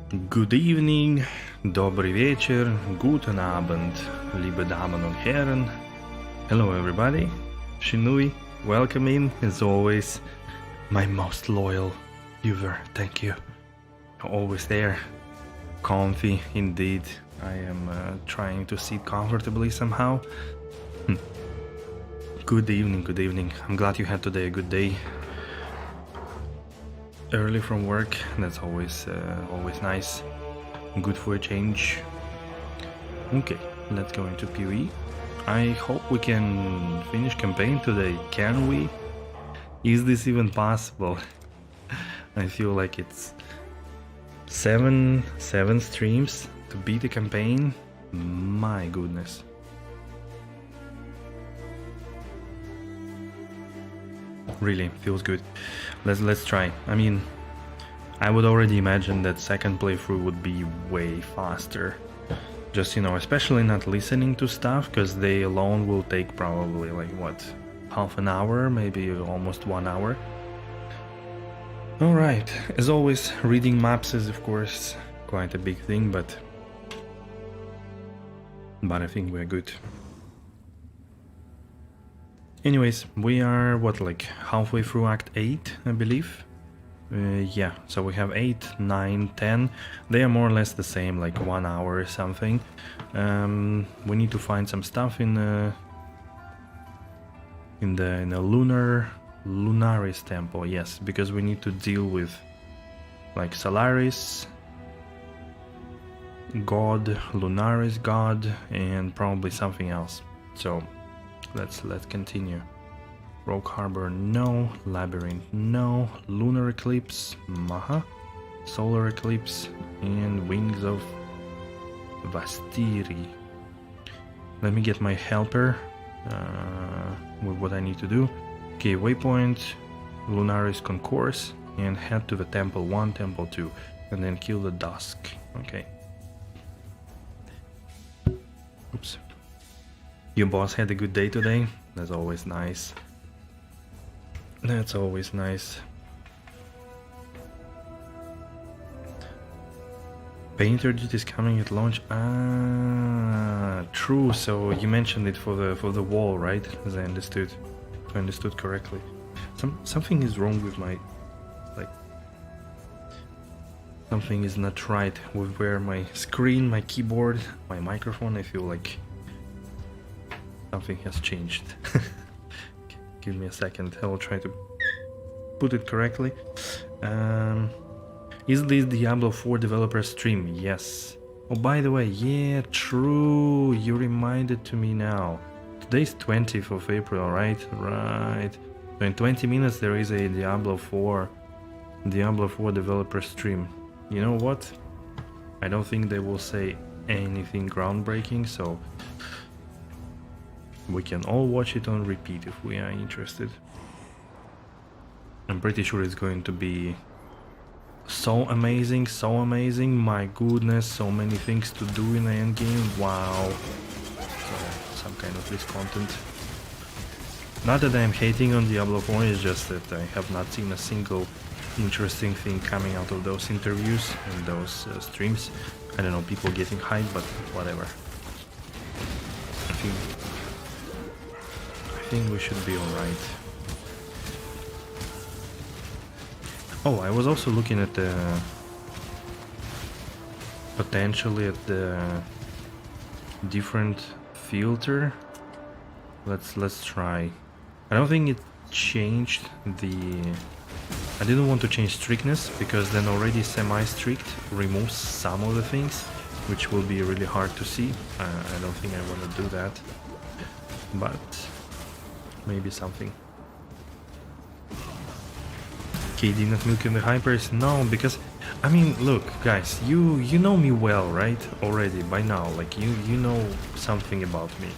Good evening, dobry wieczór, guten Abend, liebe Damen und Herren. Hello everybody, Shinui, welcome in, as always, my most loyal viewer, thank you. Always there, comfy indeed. I am trying to sit comfortably somehow. Good evening, good evening. I'm glad you had today a good day. Early from work, that's always nice. Good for a change. Okay, let's go into PoE. I hope we can finish campaign today. Can we? Is this even possible? I feel like it's seven streams to beat the campaign. My goodness. Really feels good. Let's try. I mean, I would already imagine that second playthrough would be way faster. Just, you know, especially not listening to stuff, because they alone will take probably like what, half an hour, maybe almost 1 hour. Alright, as always, reading maps is of course quite a big thing, but I think we're good. Anyways, we are, what, like halfway through Act 8, I believe? Yeah, so we have 8, 9, 10. They are more or less the same, like 1 hour or something. We need to find some stuff in the Lunaris temple, yes, because we need to deal with like Solaris God, Lunaris God, and probably something else. So let's continue. Rogue Harbor, no. Labyrinth, no. Lunar Eclipse, Solar Eclipse, and Wings of Vastiri. Let me get my helper with what I need to do. Okay, waypoint, Lunaris Concourse, and head to the Temple 1, Temple 2, and then kill the Dusk. Okay. Oops. Your boss had a good day today? That's always nice. That's always nice. Painter Jet is coming at launch. Ah, true. So you mentioned it for the wall, right? As I understood, if I understood correctly. Something is wrong with my, like, something is not right with where my screen, my keyboard, my microphone. I feel like something has changed. Give me a second, I will try to put it correctly. Is this Diablo 4 developer stream? Yes. Oh, by the way, yeah, true, you reminded to me now. Today's 20th of April, right? Right. So in 20 minutes there is a Diablo 4 developer stream. You know what? I don't think they will say anything groundbreaking, so we can all watch it on repeat if we are interested. I'm pretty sure it's going to be so amazing, my goodness, so many things to do in the endgame, wow. So, some kind of this content. Not that I'm hating on Diablo 4, it's just that I have not seen a single interesting thing coming out of those interviews and those streams. I don't know, people getting hyped, but whatever. I think we should be alright. Oh, I was also looking at the potentially at the different filter. Let's try. I don't think it changed the. I didn't want to change strictness because then already semi-strict removes some of the things, which will be really hard to see. I don't think I want to do that, but maybe something. KD not milking the hypers? No, because I mean, look, guys, you know me well, right? Already by now, like you know something about me.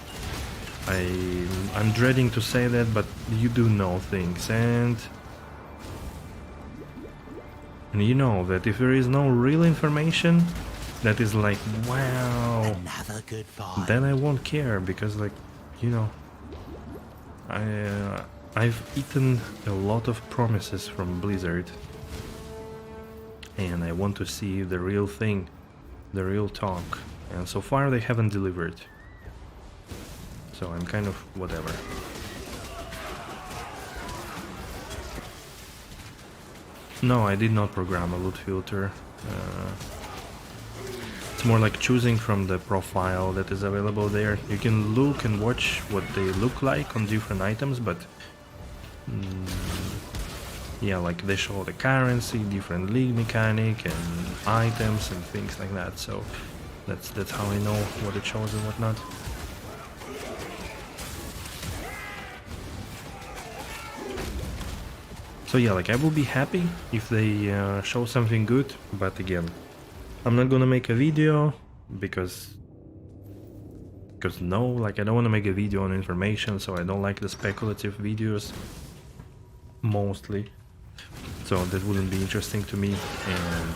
I'm dreading to say that, but you do know things, and you know that if there is no real information that is like, wow, then I won't care, because, like, you know, I've eaten a lot of promises from Blizzard. and I want to see the real thing, the real talk, and so far they haven't delivered. So I'm kind of whatever. No, I did not program a loot filter. It's more like choosing from the profile that is available there. You can look and watch what they look like on different items, but yeah, like they show the currency, different league mechanic, and items and things like that. So that's how I know what it shows and whatnot. So yeah, like I will be happy if they show something good, but again, I'm not gonna make a video because no, like I don't want to make a video on information, so I don't like the speculative videos mostly. So that wouldn't be interesting to me, and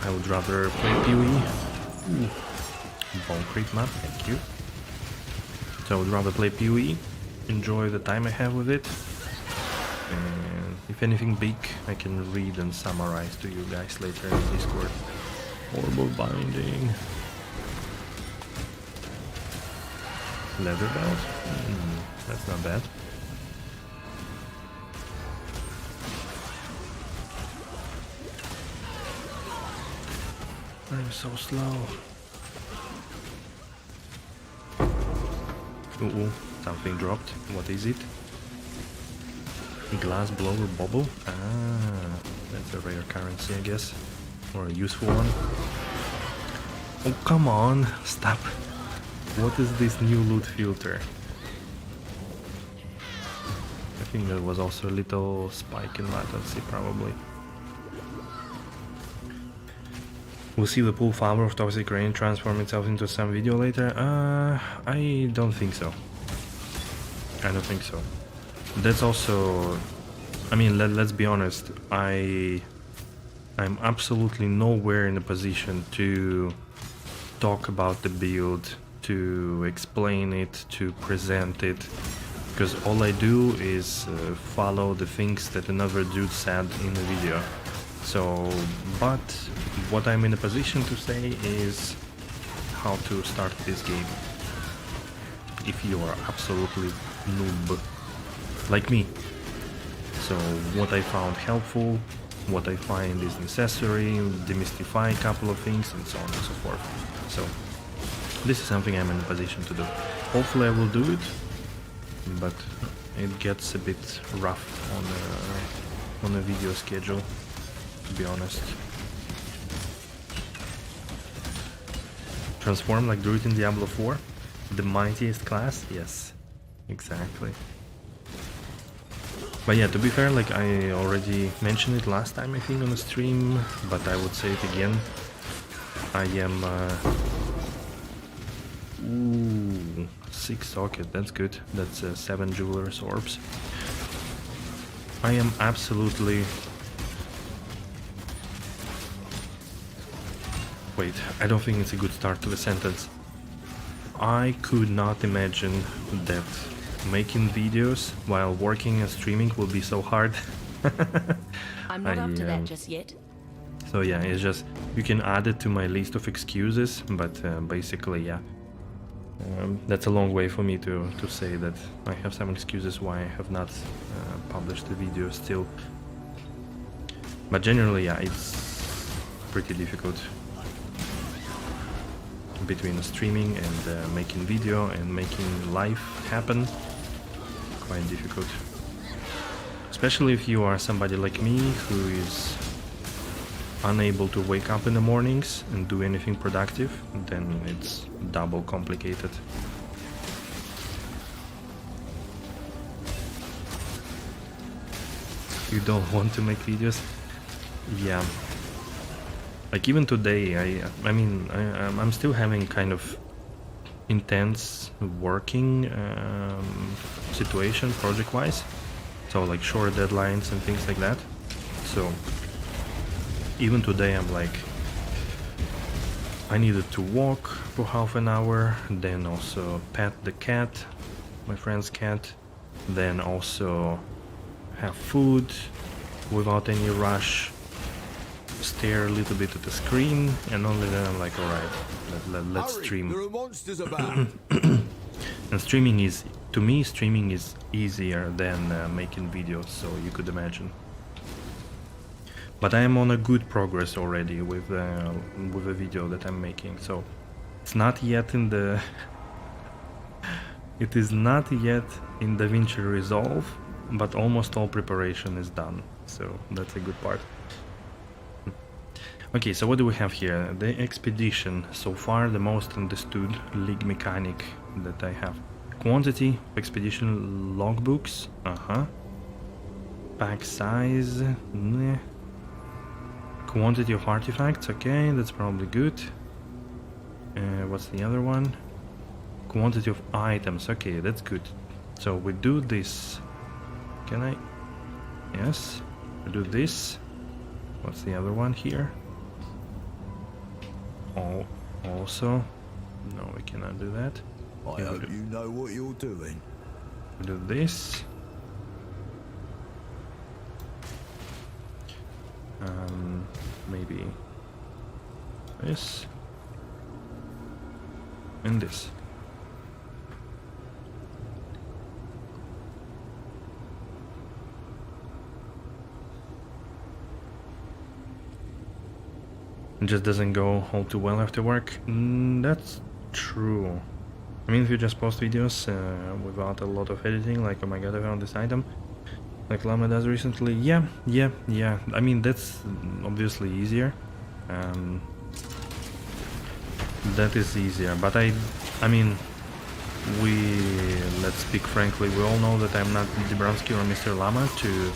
I would rather play PoE. Bone creep map, thank you. So I would rather play PoE, enjoy the time I have with it, and if anything big I can read and summarize to you guys later in Discord. Horrible binding. Leather belt? That's not bad. I'm so slow. Ooh, something dropped. What is it? A glass blower bubble? Ah, that's a rare currency, I guess. Or a useful one. Oh, come on, stop. What is this new loot filter? I think there was also a little spike in latency, probably. We'll see the poelvl of Toxic Rain transform itself into some video later. I don't think so. I don't think so. That's also... I mean, let's be honest. I'm absolutely nowhere in a position to talk about the build, to explain it, to present it. Because all I do is follow the things that another dude said in the video. So, but what I'm in a position to say is how to start this game. If you are absolutely noob, like me. So, what I found helpful, what I find is necessary, demystify a couple of things, and so on and so forth. So, this is something I'm in a position to do. Hopefully I will do it, but it gets a bit rough on a video schedule, to be honest. Transform like Druid in Diablo 4? The mightiest class? Yes, exactly. But yeah, to be fair, like I already mentioned it last time I think on the stream, but I would say it again. I am... Ooh, 6 socket, that's good. That's 7 Jeweler's Orbs. I am absolutely... Wait, I don't think it's a good start to the sentence. I could not imagine that making videos while working and streaming will be so hard. I'm not up to that just yet. So yeah, it's just, you can add it to my list of excuses, but basically, yeah. That's a long way for me to say that I have some excuses why I have not published the video still. But generally, yeah, it's pretty difficult. Between streaming and making video and making life happen, quite difficult. Especially if you are somebody like me who is unable to wake up in the mornings and do anything productive, then it's double complicated. You don't want to make videos? Yeah. Like even today, I mean, I'm still having kind of intense working situation project-wise. So like short deadlines and things like that. So even today I'm like, I needed to walk for half an hour, then also pet the cat, my friend's cat, then also have food, without any rush, stare a little bit at the screen, and only then I'm like, alright, let's stream. There are monsters about. And streaming is, to me, streaming is easier than making videos, so you could imagine. But I am on a good progress already with the video that I'm making, so it's not yet in the it is not yet in DaVinci Resolve, but almost all preparation is done, so that's a good part. Okay, so what do we have here? The expedition, so far the most understood league mechanic that I have. Quantity, expedition logbooks, pack size, meh. Quantity of artifacts, okay, that's probably good. What's the other one? Quantity of items, okay, that's good. So we do this. Can I? Yes, we do this. What's the other one here? Oh, also, no, we cannot do that. I hope you know what you're doing. We do this. Maybe this and this. It just doesn't go all too well after work. That's true. I mean, if you just post videos without a lot of editing, like, oh my god, I found this item, like Llama does recently, yeah. I mean, that's obviously easier. That is easier, but I mean, let's speak frankly, we all know that I'm not Dzharlaks or Mr. Llama to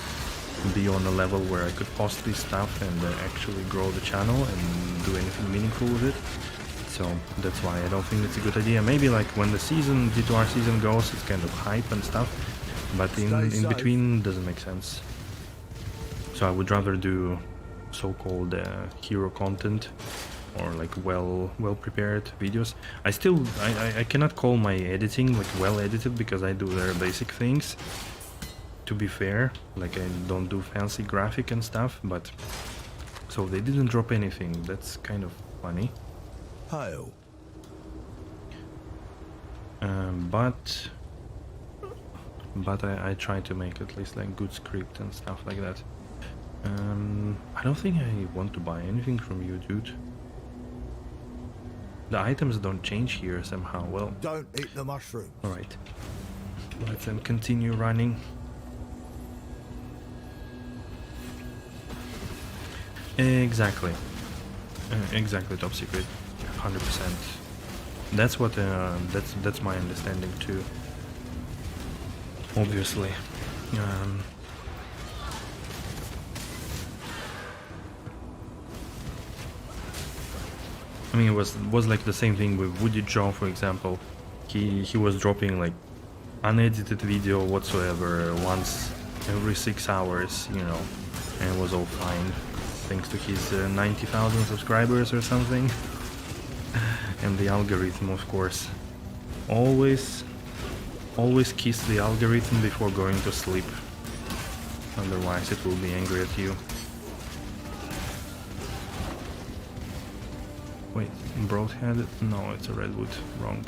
be on a level where I could post this stuff and actually grow the channel and do anything meaningful with it. So that's why I don't think it's a good idea. Maybe like when the D2R season goes, it's kind of hype and stuff, but in between doesn't make sense. So I would rather do so-called hero content or like well prepared videos. I cannot call my editing like well edited because I do their basic things. To be fair, like I don't do fancy graphic and stuff, but so they didn't drop anything. That's kind of funny. Hail. But I try to make at least like good script and stuff like that. I don't think I want to buy anything from you, dude. The items don't change here somehow. Well, Don't eat the mushroom. all right. Let's then continue running. Exactly. Exactly, top secret. 100%. That's what that's my understanding too. Obviously. I mean, it was like the same thing with Woody Joe, for example. He was dropping like unedited video whatsoever once every 6 hours, you know, and it was all fine, thanks to his 90,000 subscribers or something. And the algorithm, of course. Always kiss the algorithm before going to sleep. Otherwise it will be angry at you. Wait, broadhead? No, it's a redwood. Wrong.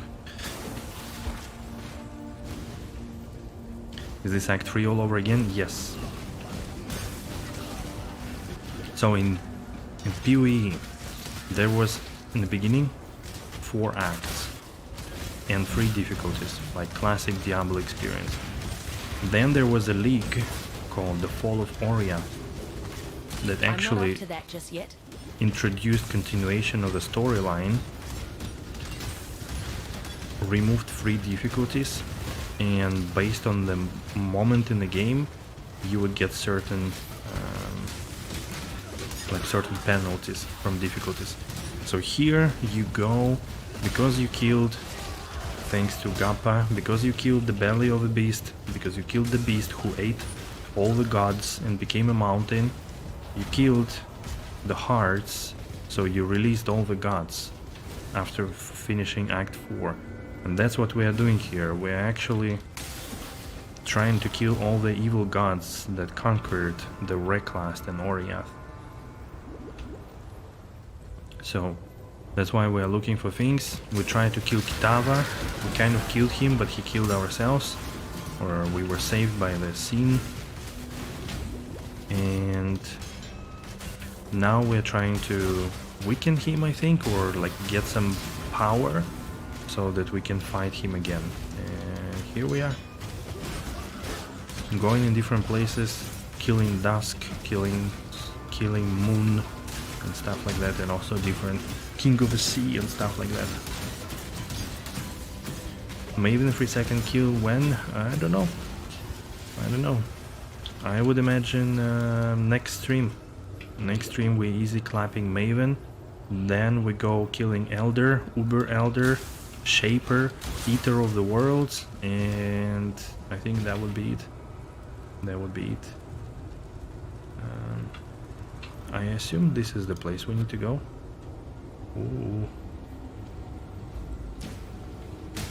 Is this Act 3 all over again? Yes. So in PoE, there was, in the beginning, 4 acts and 3 difficulties, like classic Diablo experience. Then there was a league called the Fall of Oria that actually I'm not up to that just yet. introduced continuation of the storyline, removed 3 difficulties, and based on the moment in the game, you would get certain certain penalties from difficulties. So here you go, because you killed, thanks to Gappa, because you killed the belly of the beast, because you killed the beast who ate all the gods and became a mountain, you killed the hearts, so you released all the gods after finishing Act 4. And that's what we are doing here. We are actually trying to kill all the evil gods that conquered the Reclast and Oriath. So that's why we are looking for things. We tried to kill Kitava. We kind of killed him, but he killed ourselves, or we were saved by the scene. And now we're trying to weaken him, I think, or like get some power so that we can fight him again. And here we are, going in different places, killing Dusk, killing Moon and stuff like that, and also different King of the Sea and stuff like that. Maybe the 3-second kill when? I don't know. I would imagine next stream. Next stream we easy clapping Maven, then we go killing Elder, Uber Elder, Shaper, Eater of the Worlds, and I think that would be it. I assume this is the place we need to go. Ooh.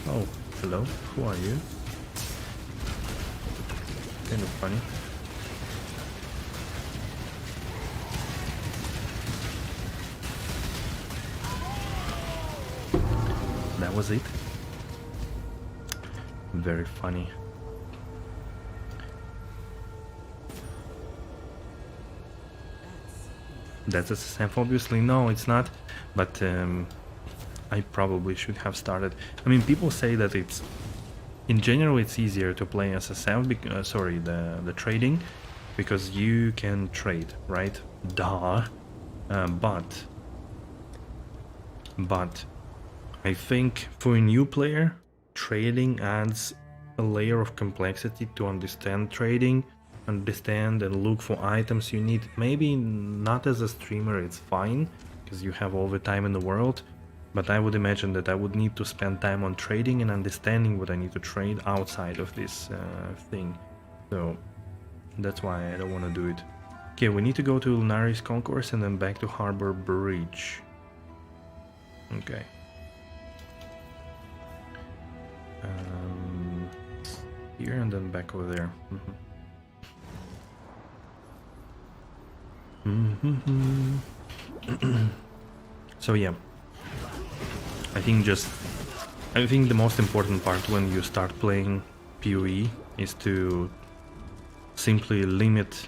Oh, hello. Who are you? Kind of funny. That was it. Very funny. That's SSF, obviously. No, it's not. But I probably should have started. I mean, people say that it's, in general, it's easier to play SSF. Sorry, the trading, because you can trade, right? Duh. But I think for a new player, trading adds a layer of complexity to understand trading, understand and look for items you need. Maybe not as a streamer, it's fine, because you have all the time in the world, but I would imagine that I would need to spend time on trading and understanding what I need to trade outside of this thing. So that's why I don't want to do it. Okay, we need to go to Lunaris Concourse and then back to Harbor Bridge. Okay. Here and then back over there. So yeah, I think the most important part when you start playing PoE is to simply limit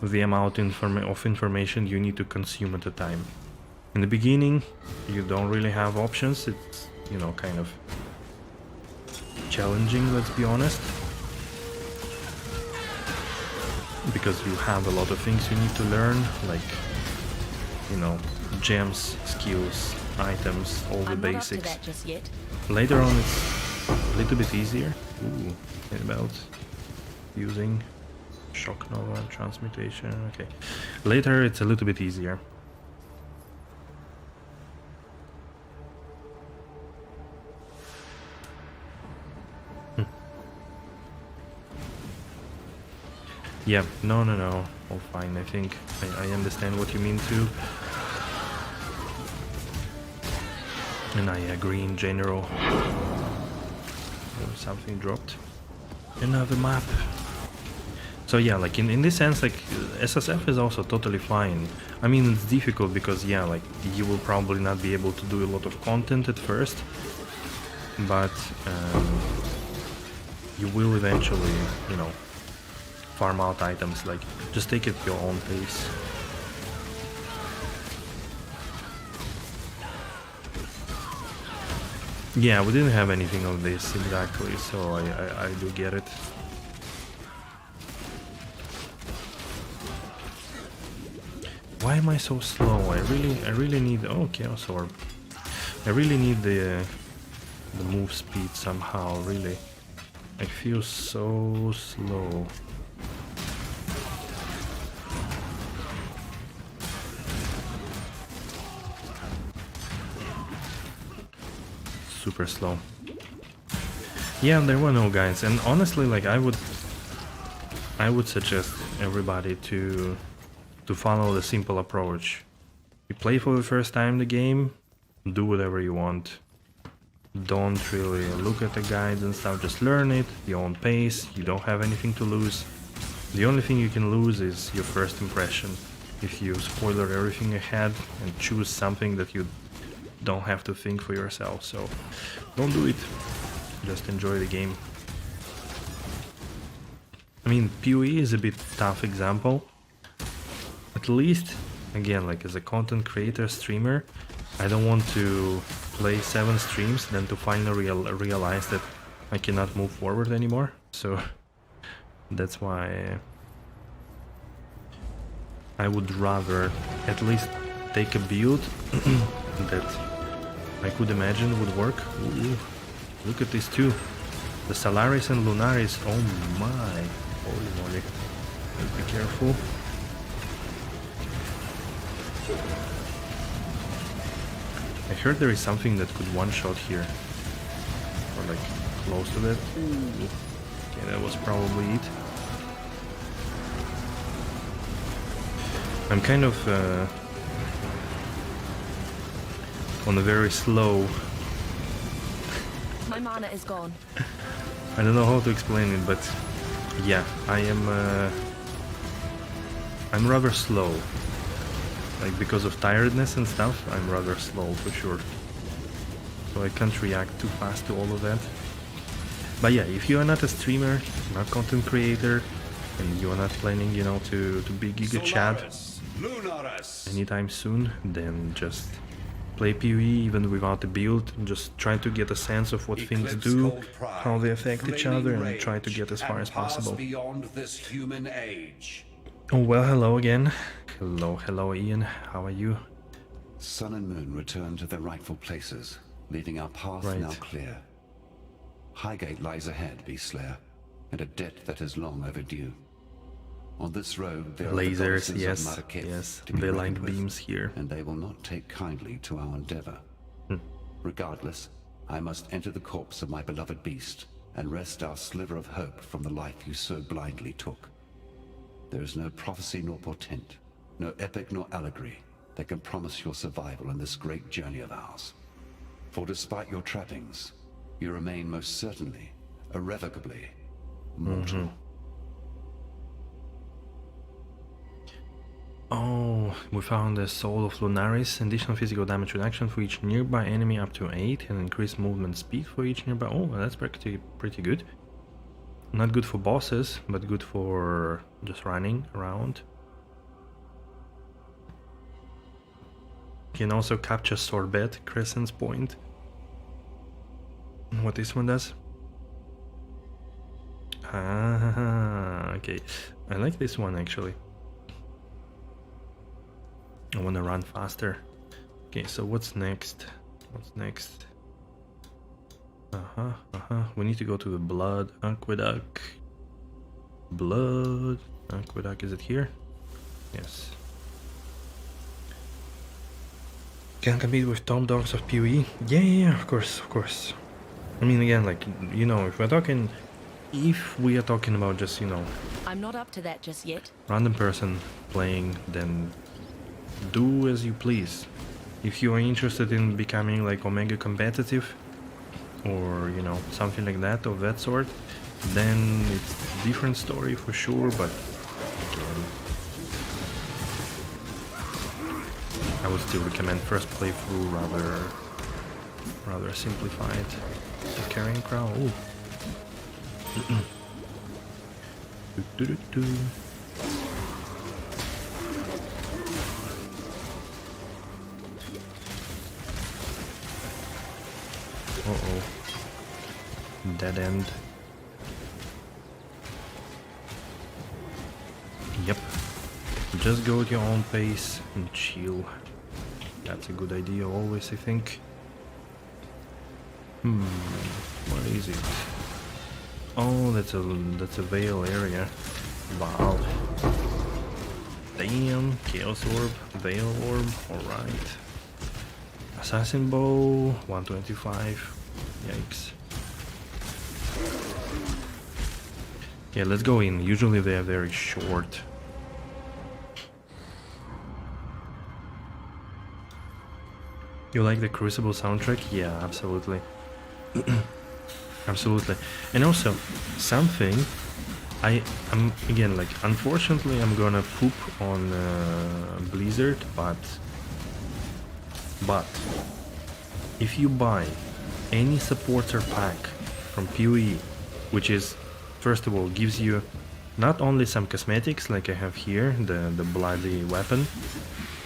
the amount of information you need to consume at a time. In the beginning, you don't really have options. It's, you know, kind of challenging, let's be honest, because you have a lot of things you need to learn, like, you know, gems, skills, items, all the basics. Not up to that just yet. Later on it's a little bit easier. Ooh, about using shock nova transmutation. Okay, later it's a little bit easier. Yeah, no, all fine. I think I understand what you mean too. And I agree in general. Oh, something dropped. Another map. So yeah, like in this sense, like SSF is also totally fine. I mean, it's difficult because yeah, like you will probably not be able to do a lot of content at first, but you will eventually, you know, farm out items. Like, just take it at your own pace. Yeah, we didn't have anything of this exactly, so I do get it. Why am I so slow? I really need, oh, Chaos Orb. I really need the move speed somehow, really. I feel so slow. Super slow. Yeah, there were no guides, and honestly, like I would suggest everybody to follow the simple approach. You play for the first time the game, do whatever you want. don't really look at the guides and stuff, just learn it, your own pace, you don't have anything to lose. The only thing you can lose is your first impression. If you spoiler everything ahead and choose something that you don't have to think for yourself, so don't do it, just enjoy the game. I mean, PoE is a bit tough example. At least, again, like as a content creator, streamer, I don't want to play 7 streams then to finally realize that I cannot move forward anymore. So that's why I would rather at least take a build that I could imagine would work. Ooh, look at these two. The Solaris and Lunaris, oh my, holy moly. Be careful. I heard there is something that could one-shot here. Or like close to that. Ooh. Okay, that was probably it. I'm kind of on a very slow... My mana is gone. I don't know how to explain it, but yeah, I'm rather slow. Like because of tiredness and stuff, I'm rather slow for sure. So I can't react too fast to all of that. But yeah, if you are not a streamer, not content creator, and you are not planning, you know, to be Giga Chad anytime soon, then just play PoE even without a build, just try to get a sense of what things do, how they affect each other, and try to get as far as possible. Beyond this human age. Oh well, hello again. Hello Ian, how are you? Sun and moon return to their rightful places, leaving our path now clear. Highgate lies ahead, Beastslayer, and a debt that is long overdue. On this road, there lasers, are the yes, of Marakith yes, to be they reckoned like with, beams here. and they will not take kindly to our endeavor. Regardless, I must enter the corpse of my beloved beast and wrest our sliver of hope from the life you so blindly took. There is no prophecy nor portent, no epic nor allegory that can promise your survival in this great journey of ours. For despite your trappings, you remain most certainly, irrevocably, mortal. Oh, we found the Soul of Lunaris, additional physical damage reduction for each nearby enemy up to 8 and increased movement speed for each nearby. Oh, that's pretty good. Not good for bosses, but good for just running around. Can also capture Sorbet, Crescent's Point. What this one does? Ah, okay. I like this one actually. I want to run faster. Okay, so what's next? What's next? We need to go to the Blood Aqueduct. Blood Aqueduct, is it here? Yes. Can compete with Tom Dogs of PoE? Yeah, of course. I mean, again, like, you know, if we are talking about just, you know, I'm not up to that just yet. random person playing, then do as you please. If you are interested in becoming like Omega competitive or, you know, something like that of that sort, then it's a different story for sure, but again, I would still recommend first playthrough rather simplified. The carrying crown. Ooh. Uh-oh. Dead end. Yep. Just go at your own pace and chill. That's a good idea always, I think. What is it? Oh, that's a Veil area. Wow. Damn, Chaos Orb, Veil Orb, alright. Assassin Bow, 125. Yikes. Yeah, let's go in. Usually they are very short. You like the Crucible soundtrack? Yeah, absolutely. Absolutely. And also, something I'm again, like, unfortunately I'm gonna poop on Blizzard, but if you buy any supporter pack from PoE, which is, first of all, gives you not only some cosmetics like I have here, the bloody weapon,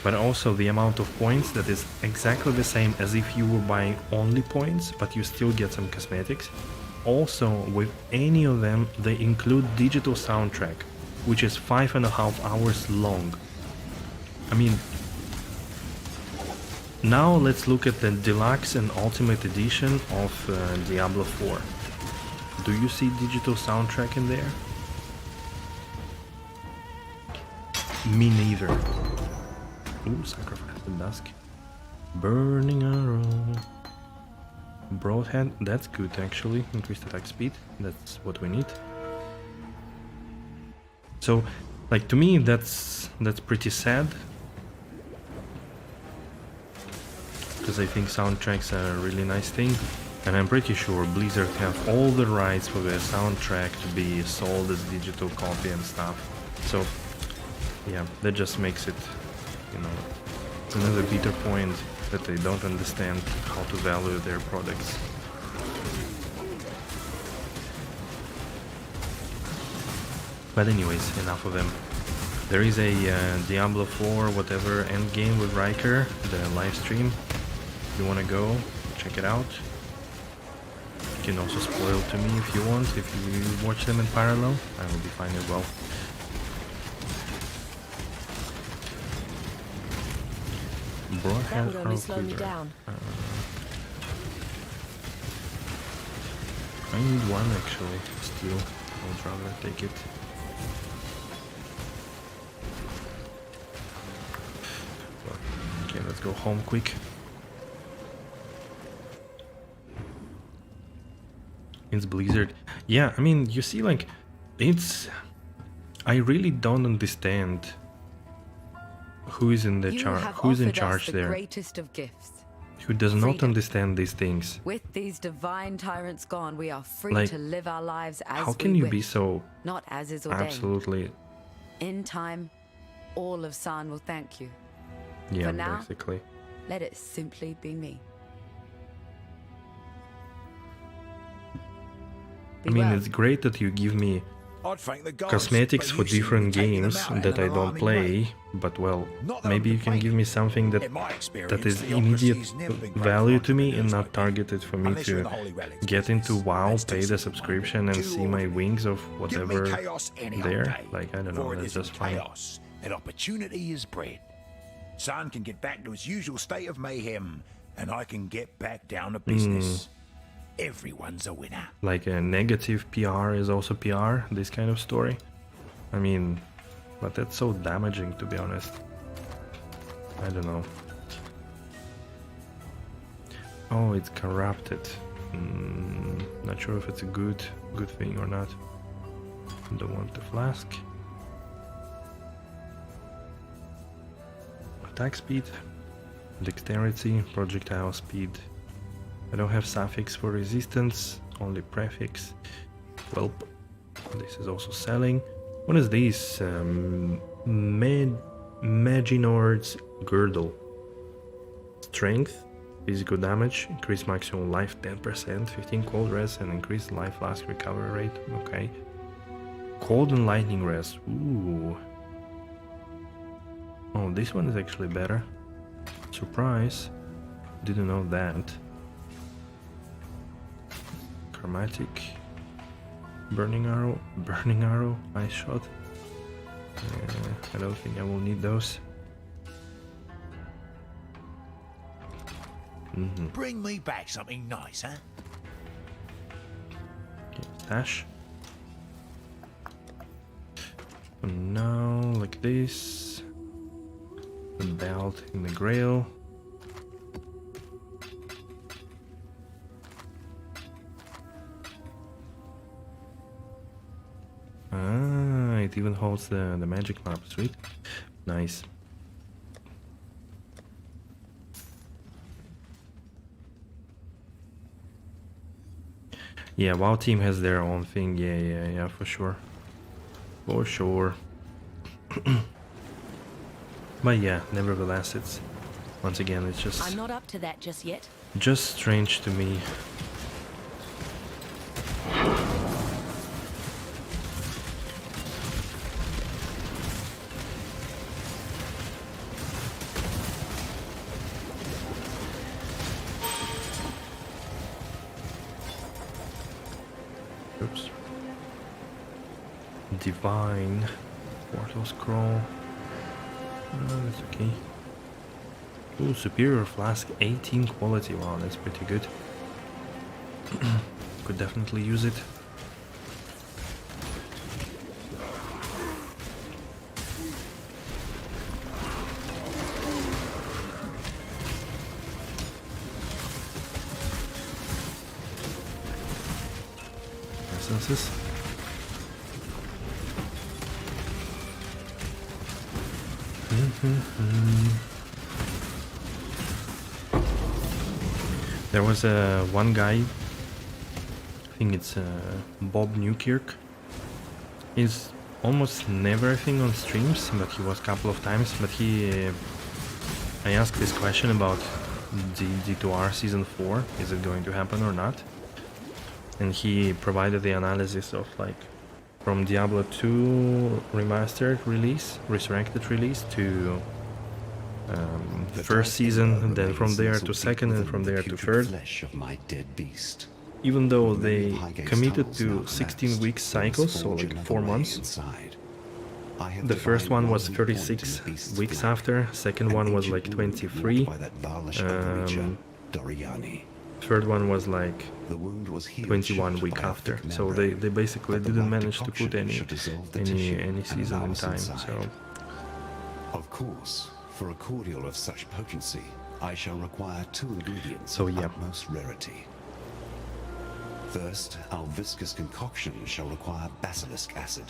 but also the amount of points that is exactly the same as if you were buying only points, but you still get some cosmetics. Also, with any of them, they include digital soundtrack, which is 5.5 hours long. I mean, now let's look at the deluxe and ultimate edition of Diablo 4. Do you see digital soundtrack in there? Me neither. Ooh, sacrifice the dusk. Burning arrow. Broadhead, that's good actually. Increased attack speed, that's what we need. So, like, to me that's pretty sad. Because I think soundtracks are a really nice thing. And I'm pretty sure Blizzard have all the rights for their soundtrack to be sold as digital copy and stuff. So, yeah, that just makes it, you know, it's another bitter point that they don't understand how to value their products. But anyways, enough of them. There is a Diablo 4 whatever endgame with Riker, the live stream. If you want to go, check it out. You can also spoil to me if you want, if you watch them in parallel, I will be fine as well. Broadhead That would only slow me down. I need one actually, still. I would rather take it. Okay, let's go home quick. It's Blizzard. Yeah, I mean, you see, like, it's... I really don't understand who is in the who's in charge there. Greatest of gifts. Who does not Freedom. understand these things. With these divine tyrants gone, we are free Like, to live our lives as how can we you wish, be so not as is ordained. absolutely... In time, all of San will thank you. Yeah, For now, basically. Let it simply be me. I mean, it's great that you give me I'd thank the gods, cosmetics but for you seem to different be taking them games out in that an I don't alarming play, rate. but well, Not that maybe I'm you can give me something that In my experience, that is the immediate Ocracy's never been great value for to me and entrepreneurs not like targeted for me Unless you're in to the Holy Relics get into business. WoW, That's pay the decent subscription money. and Too see my ordinary. wings of Give me whatever chaos any there. old day, Like, I don't know, for it that's is in just funny. chaos that opportunity is bred. San can get back to his usual state of mayhem, and I can get back down to business. Everyone's a winner. Like a negative PR is also PR, this kind of story. I mean, but that's so damaging, to be honest. I don't know. Oh, it's corrupted. Not sure if it's a good thing or not. Don't want the flask. Attack speed, dexterity, projectile speed. I don't have suffix for resistance, only prefix. Well, this is also selling. What is this? Maginord's Girdle. Strength, physical damage, increase maximum life 10%, 15 cold res, and increase life flask recovery rate. Okay. Cold and lightning res. Ooh. Oh, this one is actually better. Surprise. Didn't know that. Chromatic. Burning arrow, ice shot. I don't think I will need those. Bring me back something nice, huh? Okay, stash. And now, like this. The belt in the grail. Ah, it even holds the magic map. Sweet. Nice. Yeah, WoW team has their own thing. Yeah, for sure. For sure. But yeah, nevertheless, it's once again, it's I'm not up to that just yet. just strange to me. Oops. Divine Portal Scroll. That's okay. Ooh, Superior Flask 18 quality. Wow, that's pretty good. Could definitely use it. Essences. There was one guy, I think it's Bob Newkirk. He's almost never, I think, on streams, but he was a couple of times. But I asked this question about D2R Season 4, is it going to happen or not? And he provided the analysis of like from Diablo 2 remastered release, resurrected release to the first season, and then from there to second, and from there to third. Even though they committed to 16 week cycles, so like 4 months. The first one was 36 weeks after, second one was like 23. Third one was like 21 week after, so they basically didn't manage to put any season in time. So of course, for a cordial of such potency, I shall require 2 ingredients So, of yeah. utmost rarity. First, our viscous concoction shall require basilisk acid,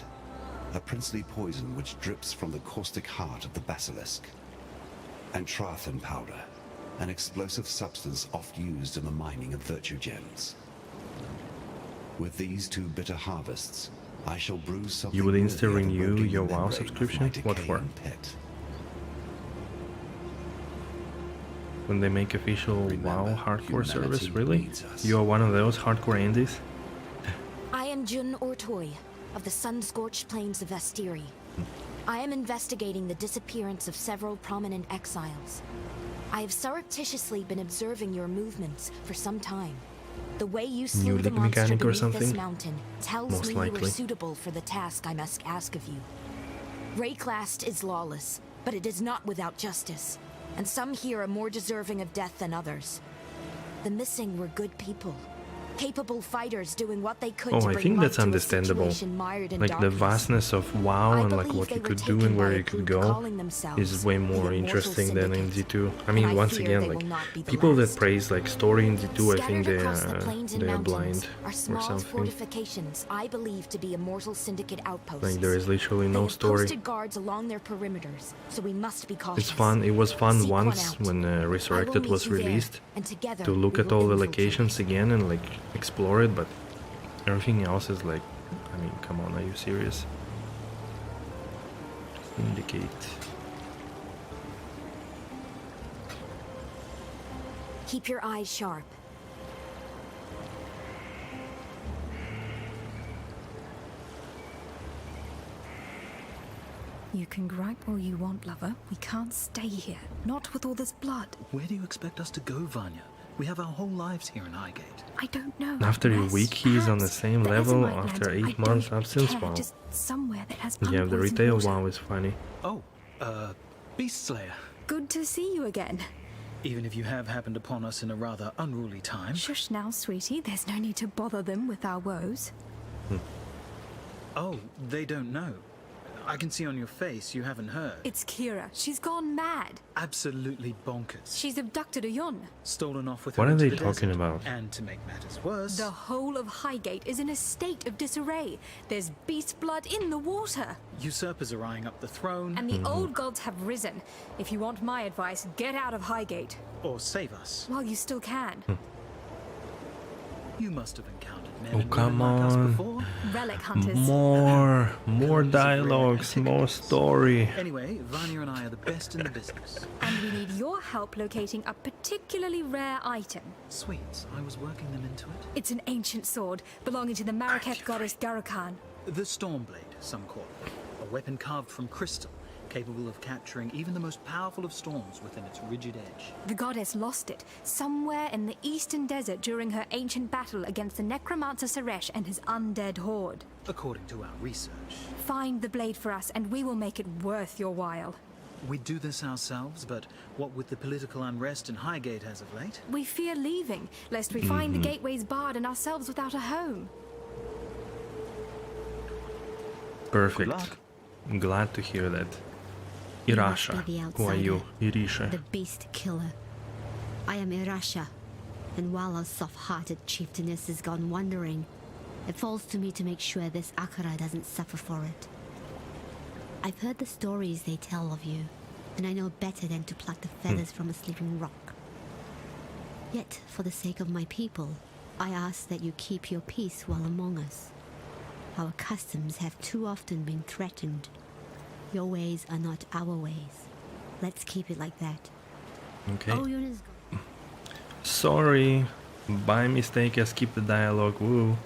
a princely poison which drips from the caustic heart of the basilisk, and trathin powder, an explosive substance oft used in the mining of virtue gems. With these 2 bitter harvests, I shall brew something. you would insta worthy of renew eroding your the WoW membrane of subscription? my What for? decaying pet. When they make official WoW Remember, hardcore humanity service, really? needs us. You are one of those hardcore indies? I am Jun Ortoy, of the sun-scorched plains of Vestiri. I am investigating the disappearance of several prominent exiles. I have surreptitiously been observing your movements for some time. The way you slew New the league monster mechanic or beneath this something? mountain tells Most me you likely. are suitable for the task I must ask of you. Rayclast is lawless, but it is not without justice, and some here are more deserving of death than others. The missing were good people, capable fighters doing what they could Oh, to I bring think light that's to a understandable. situation mired in Like the darkness. vastness of WoW I and like believe what they you were could do taken and by where a you could group go calling themselves is way the more Immortal interesting than in Syndicate. D2. I And mean, I once fear again, they like will not be the people that last. praise like story in D2, I think Scattered across the plains and they're mountains blind are or small something. fortifications I believe to be Immortal Syndicate outposts. Like there is literally They no have story. posted guards along their perimeters, so we must be cautious. It's fun. It was fun Seek one once out. when I will Resurrected meet was you there, released and together to look we at will all the infiltrate. locations again and like explore it, but everything else is like, I mean, come on, are you serious? Indicate. Keep your eyes sharp. You can gripe all you want, lover. We can't stay here. Not with all this blood. Where do you expect us to go, Vanya? We have our whole lives here in Highgate. I don't know. After a Rest, week, he's on the perhaps. same The level Ezomite after land, 8 I months don't absence. care, Wow. Just somewhere that has Yeah, the unpoisoned retail water. WoW is funny. Oh, Beast Slayer. Good to see you again. Even if you have happened upon us in a rather unruly time. Shush now, sweetie. There's no need to bother them with our woes. Oh, they don't know. I can see on your face you haven't heard. It's Kira. She's gone mad. Absolutely bonkers. She's abducted a Yon. Stolen off with What her are into they the talking desert. about? And to make matters worse, The whole of Highgate is in a state of disarray. There's beast blood in the water. usurpers are eyeing up the throne, And the old gods have risen. If you want my advice, get out of Highgate. or save us. While you still can. You must have encountered Men Oh, and come women like us on. before. Relic hunters. More Colonies of rare dialogues, more antiquities. story. Anyway, Vanya and I are the best in the business. And we need your help locating a particularly rare item. Sweet, I was working them into it. It's an ancient sword belonging to the Marrakech goddess Garukan. The Stormblade, some call it. A weapon carved from crystal, capable of capturing even the most powerful of storms within its rigid edge. The goddess lost it somewhere in the eastern desert during her ancient battle against the necromancer Suresh and his undead horde. According to our research. Find the blade for us and we will make it worth your while. We do this ourselves, but what with the political unrest in Highgate as of late? We fear leaving, lest we find the gateways barred and ourselves without a home. Perfect. luck. I'm glad to hear that. You must Irasha. be the Who are you? outsider. Irisha. The beast killer. I am Irasha, and while our soft-hearted chieftainess has gone wandering, it falls to me to make sure this Akara doesn't suffer for it. I've heard the stories they tell of you, and I know better than to pluck the feathers from a sleeping rock. Yet, for the sake of my people, I ask that you keep your peace while among us. Our customs have too often been threatened. Your ways are not our ways. Let's keep it like that. Okay. Oh, Yuna's gone. Sorry. By mistake I skipped the dialogue. Woo.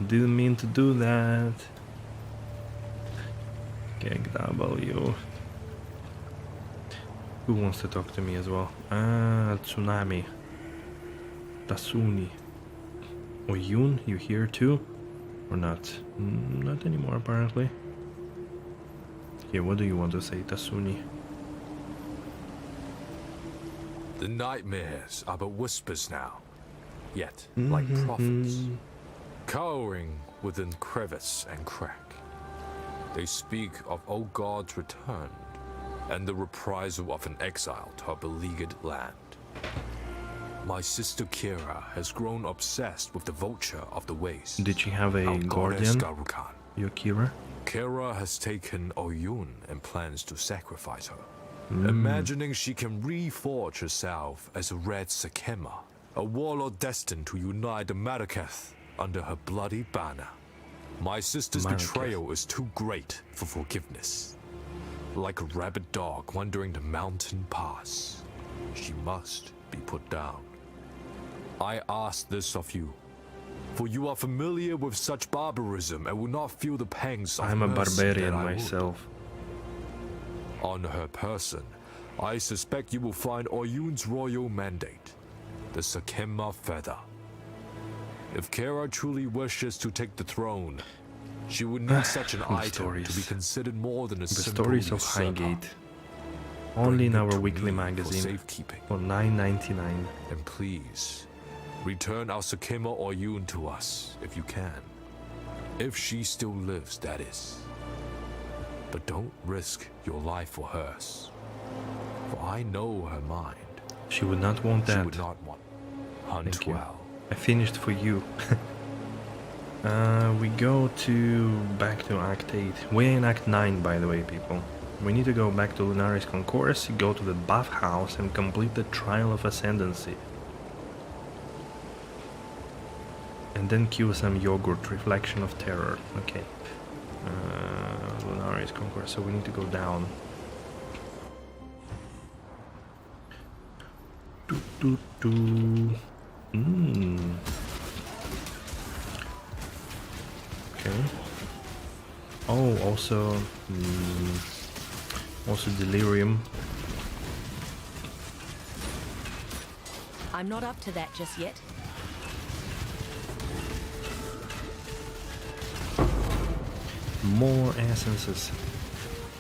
Didn't mean to do that. Gag W. Who wants to talk to me as well? Tsunami. Tasuni. Oyun, you here too? Or not? Not anymore apparently. Okay, what do you want to say, Tasuni? The nightmares are but whispers now, yet like prophets, cowering within crevice and crack. They speak of old gods returned, and the reprisal of an exile to a beleaguered land. My sister Kira has grown obsessed with the vulture of the waste. Did she have a our goddess guardian? Garukan. Your Kira? Kira has taken Oyun and plans to sacrifice her. Imagining she can reforge herself as a Red Sakema, a warlord destined to unite the Marrakech under her bloody banner. My sister's Marrakech. betrayal is too great for forgiveness. Like a rabid dog wandering the mountain pass, she must be put down. I ask this of you, for you are familiar with such barbarism and will not feel the pangs of I'm a mercy barbarian that I would. myself. On her person, I suspect you will find Oyun's royal mandate, the Sakema feather. If Kara truly wishes to take the throne, she would need such an item stories. to be considered more than a The simple stories of usurper. Highgate. Only in Bring our it to weekly me for magazine. safekeeping. For $9.99. And please, return our Sakema Oyun to us if you can. If she still lives, that is. But don't risk your life for hers. For I know her mind. She would not want She that. would not want. Hunt Thank you. well. I finished for you. We go back to Act 8. We're in Act 9, by the way, people. We need to go back to Lunaris Concourse, go to the bathhouse, and complete the Trial of Ascendancy. And then cue some yogurt, Reflection of Terror. Okay. Lunaris Concourse, so we need to go down. Okay. Oh, also delirium. I'm not up to that just yet. More essences.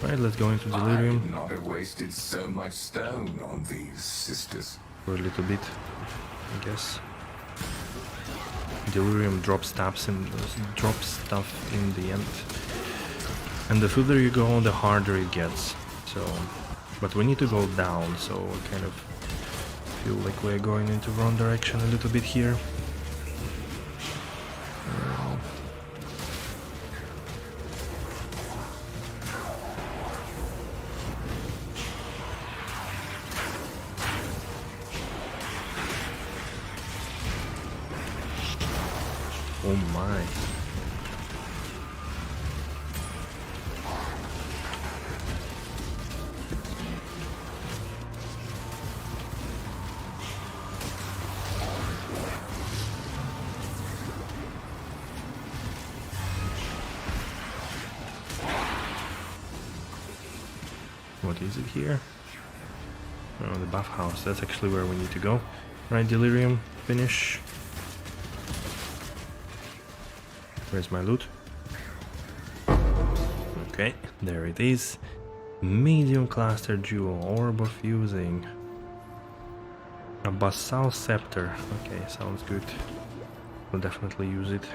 Right, let's go into delirium I'd not have wasted so much stone on these sisters. for a little bit, I guess. Delirium drops stuff in the end. And the further you go, the harder it gets. So, but we need to go down, so I kind of feel like we're going into the wrong direction a little bit here. Oh my. What is it here? Oh, the buff house. That's actually where we need to go. Right, delirium, finish. Where's my loot? Okay, there it is. Medium cluster jewel, orb of fusing. A basal scepter. Okay, sounds good. We'll definitely use it.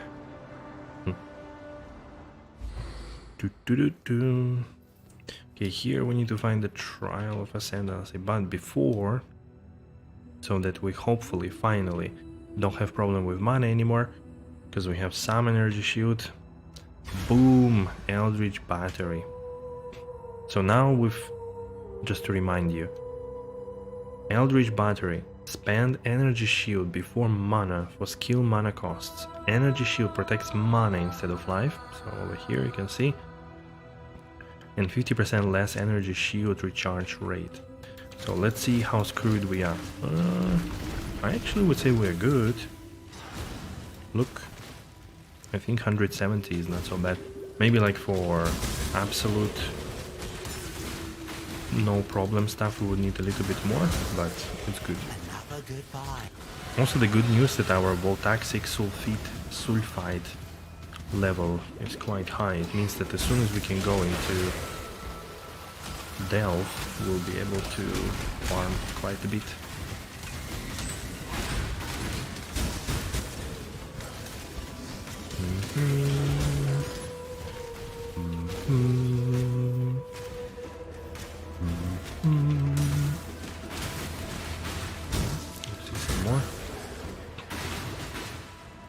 Okay, here we need to find the Trial of Ascendancy, but before, so that we hopefully finally don't have problem with mana anymore, because we have some energy shield. Boom! Eldritch Battery. So now just to remind you, Eldritch Battery, spend energy shield before mana for skill mana costs. Energy shield protects mana instead of life, so over here you can see, and 50% less energy shield recharge rate. So let's see how screwed we are. I actually would say we're good. Look, I think 170 is not so bad. Maybe like for absolute no problem stuff we would need a little bit more, but it's good. Also the good news that our voltaxic sulfide level is quite high. It means that as soon as we can go into Delve, we'll be able to farm quite a bit. Let's see some more.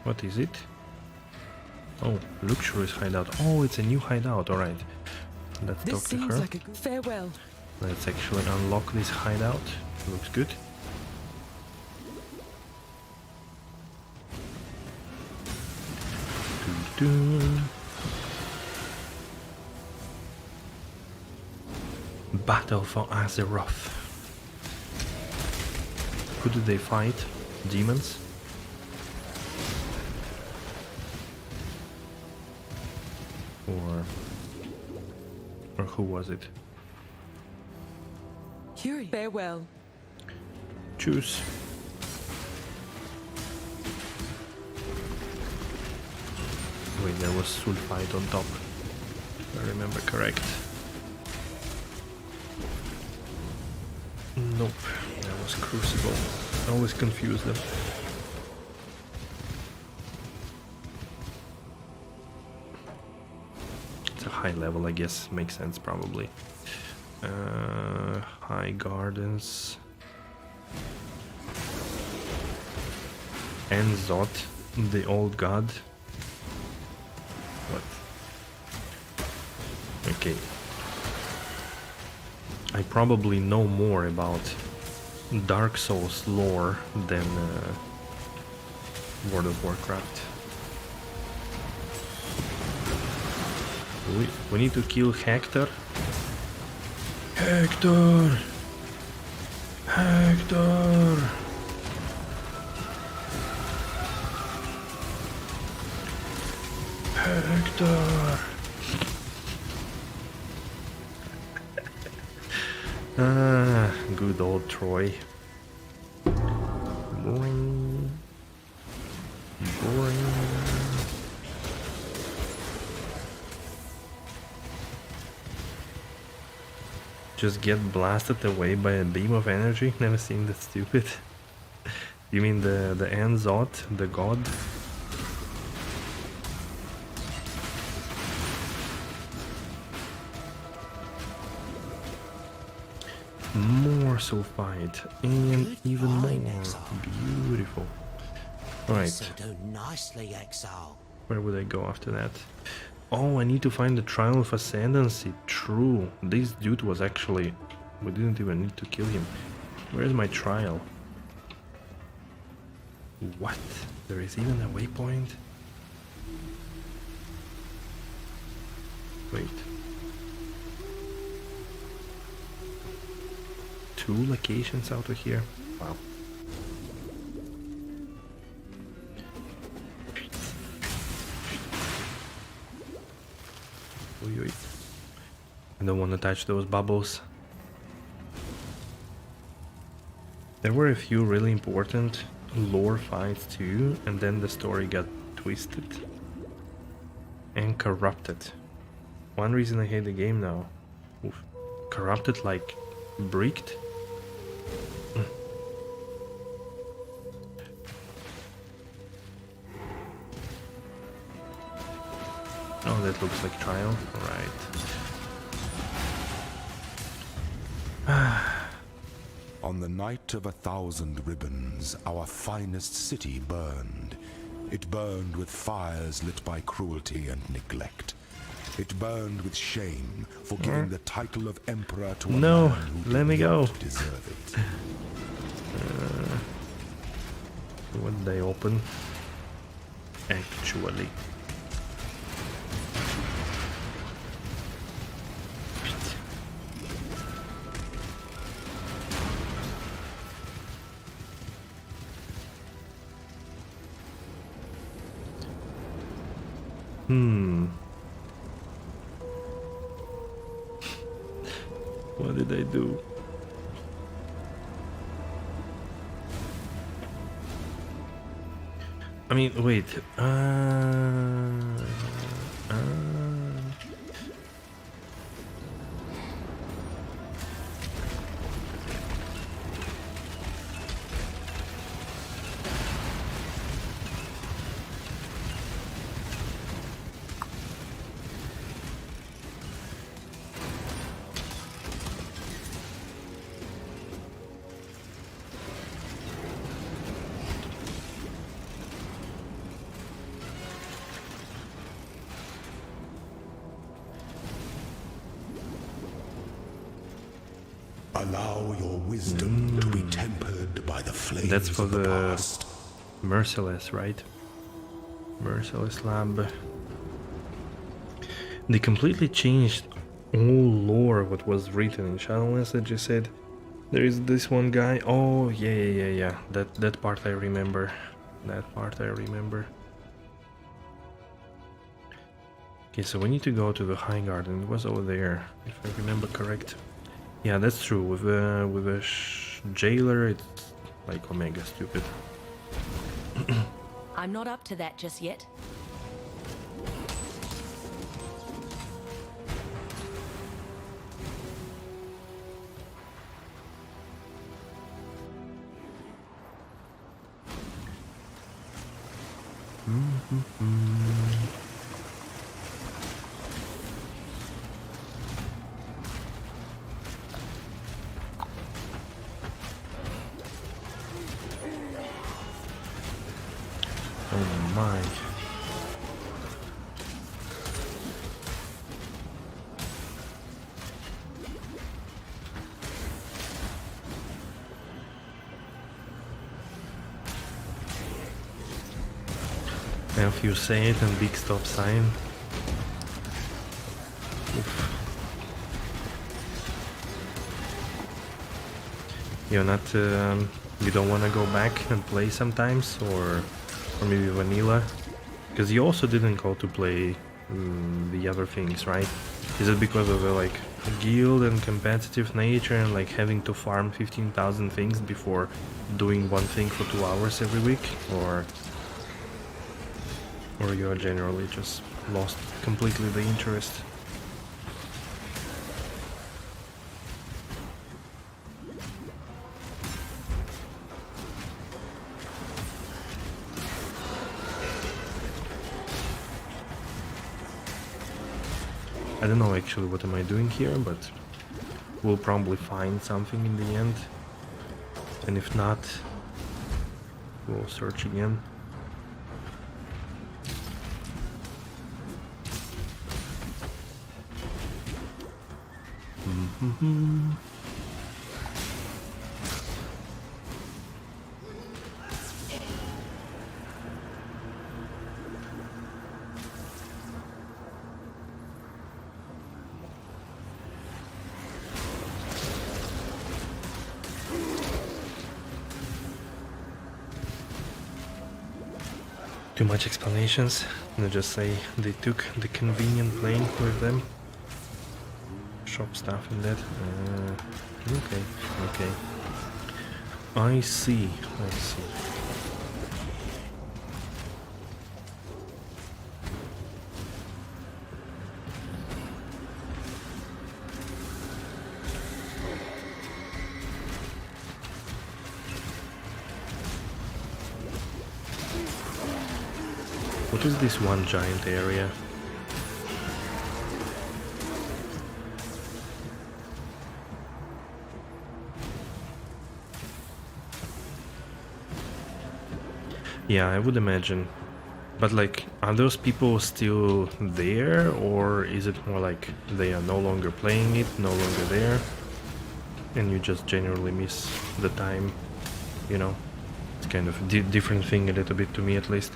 What is it? Oh, luxurious hideout. Oh, it's a new hideout. All right, let's talk to her. Like a farewell. Let's actually unlock this hideout. Looks good. Battle for Azeroth. Who do they fight? Demons? Or who was it? Curie. Farewell. Choose. Wait, there was sulfite on top, if I remember correct. Nope, that was crucible. I always confuse them. It's a high level, I guess. Makes sense, probably. High Gardens. And Zot, the old god. What? Okay. I probably know more about Dark Souls lore than World of Warcraft. We need to kill Hector. Hector! Hector! Hector! Good old Troy. Boring. Boring. Just get blasted away by a beam of energy? Never seen that stupid. You mean the Enzot, the god? More sulfite and even more. Beautiful. Alright. Where would I go after that? Oh, I need to find the Trial of Ascendancy. True. This dude was actually... We didn't even need to kill him. Where's my trial? What? There is even a waypoint? Wait. 2 locations out of here? Wow. Oi, oi. I don't want to touch those bubbles. There were a few really important lore fights too, and then the story got twisted and corrupted. One reason I hate the game now. Oof. Corrupted like bricked. Oh, that looks like trial. Alright. On the night of 1,000 ribbons, our finest city burned. It burned with fires lit by cruelty and neglect. It burned with shame for giving the title of emperor to a man who let me did go. not deserve it. What did they open? Actually. What did I do? I mean, wait. Allow your wisdom to be tempered by the flames That's for of the the past. Merciless, right? Merciless lab. They completely changed all lore what was written in Shadowlands. I just said there is this one guy. Oh yeah. That part I remember. That part I remember. Okay, so we need to go to the High Garden. It was over there, if I remember correct. Yeah, that's true. With a jailer, it's like Omega stupid. I'm not up to that just yet. Oh my. And if you say it and big stop sign. Oof. You're not, you don't want to go back and play sometimes, or maybe vanilla, because you also didn't go to play the other things, right? Is it because of the like guild and competitive nature and like having to farm 15,000 things before doing one thing for 2 hours every week, or you are generally just lost completely the interest? I don't know actually what am I doing here, but we'll probably find something in the end. And if not, we'll search again. Too much explanations. I'll just say they took the convenient plane with them. Shop stuff in that. Okay, okay. I see. I see. What is this one giant area? Yeah, I would imagine. But like, are those people still there, or is it more like they are no longer playing it, no longer there, and you just generally miss the time, you know? It's kind of different thing a little bit to me at least.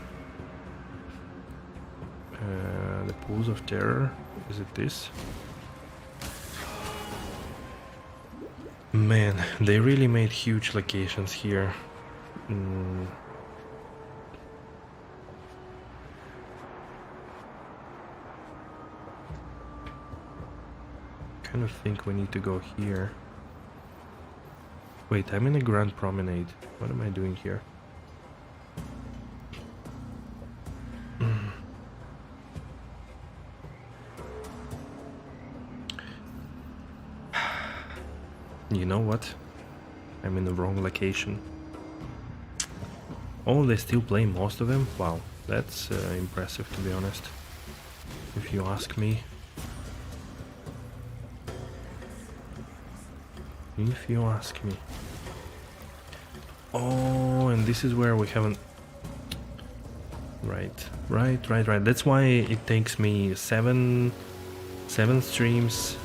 The Pools of Terror, is it this? Man, they really made huge locations here. Kind of think we need to go here. Wait, I'm in a Grand Promenade. What am I doing here? You know what? I'm in the wrong location. Oh, they still play most of them? Wow, that's impressive, to be honest. If you ask me. If you ask me. Oh, and this is where we haven't... Right. That's why it takes me seven streams,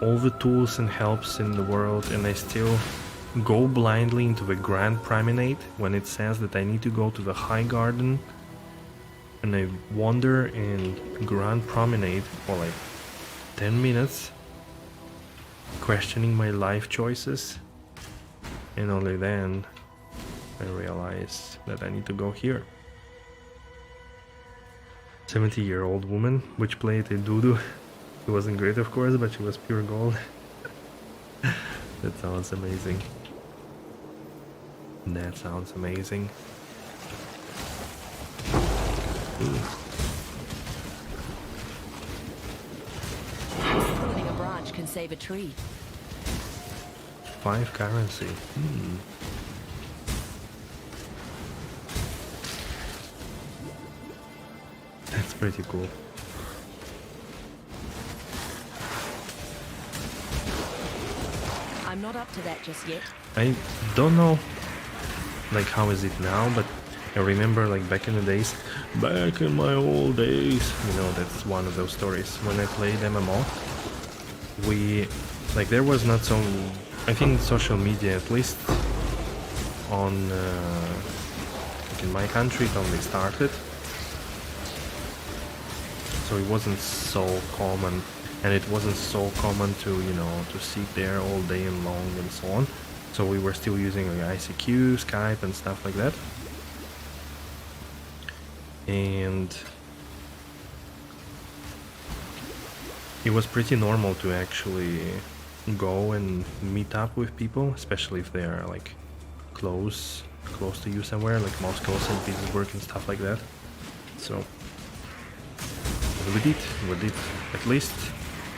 all the tools and helps in the world, and I still go blindly into the Grand Promenade when it says that I need to go to the High Garden, and I wander in Grand Promenade for like 10 minutes, questioning my life choices, and only then I realize that I need to go here. 70-year-old woman which played a doo-doo. It wasn't great, of course, but she was pure gold. That sounds amazing. That sounds amazing. Ooh. Pruning a branch can save a tree. 5 currency. That's pretty cool. I'm not up to that just yet. I don't know like how is it now, but I remember like back in the days, back in my old days, you know, that's one of those stories. When I played MMO, we like there was not so, I think social media, at least on like in my country, it only started, so it wasn't so common. And it wasn't so common to, you know, to sit there all day and long and so on. So we were still using like ICQ, Skype and stuff like that. And it was pretty normal to actually go and meet up with people, especially if they are like close to you somewhere, like Moscow, St. Petersburg and stuff like that. So we did at least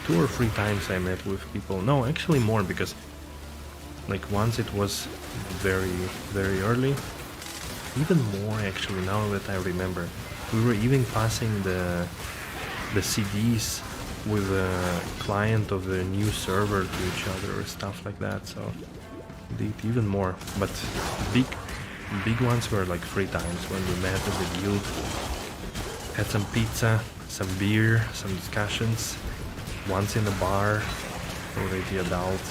2 or 3 times I met with people. No, actually more, because like once it was very early. Even more actually, now that I remember. We were even passing the CDs with a client of the new server to each other or stuff like that, so did even more. But big ones were like 3 times when we met as a guild. Had some pizza, some beer, some discussions. Once in a bar, already adult,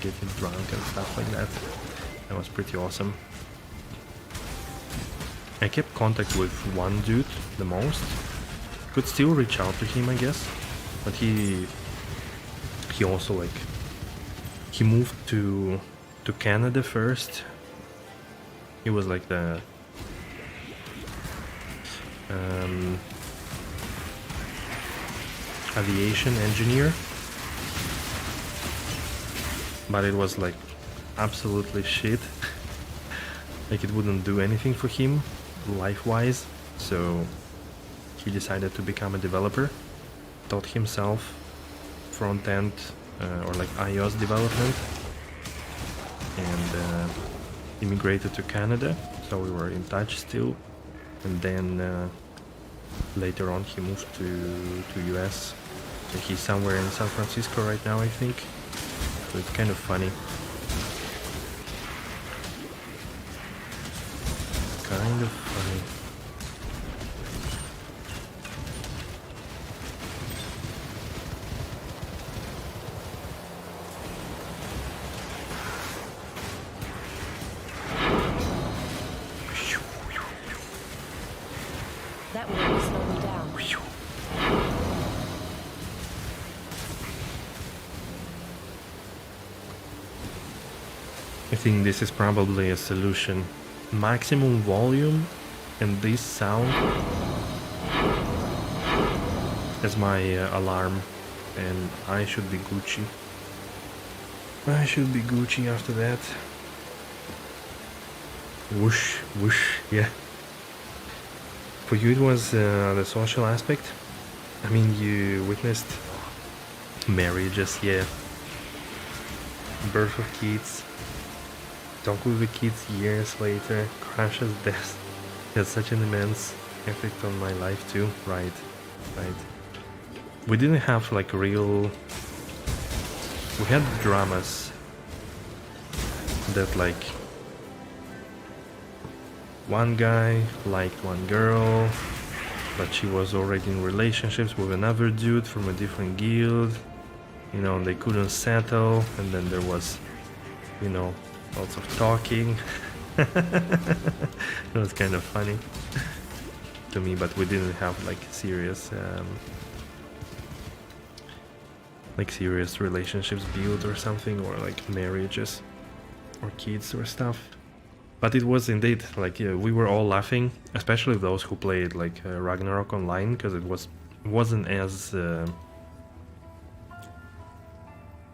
getting drunk and stuff like that. That was pretty awesome. I kept contact with one dude the most. Could still reach out to him, I guess, but he also like he moved to Canada first. He was like the aviation engineer, but it was like absolutely shit. Like it wouldn't do anything for him life-wise, so he decided to become a developer, taught himself front-end or like iOS development, and immigrated to Canada, so we were in touch still. And then later on he moved to US, and he's somewhere in San Francisco right now, I think, so it's kind of funny. Kind of funny. That will really slow me down. I think this is probably a solution. Maximum volume and this sound as my alarm, and I should be Gucci. I should be Gucci after that. Whoosh, whoosh, yeah. For you it was the social aspect. I mean, you witnessed marriages, yeah. Birth of kids. Talk with the kids years later. Crash's death had such an immense effect on my life too. Right. We didn't have like real... We had dramas that like... One guy liked one girl, but she was already in relationships with another dude from a different guild. You know, they couldn't settle, and then there was, you know, lots of talking. It was kind of funny to me, but we didn't have like serious relationships built or something, or like marriages or kids or stuff. But it was indeed like we were all laughing, especially those who played like Ragnarok online, because wasn't as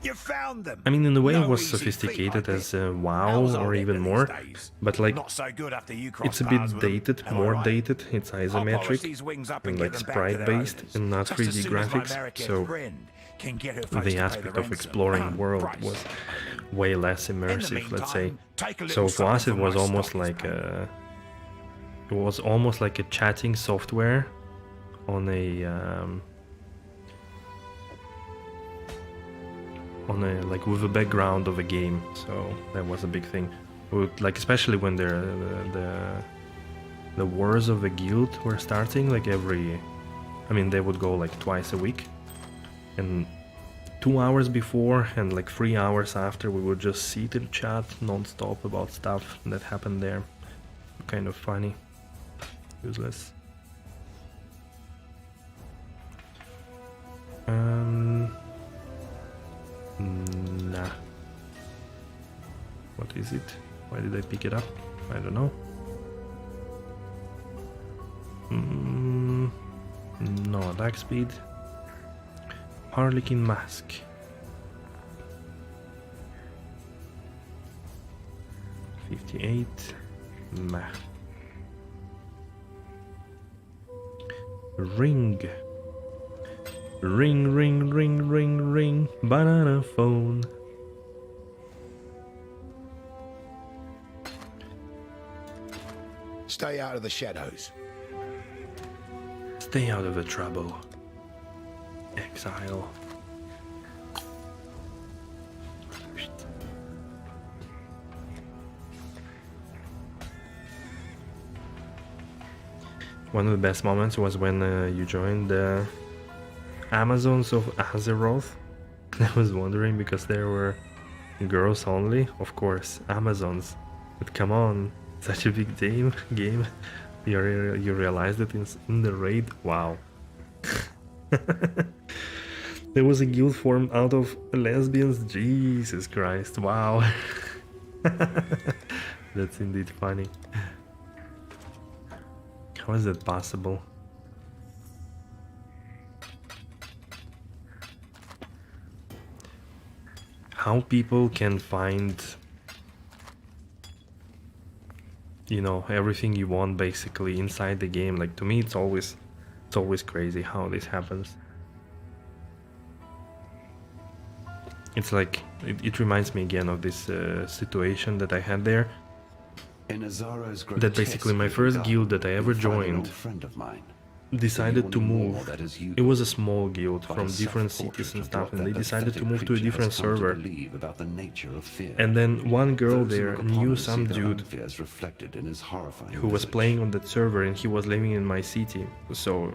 You found them. I mean, in a way, it No was easy sophisticated feat, I as think. WoW How's or our even these more, days? but like Not so good after you it's a crossed bit paths with them. dated, Am I more right? dated. It's I'll polish isometric these wings up and get like them back to sprite their based owners. and not Just as 3D soon as my graphics. American So friend can get her folks the to pay aspect the of ransom. exploring world Price. was way less In the immersive, let's say. meantime, take a So little for us, it something was from my almost stockings, like mate. it was almost like a chatting software on a like with a background of a game. So that was a big thing. Like especially when the wars of the guild were starting, like I mean they would go like twice a week, and 2 hours before and like 3 hours after we would just sit and chat non-stop about stuff that happened there. Kind of funny. Useless. Nah. What is it? Why did I pick it up? I don't know. No attack speed. Harlequin mask. $58. Meh. Ring. Ring, ring, ring, ring, ring. Banana phone. Stay out of the shadows. Stay out of the trouble. Exile. One of the best moments was when you joined the Amazons of Azeroth. I was wondering because there were girls only, of course, Amazons. But come on, such a big game. You realized it in the raid? Wow. There was a guild formed out of lesbians? Jesus Christ, wow. That's indeed funny. How is that possible? How people can find, you know, everything you want basically inside the game. Like, to me it's always crazy how this happens. It's like it reminds me again of this situation that I had there. That basically my first guild that I ever joined decided to move. It was a small guild from different cities and stuff, and they decided to move to a different server. And then one girl there knew some dude who was playing on that server, and he was living in my city. So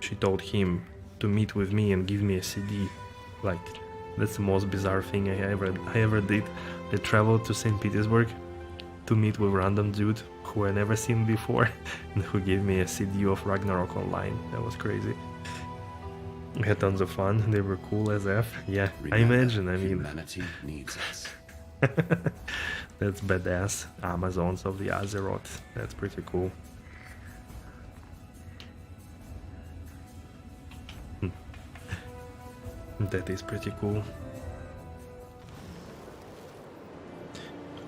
she told him to meet with me and give me a CD. Like, that's the most bizarre thing I ever did. I traveled to St. Petersburg to meet with random dude who I never seen before and who gave me a CD of Ragnarok Online. That was crazy. We had tons of fun. They were cool as F. Yeah, I imagine. I mean, humanity needs us. That's badass. Amazons of the Azeroth. That's pretty cool. That is pretty cool.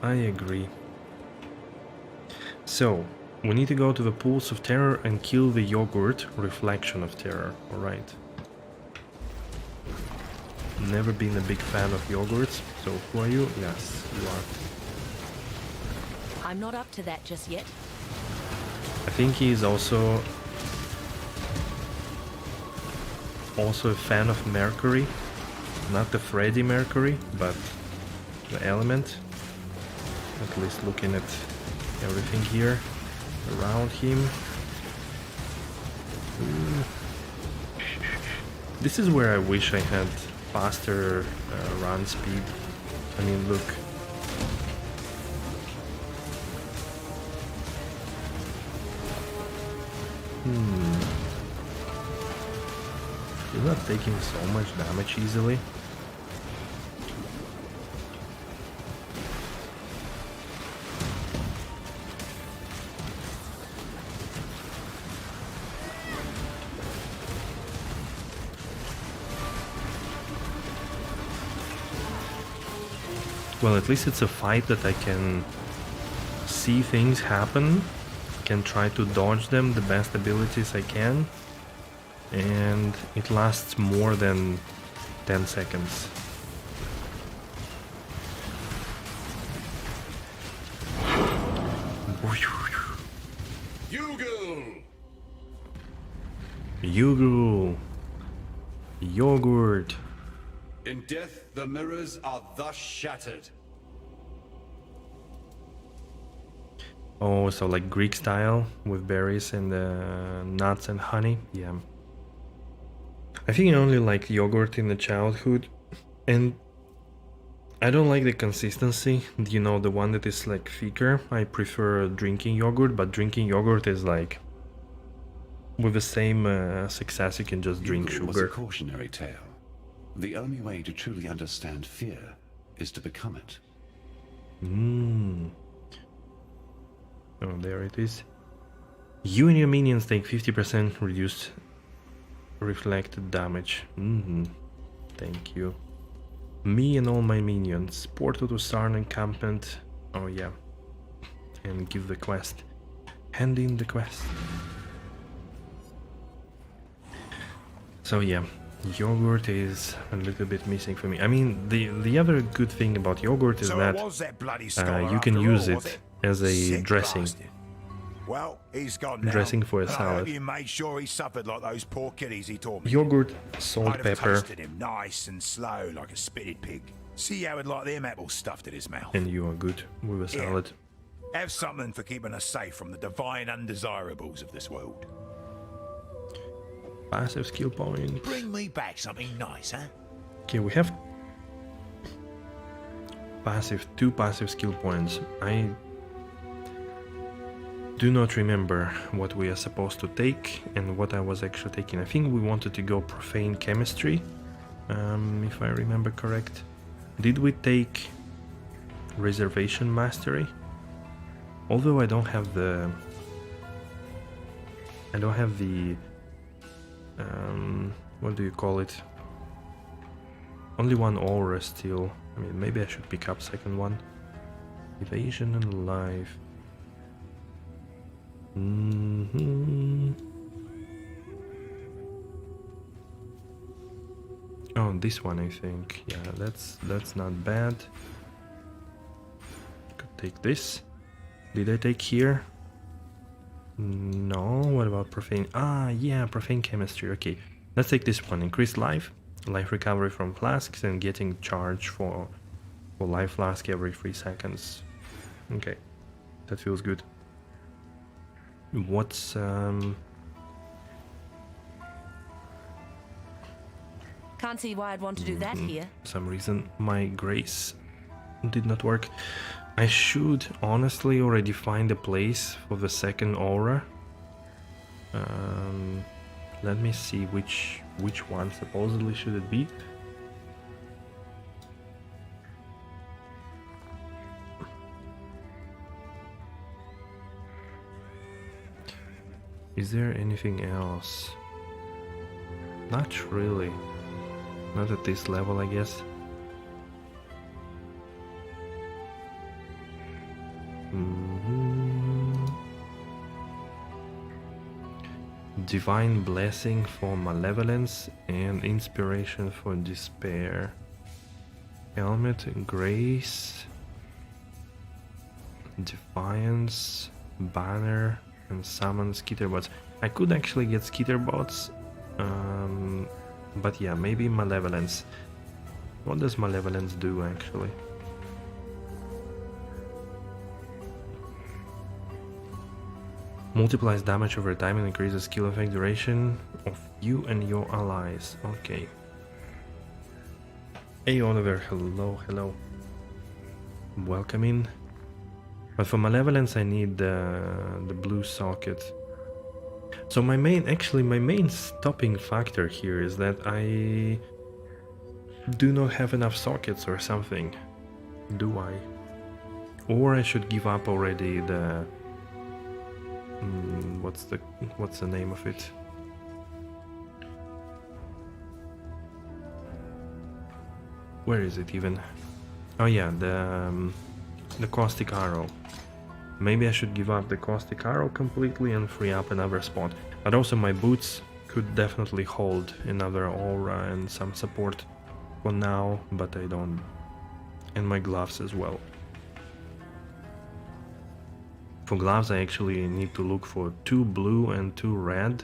I agree. So, we need to go to the pools of terror and kill the yogurt reflection of terror. Alright. Never been a big fan of yogurts. So, who are you? Yes, you are. I'm not up to that just yet. I think he is also a fan of Mercury. Not the Freddie Mercury, but the element. At least looking at everything here around him. This is where I wish I had faster run speed. I mean, look. He's not taking so much damage easily. Well, at least it's a fight that I can see things happen, can try to dodge them the best abilities I can, and it lasts more than 10 seconds. Yugu! Yogurt! In death, the mirrors are thus shattered. Oh, so like Greek style with berries and nuts and honey. Yeah. I think I only liked yogurt in the childhood, and I don't like the consistency. You know, the one that is like thicker. I prefer drinking yogurt, but drinking yogurt is like with the same success you can just drink sugar. Was a cautionary tale. The only way to truly understand fear is to become it. Oh, there it is. You and your minions take 50% reduced reflected damage. Thank you. Me and all my minions. Portal to Sarn encampment. Oh yeah. And give the quest. Hand in the quest. So yeah. Yogurt is a little bit missing for me. I mean, the other good thing about yogurt is that you can use it as a dressing. Well, he's gone now. Dressing for a I salad. hope you made sure he suffered like those poor kiddies he taught me. Yogurt, salt, I'd have pepper. toasted him nice and slow like a spitted pig. See how he'd like them apples stuffed in his mouth. And you are good with a salad. Have something for keeping us safe from the divine undesirables of this world. Passive skill point. Bring me back something nice, huh? Okay, we have two passive skill points. I do not remember what we are supposed to take and what I was actually taking. I think we wanted to go profane chemistry, if I remember correct. Did we take reservation mastery? Although I don't have the I don't have the what do you call it? Only one aura still. I mean, maybe I should pick up second one. Evasion and life. Oh, this one I think. Yeah, that's not bad. Could take this. Did I take here? No. What about profane? Ah, yeah, profane chemistry. Okay, let's take this one. Increased life recovery from flasks, and getting charge for life flask every 3 seconds. Okay, that feels good. What's Can't see why I'd want to do that here. For some reason my grace did not work. I should honestly already find a place for the second aura. Let me see which one supposedly should it be. Is there anything else? Not really. Not at this level, I guess. Divine blessing for malevolence and inspiration for despair. Helmet, grace, defiance, banner, and summon skitterbots. I could actually get skitterbots, but yeah, maybe malevolence. What does malevolence do actually? Multiplies damage over time and increases skill effect duration of you and your allies. Okay. Hey Oliver, hello, hello. Welcome in. But for malevolence I need the blue socket. So my main stopping factor here is that I do not have enough sockets or something. Do I? Or I should give up already the what's the name of it? Where is it even? Oh yeah, the caustic arrow. Maybe I should give up the caustic arrow completely and free up another spot. But also my boots could definitely hold another aura and some support for now, but I don't. And my gloves as well. For gloves I actually need to look for 2 blue and 2 red.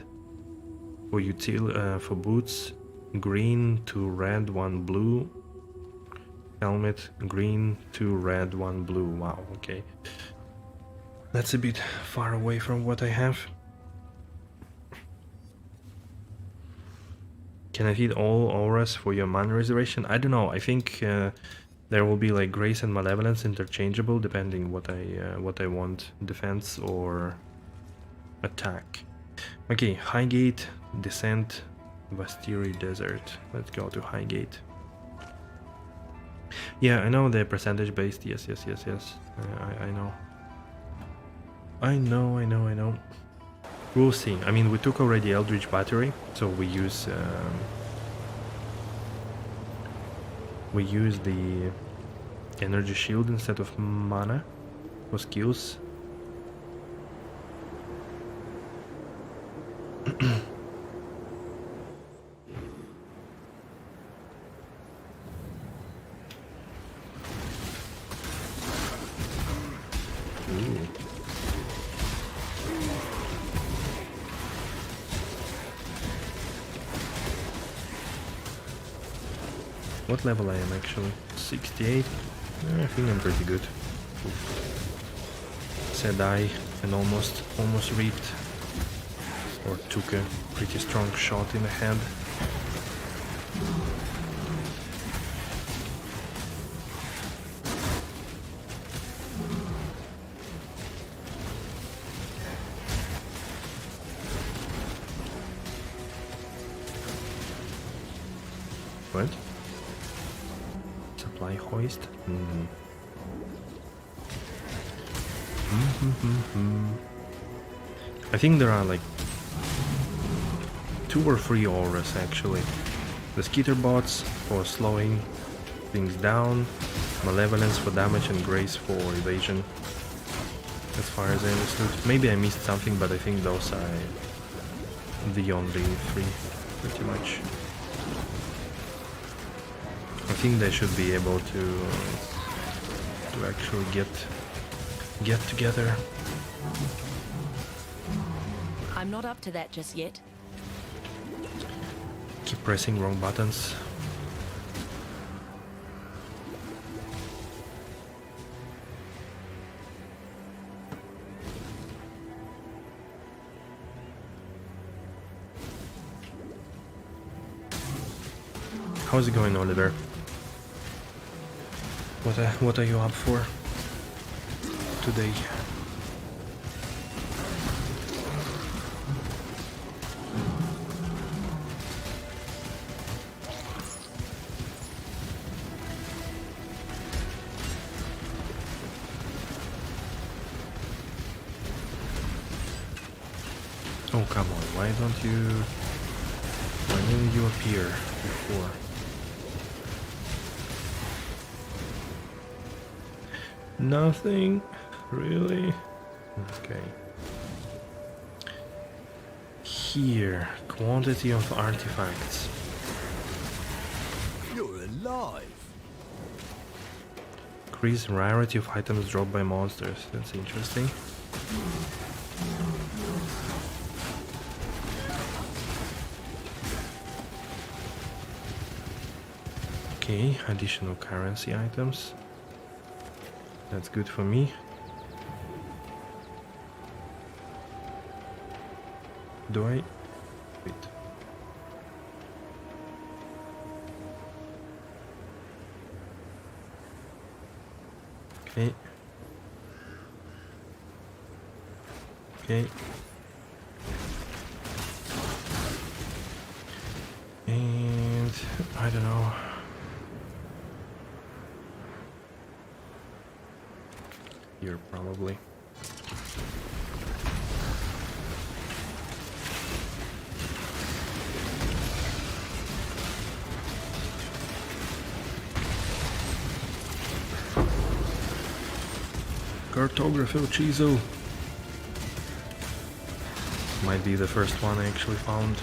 For boots, green, 2 red, 1 blue. Helmet, green, 2 red, 1 blue. Wow, okay. That's a bit far away from what I have. Can I feed all auras for your mana reservation? I don't know. I think there will be like grace and malevolence interchangeable depending what I want, defense or attack. Okay, Highgate, Descent, Vastiri Desert. Let's go to Highgate. Yeah, I know they're percentage based. Yes. I know. We'll see. I mean, we took already Eldritch Battery, so we use the energy shield instead of mana for skills. What level I am actually? 68? I think I'm pretty good. Said I and almost reaped. Or took a pretty strong shot in the head. What? Supply hoist? I think there are like 2 or 3 auras actually. The Skeeter bots for slowing things down, Malevolence for damage, and Grace for evasion. As far as I understood. Maybe I missed something, but I think those are the only 3, pretty much. I think they should be able to actually get together. I'm not up to that just yet. Keep pressing wrong buttons. How's it going, Oliver? What are you up for today? Oh, come on, why didn't you appear before? Nothing? Really? Okay. Here, quantity of artifacts. You're alive. Increase rarity of items dropped by monsters. That's interesting. Okay, additional currency items. That's good for me. Do I? Wait. Okay. Okay. And I don't know. Here, probably. Cartography Chizo. Might be the first one I actually found.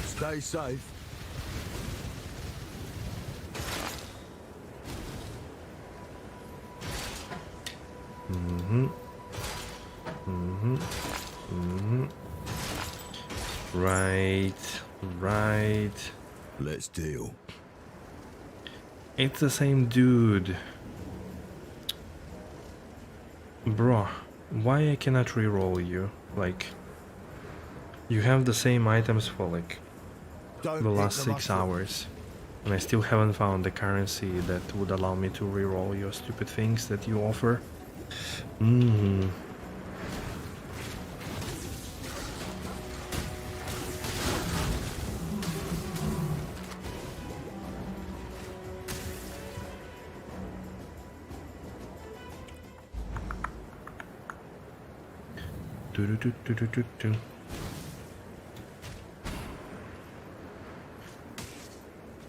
Stay safe. Right. Let's deal. It's the same dude. Bro, why I cannot reroll you? Like, you have the same items for like the last 6 hours. And I still haven't found the currency that would allow me to reroll your stupid things that you offer.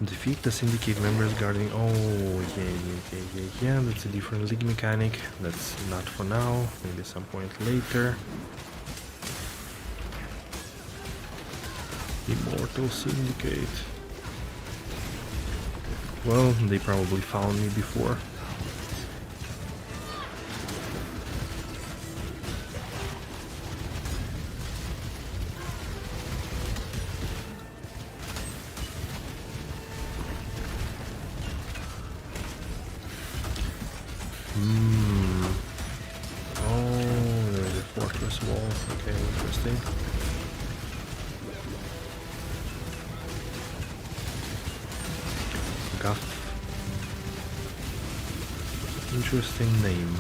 Defeat the syndicate members guarding. Oh, yeah. That's a different league mechanic. That's not for now. Maybe some point later. Immortal Syndicate. Well, they probably found me before. Oh, there's a fortress wall. Okay, interesting. Guff. Interesting name.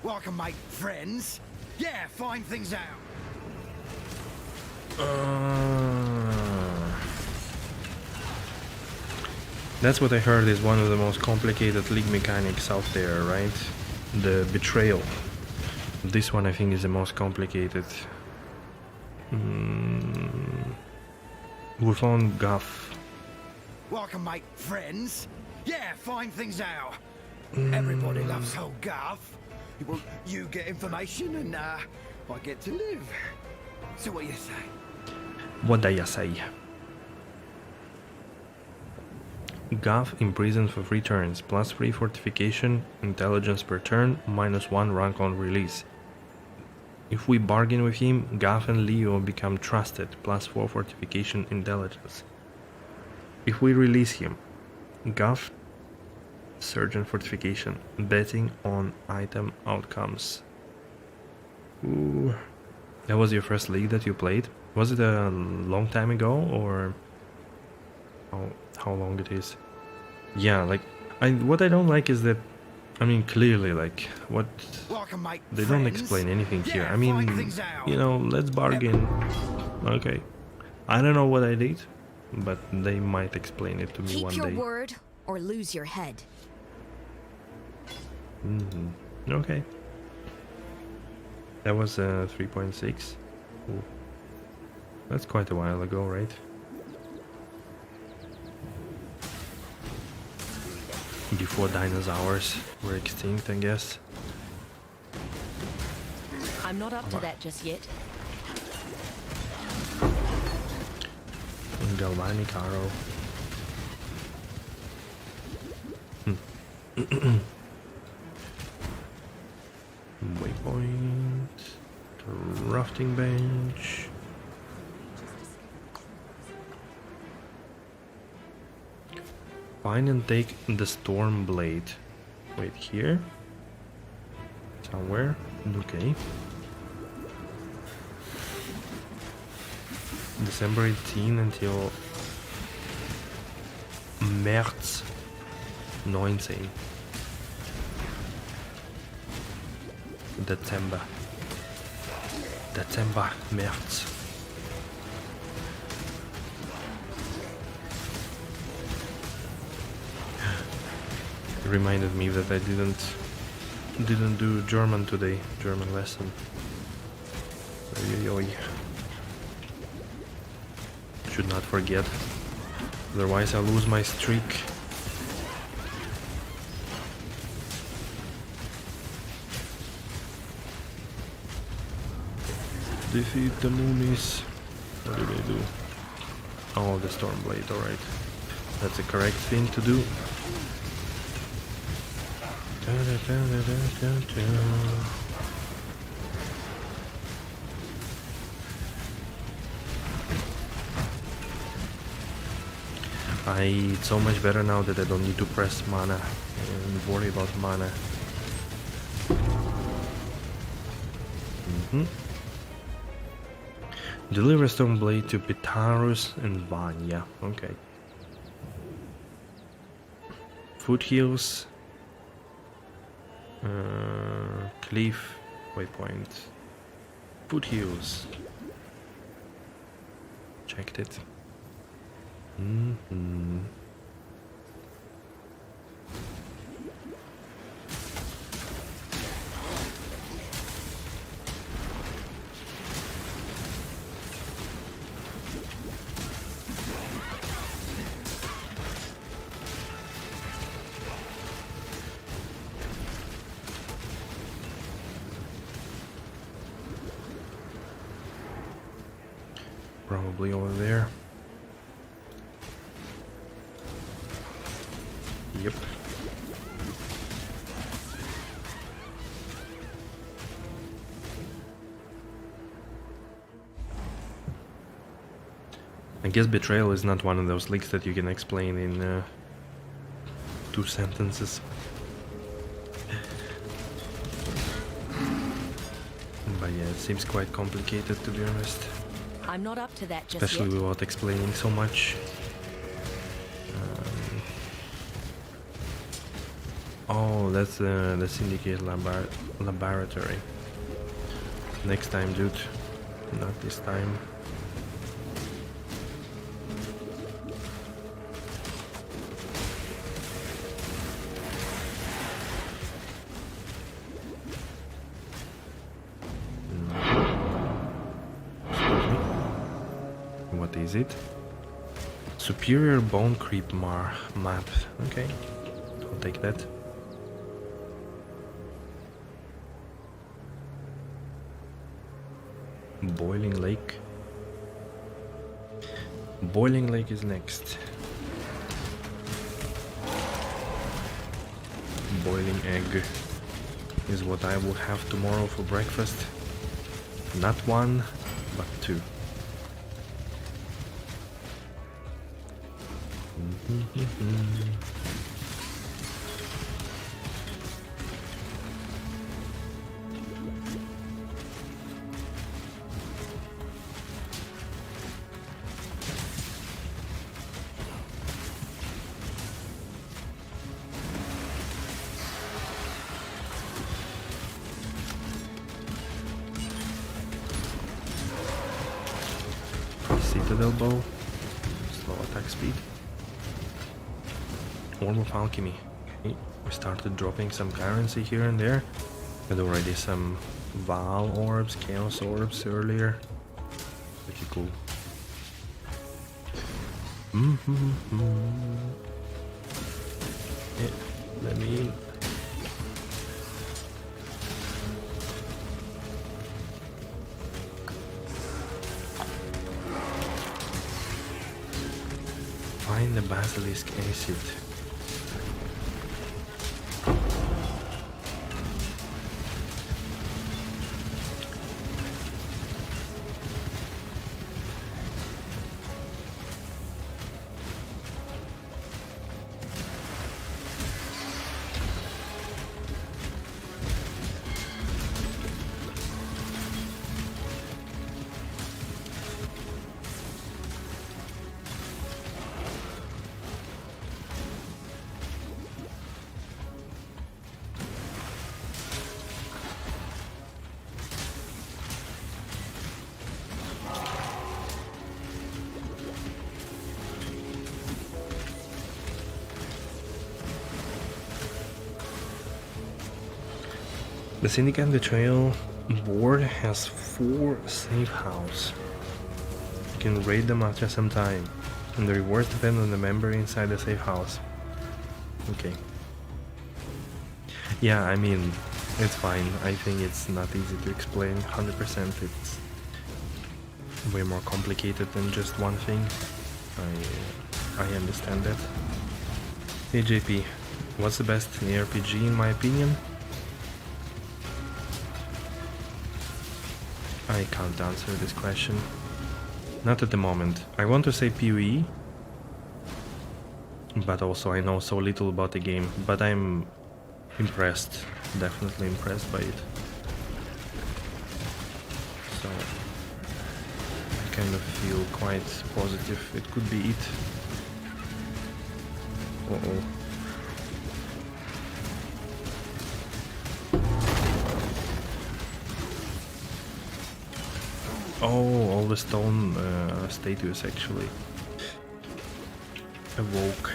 Well, I can make friends. Yeah, find things out. That's what I heard is one of the most complicated league mechanics out there, right? The betrayal. This one I think is the most complicated. We found Guff. Well, I can make friends. Yeah, find things out. Everybody loves old Guff. Well, you get information and I get to live. So what do you say? What do you say? Guff imprisoned for 3 turns, +3 fortification, intelligence per turn, -1 rank on release. If we bargain with him, Guff and Leo become trusted, +4 fortification, intelligence. If we release him, Guff, surgeon fortification, betting on item outcomes. Ooh. That was your first league that you played? Was it a long time ago, or how long it is? Yeah, like what I don't like is that, I mean, clearly, like, what they don't explain anything here. I mean, you know, let's bargain. Okay, I don't know what I did, but they might explain it to me one day. Keep your word or lose your head. Okay. That was 3.6. Ooh. That's quite a while ago, right? Before dinosaurs were extinct, I guess. I'm not up to that just yet. Galvanic arrow. Waypoint. Rafting bench. Find and take the storm blade. Wait, here? Somewhere? Okay. December 18 until März 19. Dezember, März. It reminded me that I didn't do German today, German lesson. Oy, oy, oy. Should not forget, otherwise I'll lose my streak. Defeat the Moonies. What do they do? Oh, the Stormblade, alright. That's the correct thing to do. It's so much better now that I don't need to press mana and worry about mana. Deliver Stormblade to Pitarus and Vanya. Okay. Foothills. Cliff. Waypoint. Foothills. Checked it. Probably over there. Yep. I guess Betrayal is not one of those leaks that you can explain in 2 sentences. But yeah, it seems quite complicated, to be honest. I'm not up to that just Especially yet. without explaining so much. Oh, that's the Syndicate laboratory. Next time, dude. Not this time. What is it? Superior Bone Creep map. Okay, I'll take that. Boiling Lake. Boiling Lake is next. Boiling egg is what I will have tomorrow for breakfast. Not one, but two. Citadel bow, slow attack speed. Orb of Alchemy. Okay. We started dropping some currency here and there. With already some Val orbs, Chaos orbs earlier. Pretty cool. Yeah, let me in. Find the Basilisk Acid. The Syndicate Betrayal board has 4 safe houses. You can raid them after some time, and the rewards depend on the member inside the safe house. Okay. Yeah, I mean, it's fine. I think it's not easy to explain 100%. It's way more complicated than just one thing. I understand that. Hey JP, what's the best ARPG in my opinion? I can't answer this question. Not at the moment. I want to say PoE, but also I know so little about the game, but I'm impressed, definitely impressed by it. So I kind of feel quite positive it could be it. Uh-oh. Oh, all the stone statues actually awoke.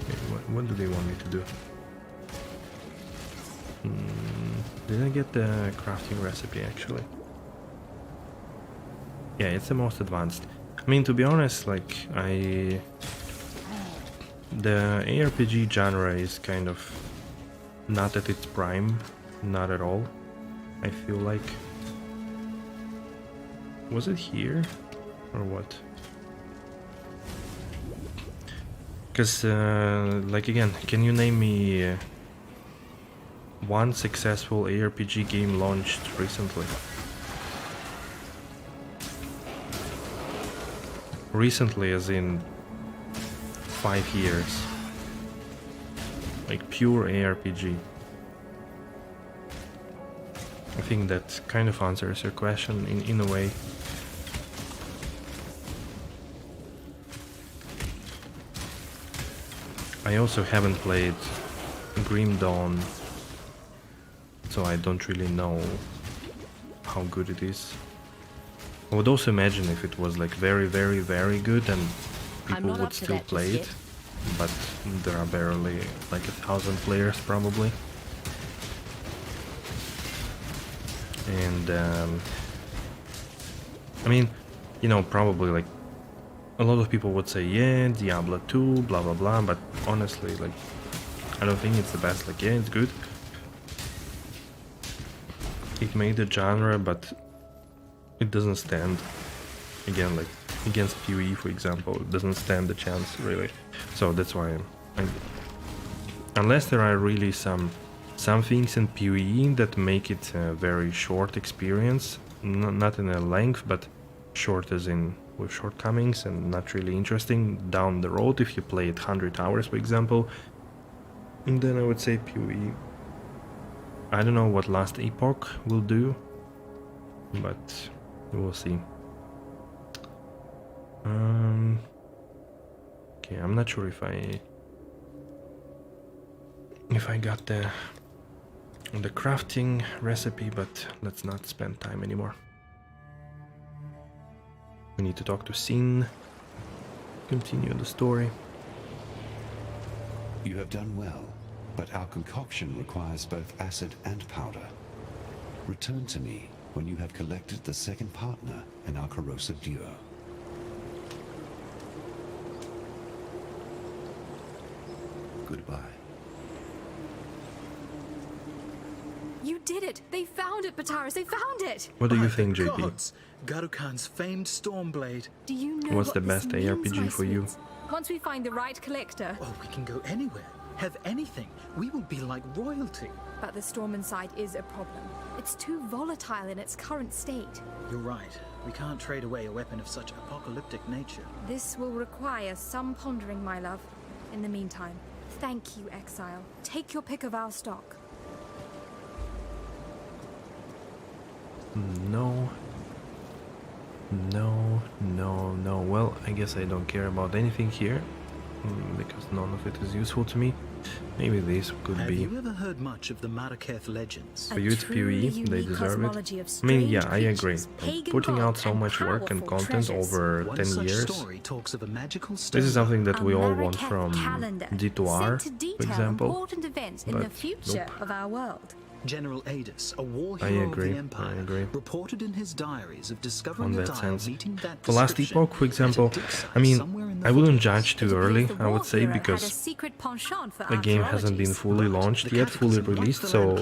Okay, what do they want me to do? Did I get the crafting recipe actually? Yeah, it's the most advanced. I mean, to be honest, like, the ARPG genre is kind of not at its prime. Not at all, I feel like. Was it here? Or what? Because, like, again, can you name me one successful ARPG game launched recently? Recently, as in 5 years. Like, pure ARPG. I think that kind of answers your question in a way. I also haven't played Grim Dawn, so I don't really know how good it is. I would also imagine if it was like very, very, very good, and people would still play it. But there are barely like 1,000 players probably. And I mean, you know, probably like a lot of people would say, yeah, Diablo 2, blah blah blah, but honestly, like, I don't think it's the best. Like, yeah, it's good. It made the genre, but it doesn't stand, again, like against PoE, for example, it doesn't stand a chance really. So that's why unless there are really some things in PoE that make it a very short experience, not in a length, but short as in with shortcomings and not really interesting down the road if you play it 100 hours, for example, and then I would say PoE. I don't know what Last Epoch will do, but we'll see. Okay, I'm not sure if I got the crafting recipe, but let's not spend time anymore. We need to talk to Sin, continue the story. You have done well, but our concoction requires both acid and powder. Return to me when you have collected the second partner in our corrosive duo. Goodbye. You did it! They found it, Bataris! They found it! What do you think, JP? Gods, Garukan's famed Stormblade. Do you know What's the what this best means, ARPG my for you? sweets? Once we find the right collector. Oh, we can go anywhere. Have anything. We will be like royalty. But the storm inside is a problem. It's too volatile in its current state. You're right. We can't trade away a weapon of such apocalyptic nature. This will require some pondering, my love. In the meantime, thank you, Exile. Take your pick of our stock. No. Well, I guess I don't care about anything here, because none of it is useful to me. Maybe this could be. Have you ever heard much of the Maraketh legends? For you, it's PoE, they deserve it. I mean, yeah, I agree. Putting out so much work and content over 10 years. This is something that we all want from D2R, for example. Important events in the future of our world. General Adis, a war hero of the Empire, reported in his diaries of discovering a dial meeting that for Last Epoch, for example, I mean, I wouldn't judge too early, I would say, because the game hasn't been fully launched yet, fully released, so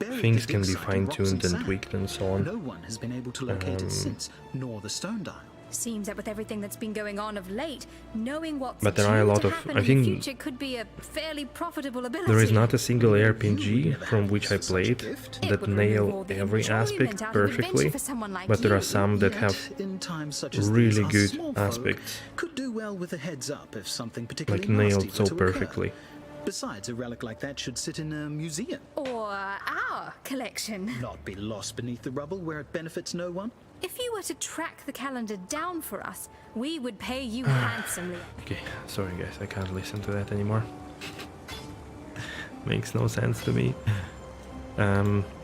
things can be fine-tuned and tweaked and so on. No one has been able to locate it since, nor the stone dial. Seems that with everything that's been going on of late, knowing what's but there are a lot of, I think, in the future could be a fairly profitable ability. There is not a single RPG from which I played that nail every aspect perfectly, but there are some that have really good aspects, could do well with a heads up if something particularly like nailed so perfectly. Besides, a relic like that should sit in a museum. Or our collection. Not be lost beneath the rubble where it benefits no one. If you were to track the calendar down for us, we would pay you handsomely. Okay, sorry guys, I can't listen to that anymore. Makes no sense to me.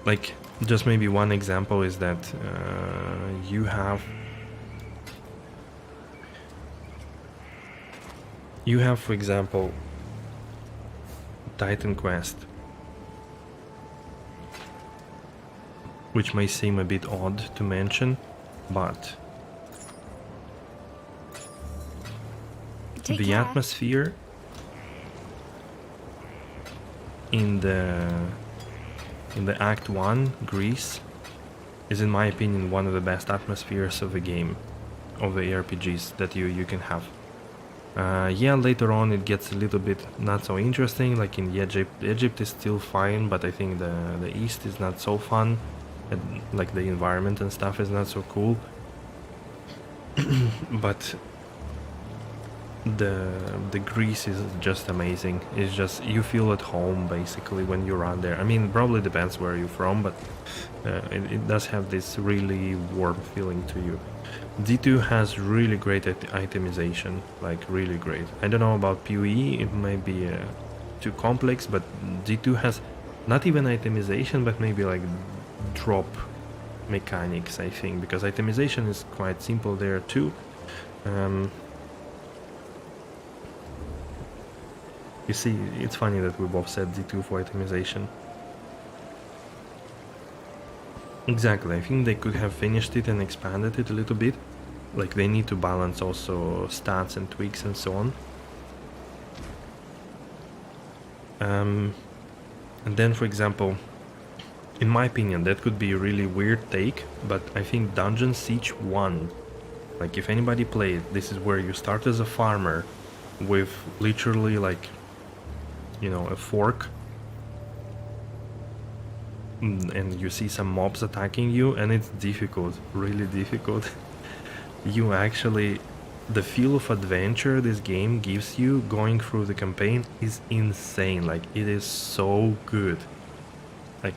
Like, just maybe one example is that you have, for example, Titan Quest, which may seem a bit odd to mention, but the atmosphere in the Act 1, Greece, is in my opinion one of the best atmospheres of a game, of the RPGs that you can have. Yeah, later on it gets a little bit not so interesting, like in Egypt is still fine, but I think the East is not so fun, and like the environment and stuff is not so cool. But the grease is just amazing. It's just, you feel at home basically when you're out there. I mean, probably depends where you're from, but it does have this really warm feeling to you. D2 has really great itemization, like really great. I don't know about PoE, it might be too complex, but D2 has not even itemization, but maybe like drop mechanics, I think, because itemization is quite simple there too. You see, it's funny that we both said D2 for itemization. Exactly, I think they could have finished it and expanded it a little bit. Like, they need to balance also stats and tweaks and so on. And then, for example, in my opinion, that could be a really weird take, but I think Dungeon Siege 1, like if anybody played, this is where you start as a farmer with literally like, you know, a fork, and you see some mobs attacking you, and it's difficult, really difficult. You actually, the feel of adventure this game gives you going through the campaign is insane. Like, it is so good. Like,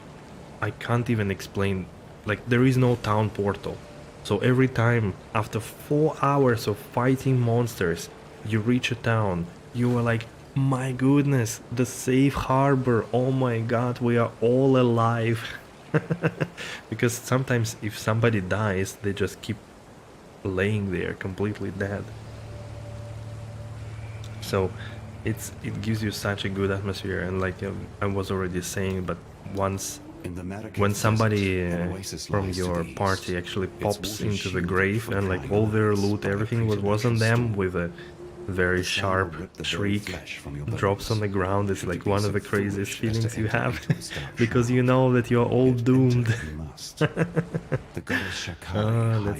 I can't even explain. Like, there is no town portal, so every time after 4 hours of fighting monsters you reach a town, you are like, my goodness, the safe harbor, oh my god, we are all alive. Because sometimes if somebody dies, they just keep laying there completely dead. So it gives you such a good atmosphere, and like I was already saying, but once when somebody from your party actually pops into the grave and like all their loot, everything what was on them, with a very sharp shriek drops on the ground, it's like one of the craziest feelings you have, because you know that you're all doomed. That's,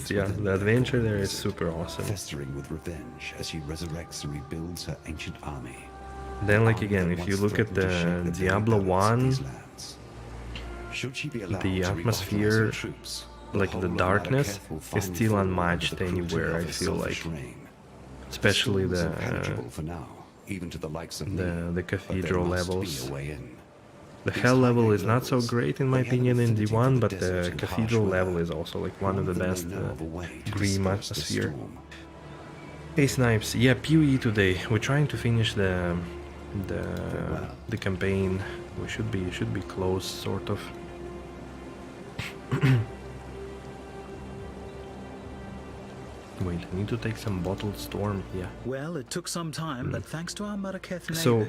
yeah, the adventure there is super awesome. Festering with revenge as she resurrects and rebuilds her ancient army. Then, like, again, if you look at the Diablo 1, the atmosphere, like the darkness, is still unmatched anywhere, I feel like. Especially the cathedral levels. The hell level is not so great in my opinion in D1, but the cathedral level is also like one of the best grim atmosphere. Hey Snipes, yeah, PoE today. We're trying to finish the campaign. We should be close, sort of. Wait, I need to take some bottled storm, yeah. Well, it took some time, but thanks to our Maraketh neighbors. So,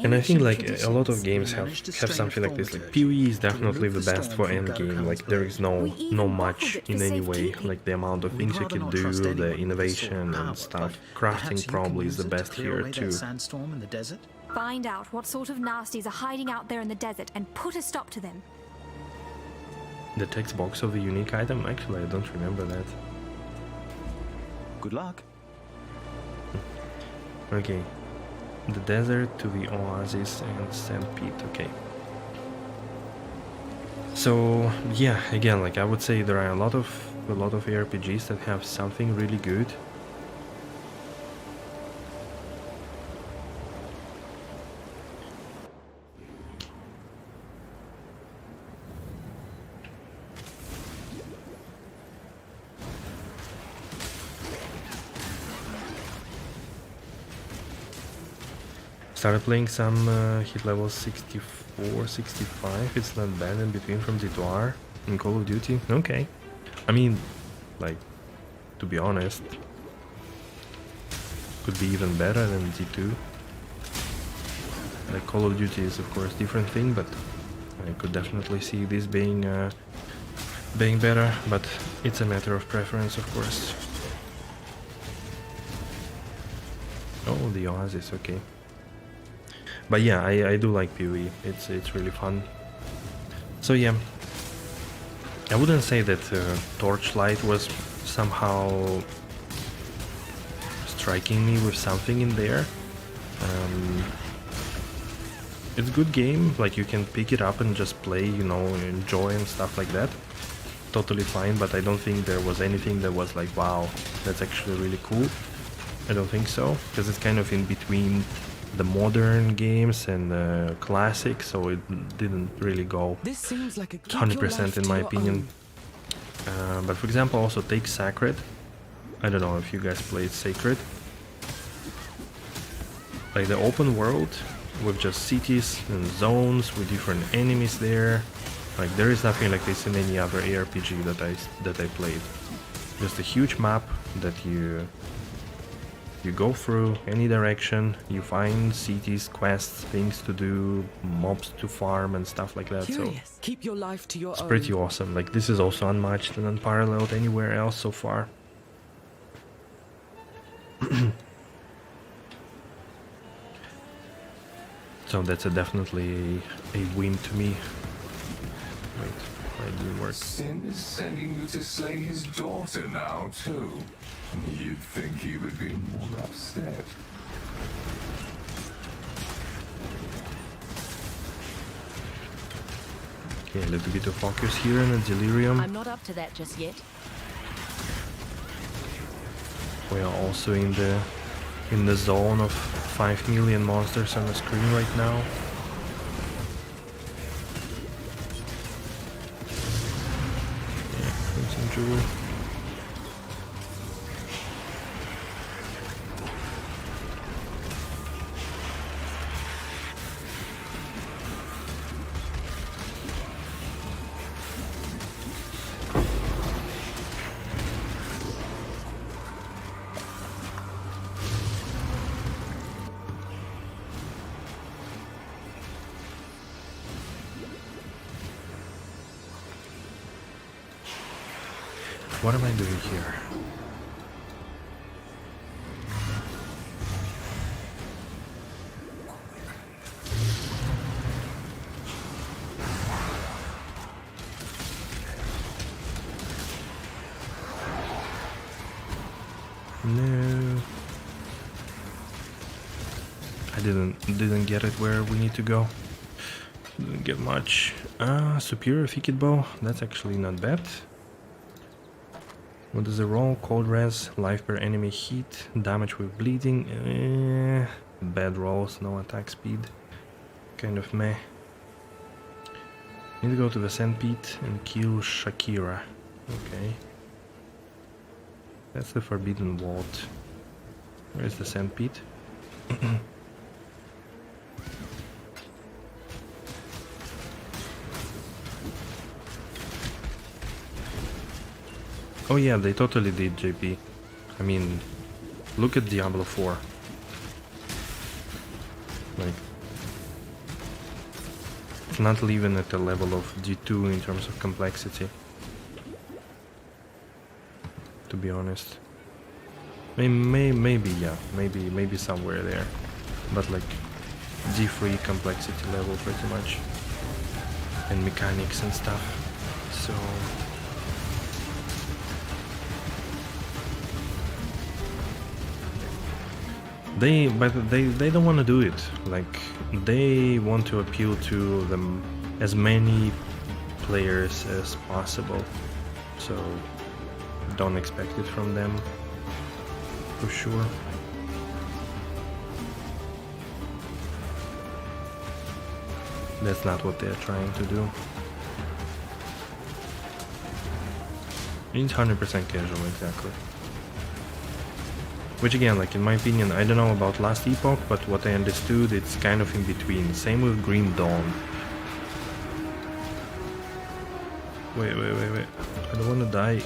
and I think like a lot of games have something like this. Like PoE is definitely the best for endgame. Like there is no much in any way. Like the amount of things you can do, the innovation and stuff. Crafting probably is the best here too. Sandstorm in the desert? Find out what sort of nasties are hiding out there in the desert and put a stop to them. The text box of the unique item? Actually, I don't remember that. Good luck. Okay. The desert to the oasis and sand pit. Okay. So yeah, again, like I would say there are a lot of ARPGs that have something really good. Started playing some hit level 64, 65, it's not bad in between from D2R in Call of Duty. Okay. I mean, like, to be honest, could be even better than D2. Like, Call of Duty is of course different thing, but I could definitely see this being better, but it's a matter of preference, of course. Oh, the Oasis, okay. But yeah, I do like PoE. It's really fun. So yeah, I wouldn't say that Torchlight was somehow striking me with something in there. It's a good game. Like you can pick it up and just play, you know, enjoy and stuff like that. Totally fine. But I don't think there was anything that was like, wow, that's actually really cool. I don't think so, because it's kind of in between the modern games and the classic, so it didn't really go This seems like a 100% in my opinion. But for example, also take Sacred. I don't know if you guys played Sacred. Like the open world with just cities and zones with different enemies there. Like there is nothing like this in any other ARPG that I played. Just a huge map that you go through any direction, you find cities, quests, things to do, mobs to farm and stuff like that. Curious. So Keep your life to your it's own. pretty awesome. Like this is also unmatched and unparalleled anywhere else so far. So that's definitely a win to me. Wait, why it didn't work? Sin is sending you to slay his daughter now, too. You'd think he would be more upset. Okay, a little bit of focus here in the Delirium. I'm not up to that just yet. We are also in the zone of 5 million monsters on the screen right now. Yeah, Crimson Jewel. What am I doing here? No. I didn't get it where we need to go. Didn't get much. Superior Thicket Bow. That's actually not bad. What is the roll? Cold res, life per enemy heat, damage with bleeding. Bad rolls, no attack speed. Kind of meh. Need to go to the Sand Pit and kill Shakira. Okay. That's the Forbidden Vault. Where's the Sand Pit? Oh yeah, they totally did, JP. I mean, look at Diablo 4. Like, it's not even at the level of G2 in terms of complexity. To be honest. Maybe, yeah. Maybe somewhere there. But like, G3 complexity level pretty much. And mechanics and stuff. So... They don't want to do it. Like, they want to appeal to them as many players as possible. So don't expect it from them, for sure. That's not what they're trying to do. It's 100% casual, exactly. Which again, like in my opinion, I don't know about Last Epoch, but what I understood, it's kind of in between. Same with Green Dawn. Wait. I don't want to die.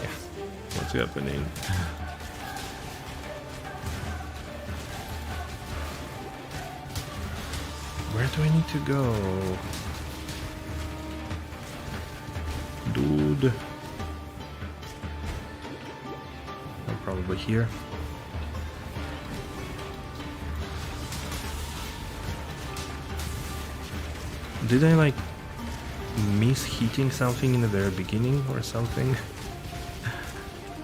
What's happening? Where do I need to go? Dude. I'm probably here. Did I like miss hitting something in the very beginning or something?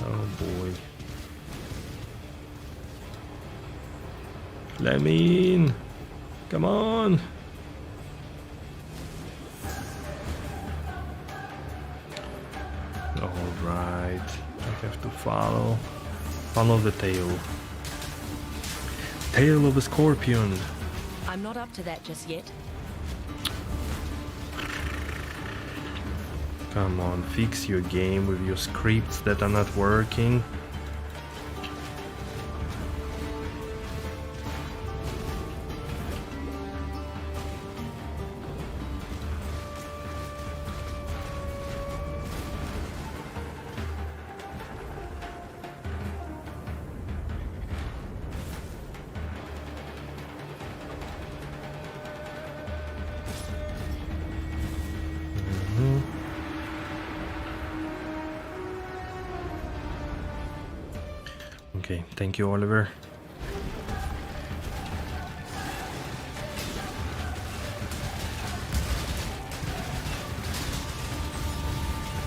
Oh boy. Let me in! Come on! Alright. I have to follow the tail. Tail of a scorpion. I'm not up to that just yet. Come on, fix your game with your scripts that are not working. Okay, thank you, Oliver.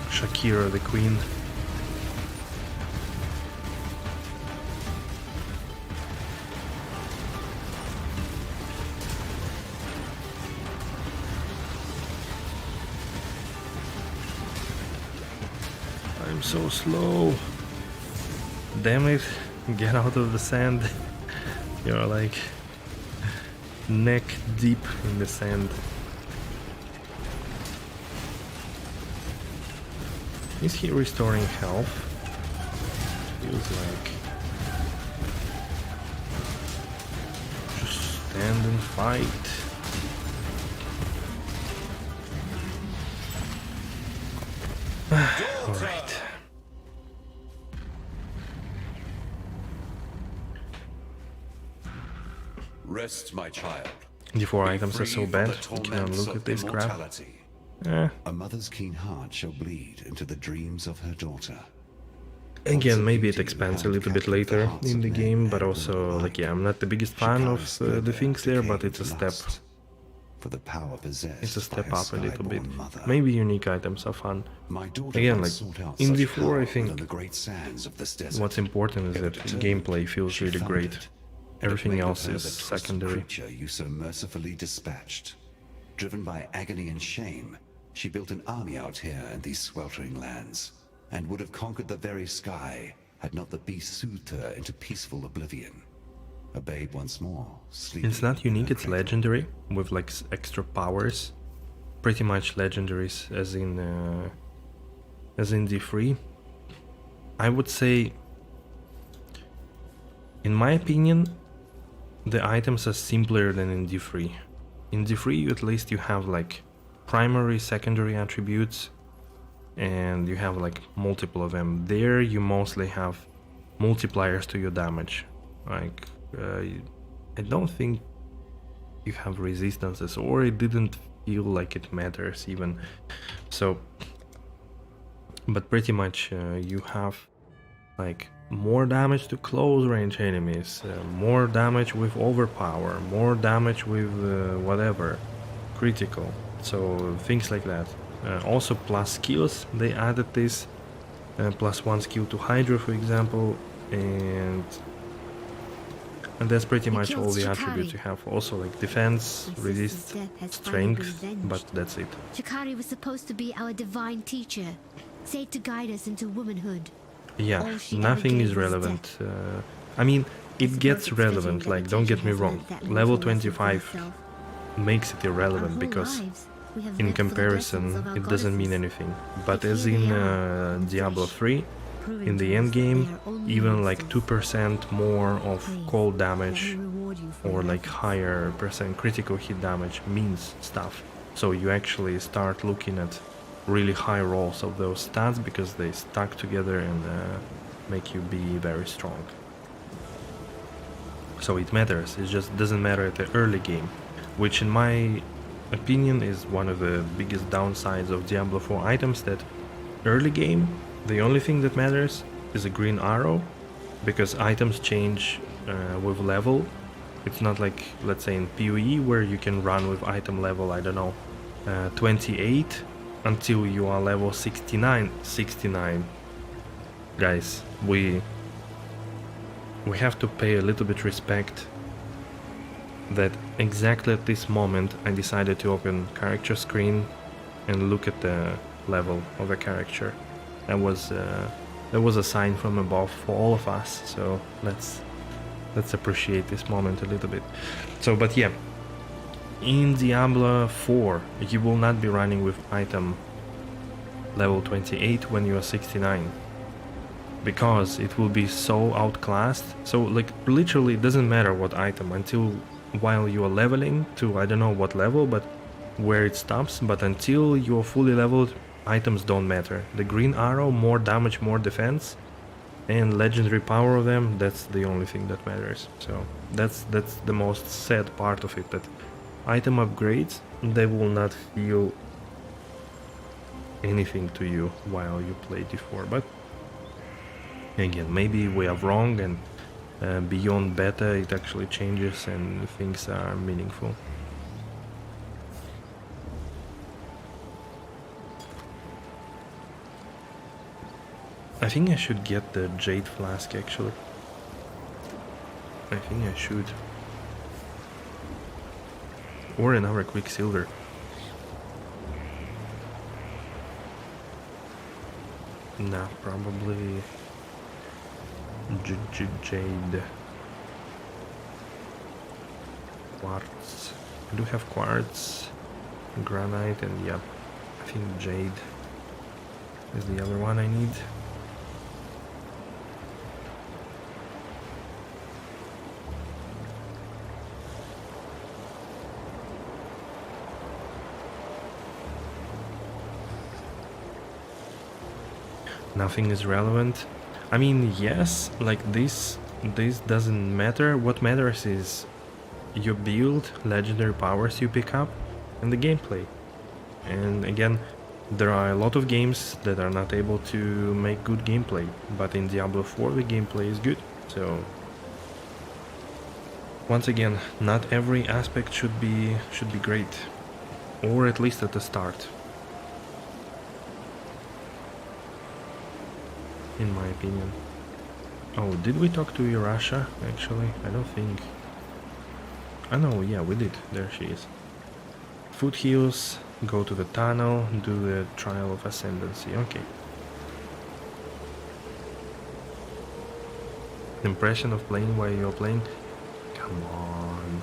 Shakira, the queen. I'm so slow. Damn it, get out of the sand. You're like neck deep in the sand. Is he restoring health? Feels like. Just stand and fight. Alright. Rest, my child. D4 Be items are free so from bad. the You can torments look of at this crap. immortality. Eh. A mother's keen heart shall bleed into the dreams of her daughter. Again, maybe it expands a little bit later in the game, but also, like, yeah, I'm not the biggest fan of the things there, but it's a step. For the power possessed It's a step by up a little bit. mother. Maybe unique items are fun. My daughter Again, like, once sought out in such D4, I power think within the great sands of this desert. what's important is that gameplay feels She really found great. it, and it Everything made of else her is the twisted secondary. creature you so mercifully dispatched. Driven by agony and shame, she built an army out here in these sweltering lands, and would have conquered the very sky had not the beast soothed her into peaceful oblivion. A babe once more, sleeping. It's not unique, it's legendary, with like extra powers. Pretty much legendaries as in D3. I would say, in my opinion, the items are simpler than in D3. In D3 at least you have like primary, secondary attributes, and you have like multiple of them. There you mostly have multipliers to your damage. Like I don't think you have resistances, or it didn't feel like it matters even. So, but pretty much you have like more damage to close range enemies, more damage with overpower, more damage with whatever, critical. So things like that. Also plus skills, they added this, +1 skill to Hydra, for example, and that's pretty much all the attributes you have. Also like defense, resist, strength, but that's it. Shikari was supposed to be our divine teacher, said to guide us into womanhood. Yeah, nothing is relevant. I mean, it gets relevant, like, don't get me wrong. Level 25 makes it irrelevant because in comparison it doesn't mean anything. But as in Diablo 3, in the end game, even like 2% more of cold damage or like higher percent critical hit damage means stuff. So you actually start looking at really high rolls of those stats because they stack together and make you be very strong. So it matters, it just doesn't matter at the early game, which in my opinion is one of the biggest downsides of Diablo 4 items, that early game the only thing that matters is a green arrow, because items change with level. It's not like, let's say in PoE, where you can run with item level, I don't know, 28 until you are level 69. Guys, we have to pay a little bit respect that exactly at this moment I decided to open character screen and look at the level of a character. That was a sign from above for all of us, so let's Let's appreciate this moment a little bit. So, but yeah, in Diablo 4, you will not be running with item level 28 when you are 69. Because it will be so outclassed. So, like, literally it doesn't matter what item until while you are leveling to I don't know what level, but where it stops. But until you are fully leveled, items don't matter. The green arrow, more damage, more defense, and legendary power of them, that's the only thing that matters. So that's the most sad part of it, that item upgrades, they will not feel anything to you while you play D4. But again, maybe we are wrong, and beyond beta it actually changes and things are meaningful. I think I should get the Jade Flask, actually. I think I should. Or another Quicksilver. Nah, probably Jade. Quartz. I do have Quartz, Granite, and yeah, I think Jade is the other one I need. Nothing is relevant. I mean, yes, like this doesn't matter. What matters is your build, legendary powers you pick up, and the gameplay. And again, there are a lot of games that are not able to make good gameplay, but in Diablo 4 the gameplay is good. So once again, not every aspect should be great, or at least at the start, in my opinion. Oh, did we talk to Irasha, actually? I don't think. Oh no, yeah, we did. There she is. Foothills, go to the tunnel, do the Trial of Ascendancy. Okay. Impression of playing while you're playing? Come on.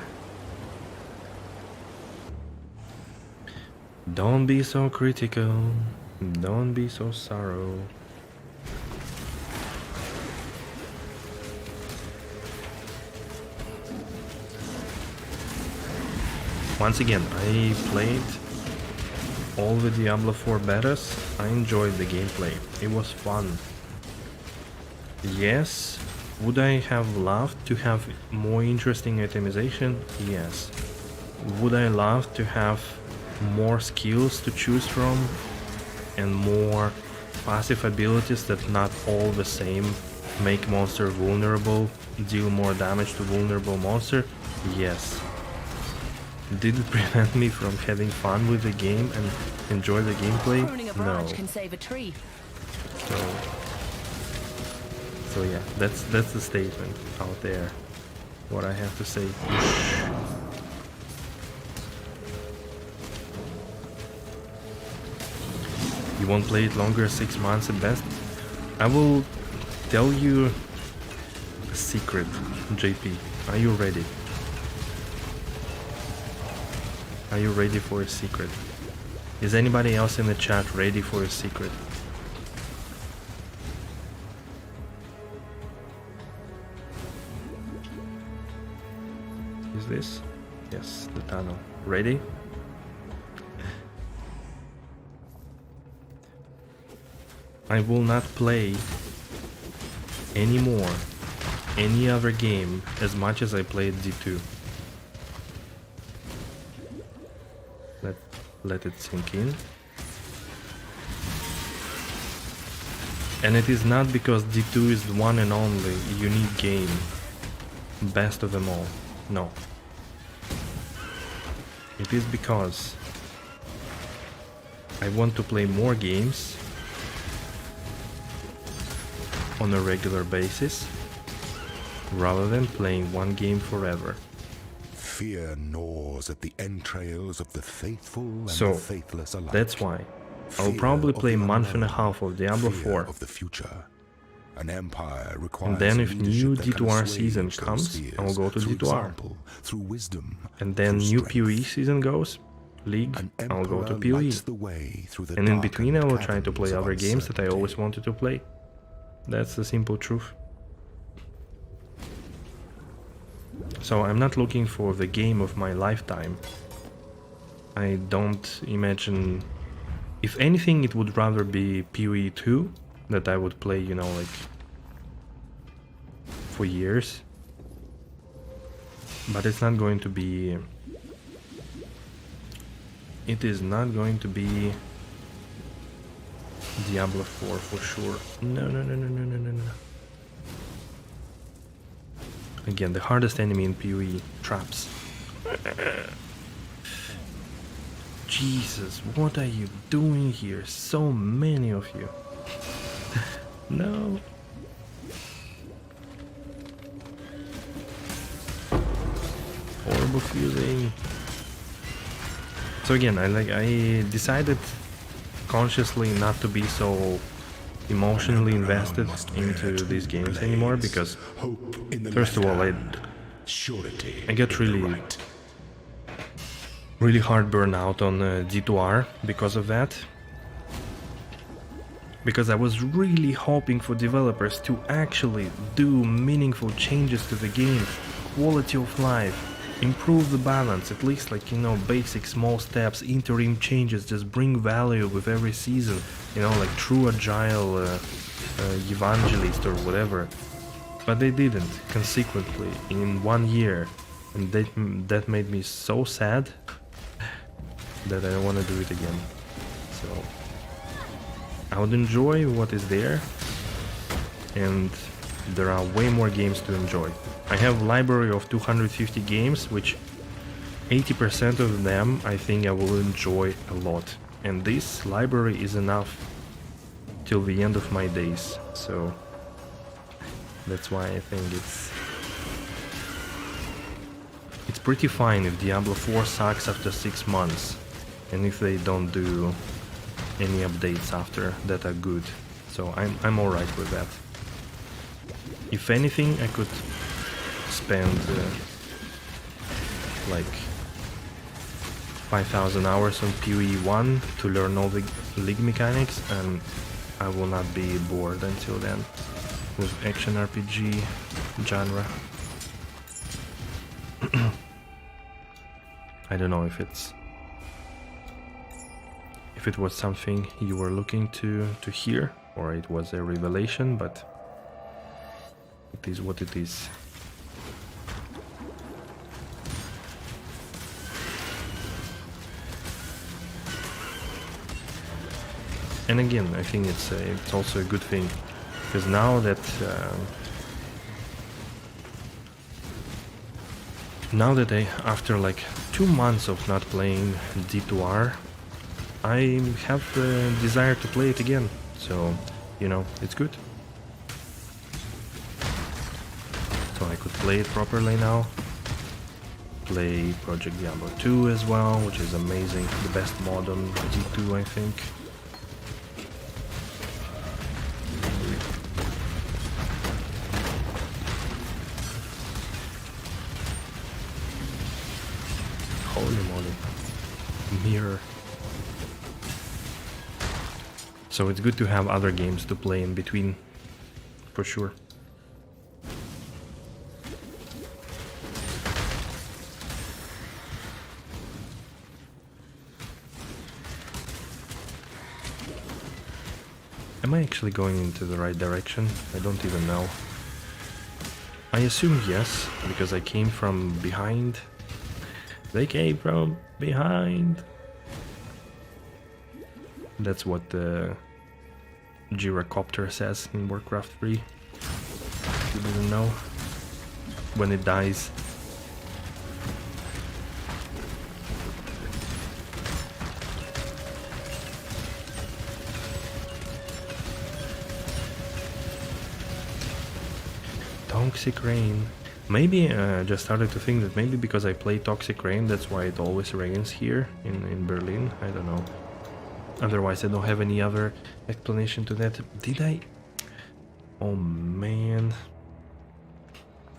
Don't be so critical. Don't be so sorrow. Once again, I played all the Diablo 4 betas. I enjoyed the gameplay. It was fun. Yes, would I have loved to have more interesting itemization? Yes. Would I love to have more skills to choose from and more passive abilities that not all the same, make monster vulnerable, deal more damage to vulnerable monster? Yes. Did it prevent me from having fun with the game and enjoy the gameplay? No. Can save a tree. So yeah, that's the statement out there. What I have to say. You won't play it longer, 6 months at best? I will tell you a secret, JP. Are you ready? Are you ready for a secret? Is anybody else in the chat ready for a secret? Is this? Yes, the tunnel. Ready? I will not play anymore any other game as much as I played D2. Let it sink in. And it is not because D2 is the one and only unique game, best of them all. No. It is because I want to play more games on a regular basis rather than playing one game forever. Fear gnaws at the entrails of the faithful and So, the faithless alike. that's why I'll probably play a month and a half of Diablo 4. Of the future, An empire requires And then if new leadership that can D2R assuage season those comes, I will fears go to through D2R. example, through wisdom, And then through new strength. PoE season goes, League, An I'll go to emperor PoE. lights the way through the And in between I darkened will try to play caverns of other games that I always uncertainty. wanted to play. That's the simple truth. So I'm not looking for the game of my lifetime. I don't imagine... If anything, it would rather be PoE 2 that I would play, you know, like for years. But it's not going to be... It is not going to be Diablo 4 for sure. No. Again, the hardest enemy in PoE, traps. Jesus, what are you doing here? So many of you. No. Horrible feeling. So again, I decided consciously not to be so emotionally invested into these games anymore because first of all I get really hard burnout on D2R because of that. Because I was really hoping for developers to actually do meaningful changes to the game, quality of life, improve the balance, at least like, you know, basic small steps, interim changes, just bring value with every season, you know, like true agile evangelist or whatever. But they didn't, consequently, in 1 year, and that made me so sad that I don't want to do it again. So I would enjoy what is there, and there are way more games to enjoy. I have a library of 250 games, which 80% of them I think I will enjoy a lot. And this library is enough till the end of my days. So that's why I think it's pretty fine if Diablo 4 sucks after 6 months. And if they don't do any updates after that are good. So I'm alright with that. If anything, I could spend like 5,000 hours on PoE 1 to learn all the league mechanics, and I will not be bored until then with action RPG genre. I don't know if it was something you were looking to hear, or it was a revelation, but it is what it is. And again, I think it's also a good thing, because now that I, after like 2 months of not playing D2R, I have the desire to play it again, so, you know, it's good. So I could play it properly now. Play Project Diablo 2 as well, which is amazing, the best mod on D2 I think. Holy moly. Mirror. So it's good to have other games to play in between, for sure. Am I actually going into the right direction? I don't even know. I assume yes, because I came from behind. They came from behind. That's what the gyrocopter says in Warcraft 3. If you didn't know. When it dies. Toxic Rain. Maybe I just started to think that maybe because I play Toxic Rain, that's why it always rains here in Berlin. I don't know. Otherwise, I don't have any other explanation to that. Did I? Oh man.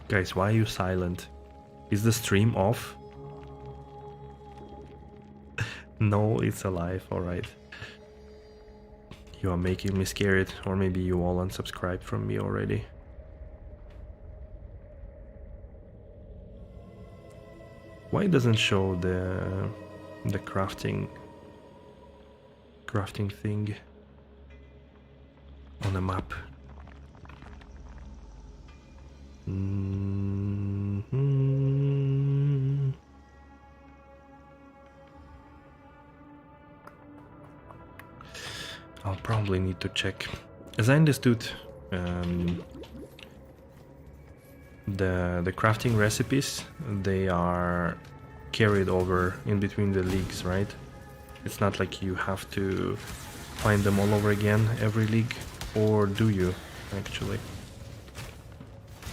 Guys, why are you silent? Is the stream off? No, it's alive, alright. You are making me scared, or maybe you all unsubscribed from me already. Why it doesn't show the crafting thing on the map? I'll probably need to check. As I understood, the crafting recipes, they are carried over in between the leagues, right? It's not like you have to find them all over again every league, or do you actually?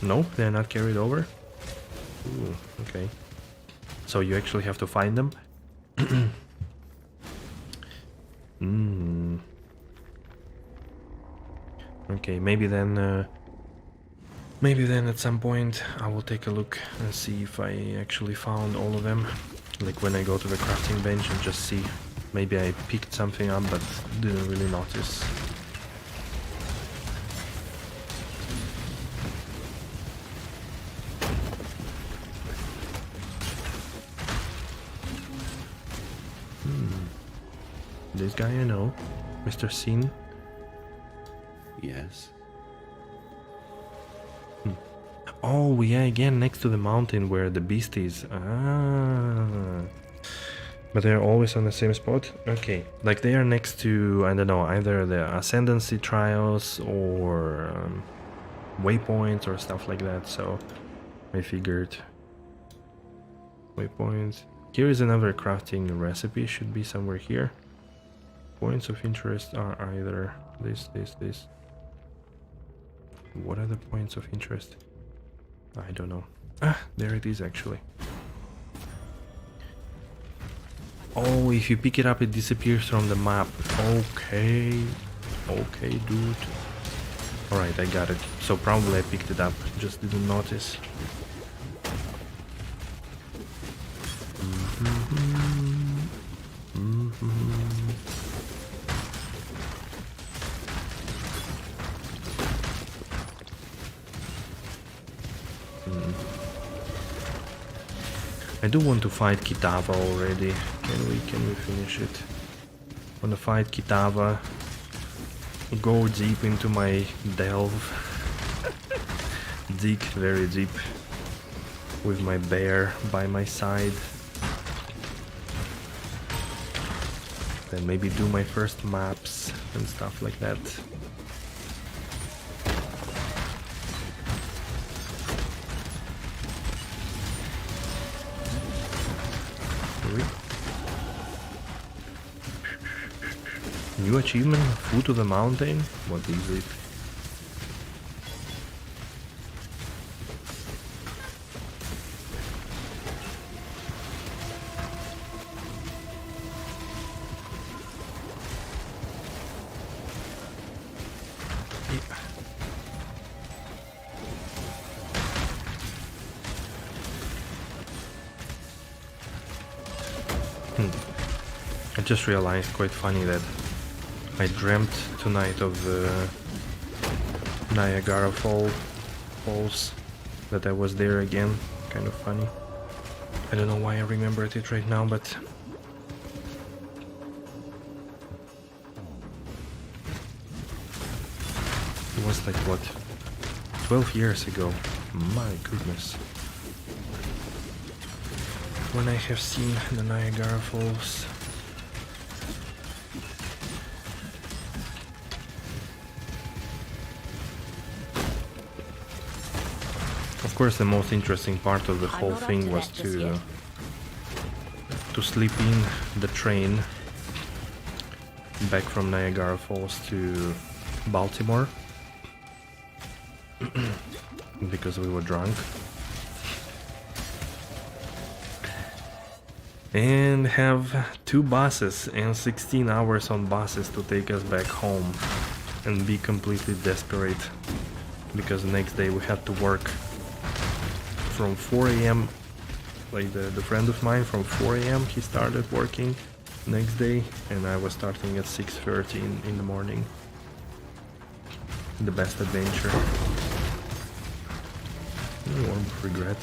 No, they're not carried over? Ooh, okay. So you actually have to find them? Okay, maybe then at some point I will take a look and see if I actually found all of them. Like when I go to the crafting bench and just see. Maybe I picked something up but didn't really notice. This guy I know, Mr. Sin. Yes. Oh yeah, again next to the mountain where the beast is. Ah. But they're always on the same spot? Okay. Like they are next to, I don't know, either the ascendancy trials or waypoints or stuff like that, so I figured. Waypoints. Here is another crafting recipe, should be somewhere here. Points of interest are either this. What are the points of interest? I don't know. Ah, there it is actually. Oh, if you pick it up it disappears from the map. Okay. Okay, dude. Alright, I got it. So probably I picked it up, just didn't notice. I do want to fight Kitava already. Can we finish it? Wanna fight Kitava. Go deep into my delve. Dig very deep. With my bear by my side. Then maybe do my first maps and stuff like that. New achievement, foot of the mountain? What is it? I just realized, quite funny, that I dreamt tonight of the Niagara Falls, that I was there again. Kind of funny. I don't know why I remembered it right now, but it was like, what, 12 years ago? My goodness. When I have seen the Niagara Falls. Of course, the most interesting part of the whole thing was to sleep in the train back from Niagara Falls to Baltimore because we were drunk and have 2 buses and 16 hours on buses to take us back home and be completely desperate because the next day we had to work from 4 a.m. Like the friend of mine, from 4 a.m. he started working next day, and I was starting at 6:30 in the morning. The best adventure. No warm regret.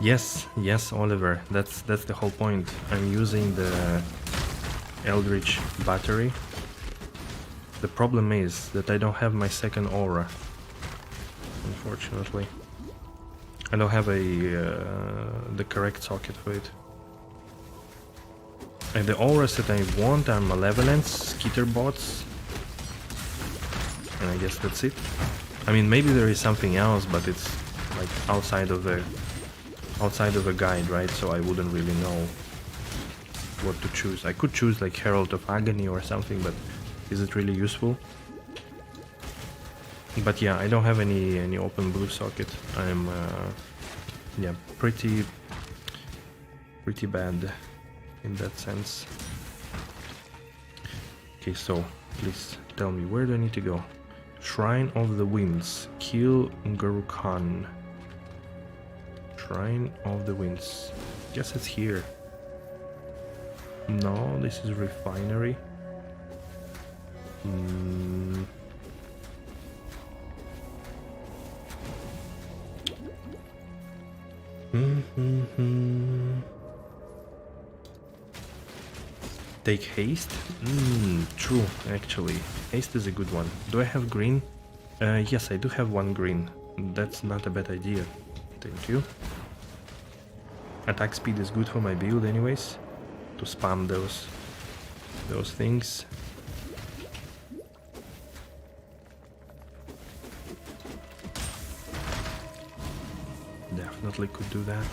Yes, Oliver. That's the whole point. I'm using the Eldritch battery. The problem is that I don't have my second aura. Unfortunately, I don't have the correct socket for it. And the auras that I want are Malevolence, Skitterbots, and I guess that's it. I mean, maybe there is something else, but it's like outside of the guide, right? So I wouldn't really know what to choose. I could choose like Herald of Agony or something, but is it really useful? But yeah, I don't have any open blue socket. I'm yeah, pretty bad in that sense. Okay, so please tell me, where do I need to go? Shrine of the Winds. Kill Gurukhan. Shrine of the Winds. Guess it's here. No, this is Refinery. Take haste? True, actually. Haste is a good one. Do I have green? Yes, I do have one green. That's not a bad idea. Thank you. Attack speed is good for my build anyways. To spam those things. Definitely could do that.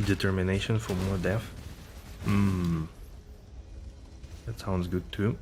Determination for more death. That sounds good too.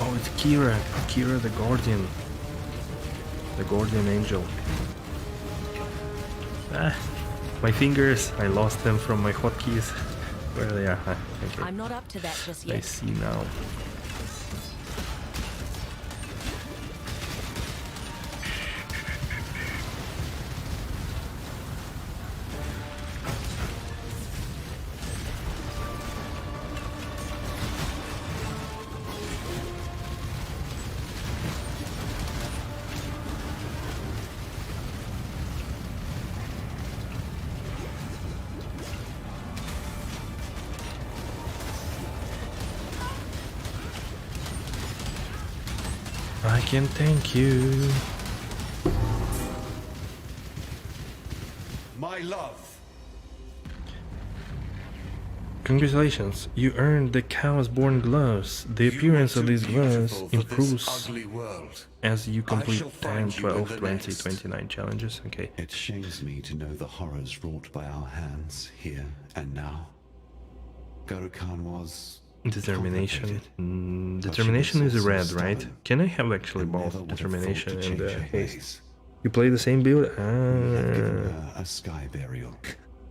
Oh, it's Kira the Guardian Angel. My fingers, I lost them from my hotkeys. Where they are? Okay. I'm not up to that just yet. I see now. I can thank you. My love. Congratulations, you earned the Chaosborn gloves. The appearance of these gloves improves as you complete 10, 12, 20, 29 challenges. Okay. It shames me to know the horrors wrought by our hands here and now. Gurukhan was Determination. Determination is red, right? Can I have actually both determination and haste? You play the same build? A sky burial.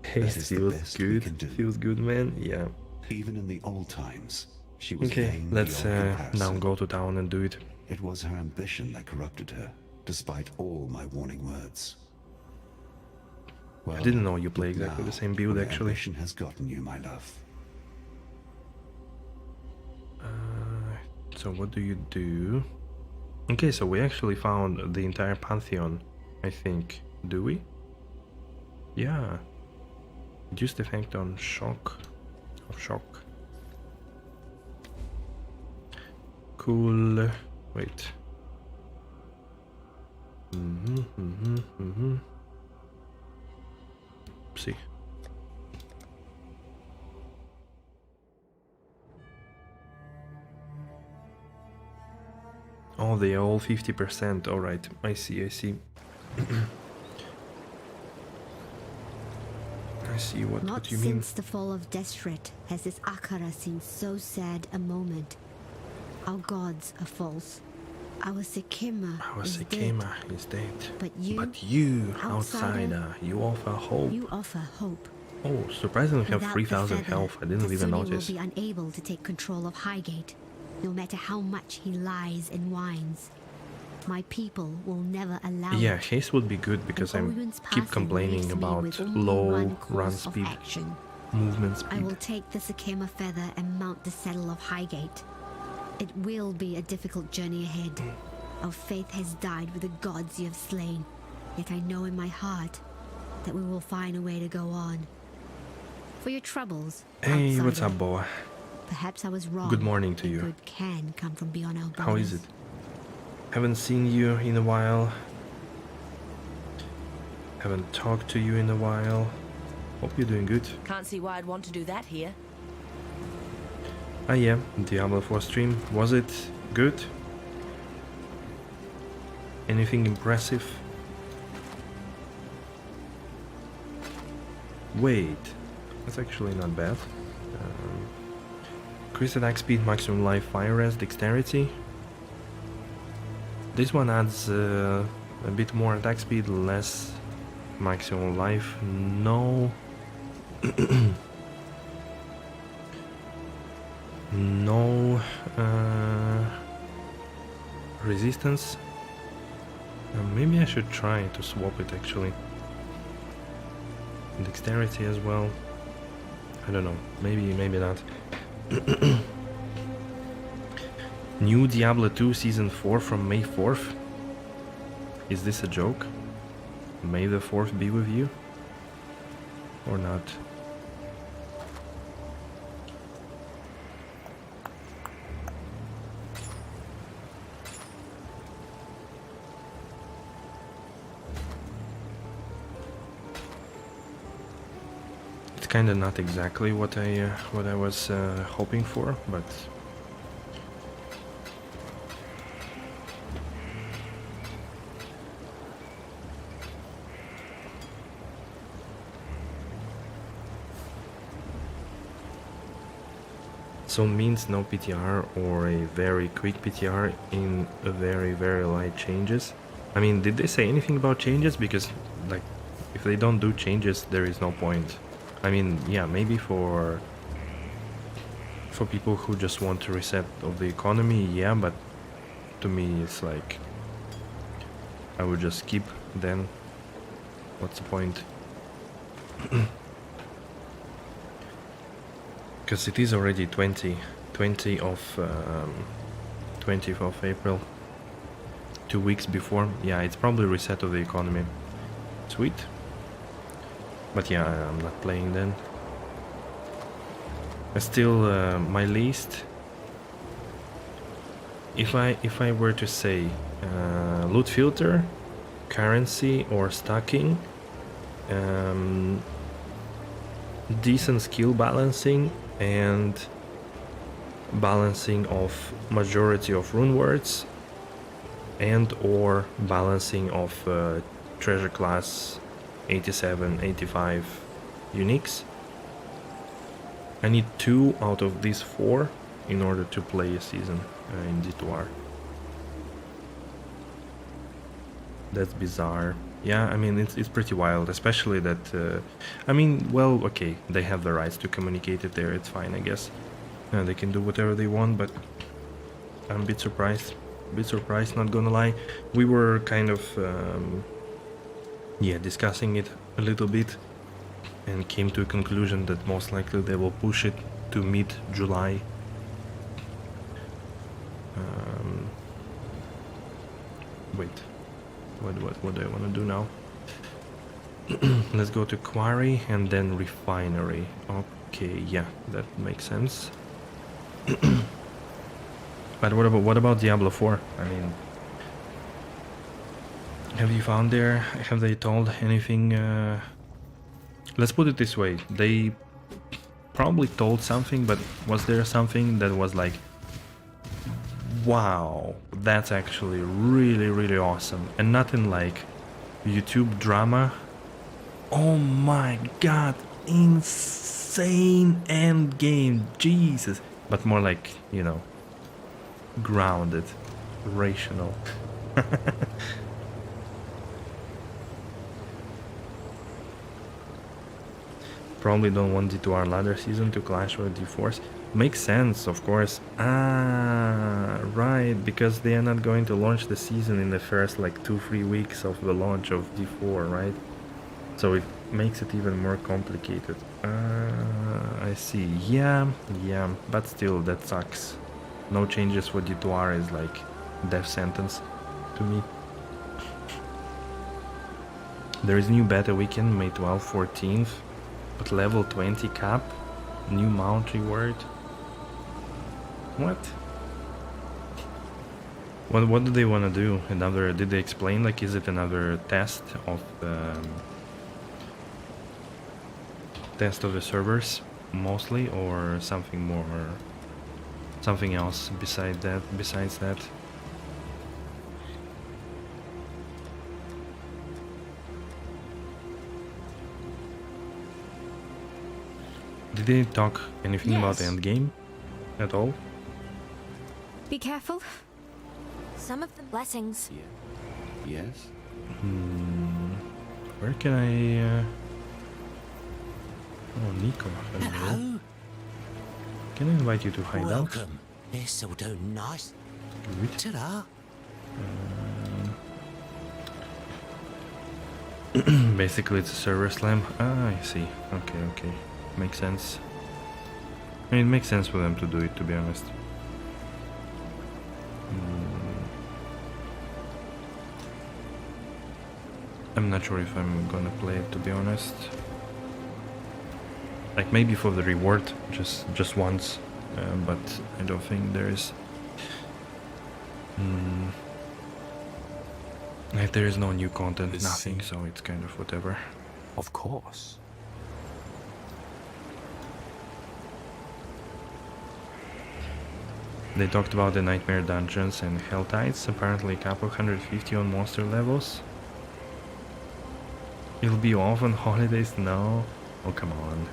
Haste feels good. Feels good, man. Yeah. Even in the old times, she was okay. Let's now go to town and do it. It was her ambition that corrupted her, despite all my warning words. Well, I didn't know you play exactly the same build, actually. Ambition has gotten you, my love. So what do you do? Okay, so we actually found the entire Pantheon, I think. Do we? Yeah. Reduced effect on shock. Cool. Wait. See. Oh, they are all 50%. All right, I see. I see what you mean. Not since the fall of Destret has this Akara seen so sad a moment. Our gods are false. Our Sekema is dead. But you, outsider, you offer hope. You offer hope. Oh, surprisingly, we have Without 3,000 the feather, health. I didn't even Tasuni notice. will be unable to take control of Highgate, no matter how much he lies and whines. My people will never allow Yeah, it. haste would be good because I Oyun's keep passing complaining leaves me about with only low one run course of speed, action. movement I speed. will take the Sekema feather and mount the saddle of Highgate. It will be a difficult journey ahead. Our faith has died with the gods you have slain. Yet I know in my heart that we will find a way to go on. For your troubles, Hey, what's outsider, up, Boa? perhaps I was wrong. Good morning to and you. Good can come from beyond our borders. How is it? Haven't seen you in a while. Haven't talked to you in a while. Hope you're doing good. Can't see why I'd want to do that here. Ah yeah, Diablo 4 stream. Was it good? Anything impressive? Wait, that's actually not bad. Increased attack speed, maximum life, fire rest, dexterity. This one adds a bit more attack speed, less maximum life. No. No resistance. Maybe I should try to swap it actually. Dexterity as well. I don't know. Maybe not. New Diablo 2 Season 4 from May 4th? Is this a joke? May the 4th be with you? Or not? It's kinda not exactly what I was hoping for, but so means no PTR or a very quick PTR in a very light changes. I mean, did they say anything about changes? Because like, if they don't do changes, there is no point. I mean, yeah, maybe for people who just want to reset of the economy, yeah, but to me it's like, I would just skip then. What's the point? Because it is already 20th of April, 2 weeks before. Yeah, it's probably reset of the economy. Sweet. But yeah, I'm not playing then. Still, my least. If I were to say loot filter, currency or stacking, decent skill balancing and balancing of majority of rune words and or balancing of treasure class 87, 85 uniques. I need 2 out of these 4 in order to play a season in D2R. That's bizarre. Yeah, I mean, it's pretty wild, especially that, I mean, well, okay, they have the rights to communicate it there, it's fine, I guess. They can do whatever they want, but I'm a bit surprised, not gonna lie. We were kind of, yeah, discussing it a little bit and came to a conclusion that most likely they will push it to mid-July. Wait. What do I want to do now? Let's go to quarry and then refinery. Okay, yeah, that makes sense. But what about Diablo 4? I mean, have you found there? Have they told anything? Let's put it this way: they probably told something, but was there something that was like, wow, that's actually really, really awesome, and nothing like YouTube drama? Oh my god, insane end game, Jesus! But more like, you know, grounded, rational. Probably don't want D2R ladder season to clash with D4s. Makes sense, of course. Ah, right, because they are not going to launch the season in the first like 2-3 weeks of the launch of D4, right? So it makes it even more complicated. I see. Yeah, but still, that sucks. No changes for D2R is like death sentence to me. There is new beta weekend, May 12th, 14th, but level 20 cap, new mount reward. What? What do they want to do? Another? Did they explain? Like, is it another test of the servers mostly, or something more, something else besides that? Did they talk anything about the end game at all? Be careful. Some of the blessings. Yes? Where can I... Oh, Nico. Hello. Can I invite you to hideout? Welcome. It's all doing nice. Good. Ta-da. Basically, it's a server slam. Ah, I see. Okay. Makes sense. I mean, it makes sense for them to do it, to be honest. I'm not sure if I'm gonna play it, to be honest. Like, maybe for the reward, just once, but I don't think there's... Like, there is no new content, nothing, so it's kind of whatever. Of course. They talked about the Nightmare Dungeons and Hell Tides, apparently a cap of 150 on monster levels. It'll be off on holidays? No. Oh, come on.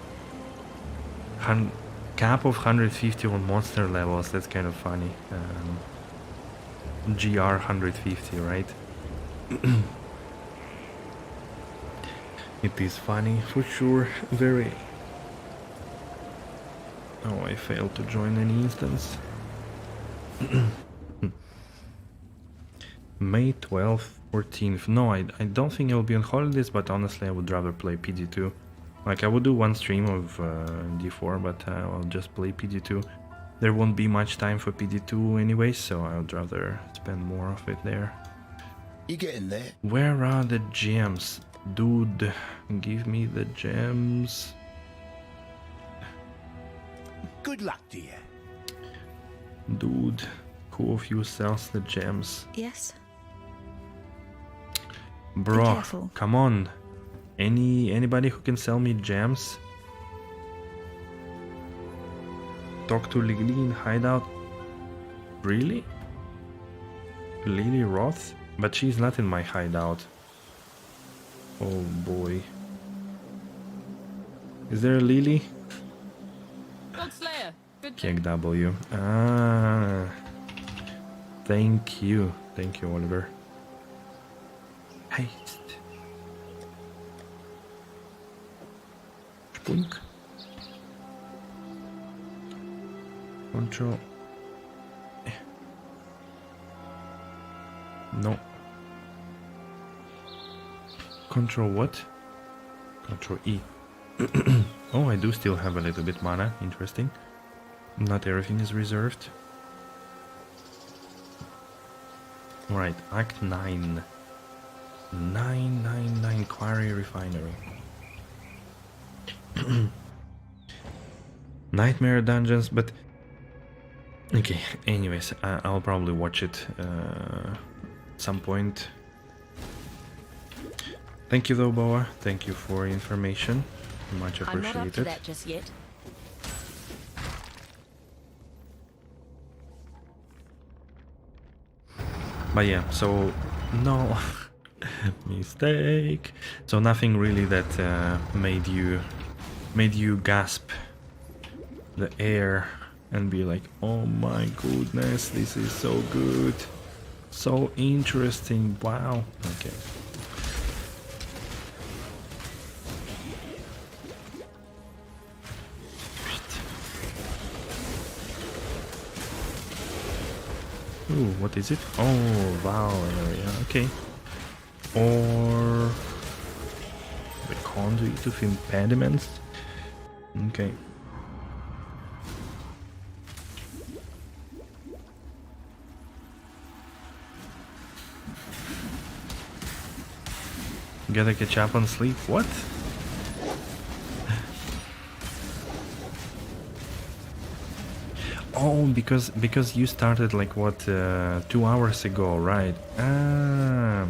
Cap of 150 on monster levels, that's kind of funny. GR 150, right? It is funny, for sure. Very... Oh, I failed to join any instance. May 12th, 14th. No, I don't think I will be on holidays, but honestly I would rather play PD2. Like, I would do one stream of D4, but I'll just play PD2. There won't be much time for PD2 anyway, so I would rather spend more of it there. You getting there? Where are the gems? Dude, give me the gems. Good luck to you. Dude, who of you sells the gems? Yes. Bro, come on. Anybody who can sell me gems? Talk to Lily in hideout. Really? Lily Roth? But she's not in my hideout. Oh boy. Is there a Lily? Godslayer. Good. Kick W. Ah. Thank you. Thank you, Oliver. Haste. Spoink. Control. No. Control what? Control E. Oh, I do still have a little bit mana. Interesting. Not everything is reserved. Right, Act 9. 999 Quarry Refinery. Nightmare Dungeons, but Okay, anyways, I'll probably watch it some point. Thank you though, Boa. Thank you for information. Much I'm not up to appreciated. that just yet. But yeah, so no mistake. So nothing really that made you gasp the air and be like, oh my goodness, this is so good, so interesting, wow. Okay. Ooh, what is it? Oh, wow, area, okay. Or the conduit of impediments. Okay. Gotta catch up on sleep. What? Oh, because you started like what 2 hours ago, right? Ah,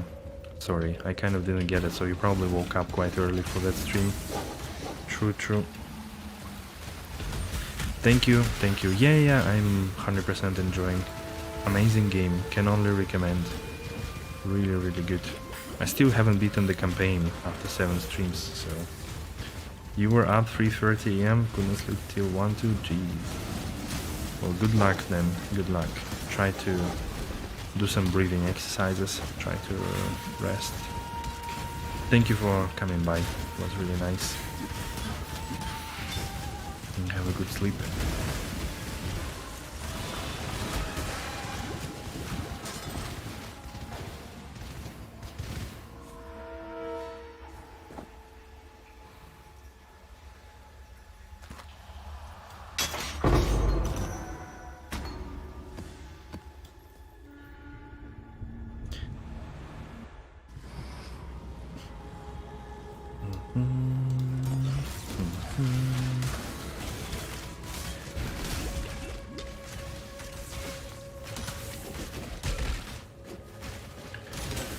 sorry, I kind of didn't get it. So you probably woke up quite early for that stream. True, true. Thank you, thank you. Yeah, I'm 100% enjoying. Amazing game. Can only recommend. Really, really good. I still haven't beaten the campaign after 7 streams, so... You were up 3:30 AM, couldn't sleep till 1, 2, geez. Well, good luck then, good luck. Try to do some breathing exercises, try to rest. Thank you for coming by, it was really nice. And have a good sleep.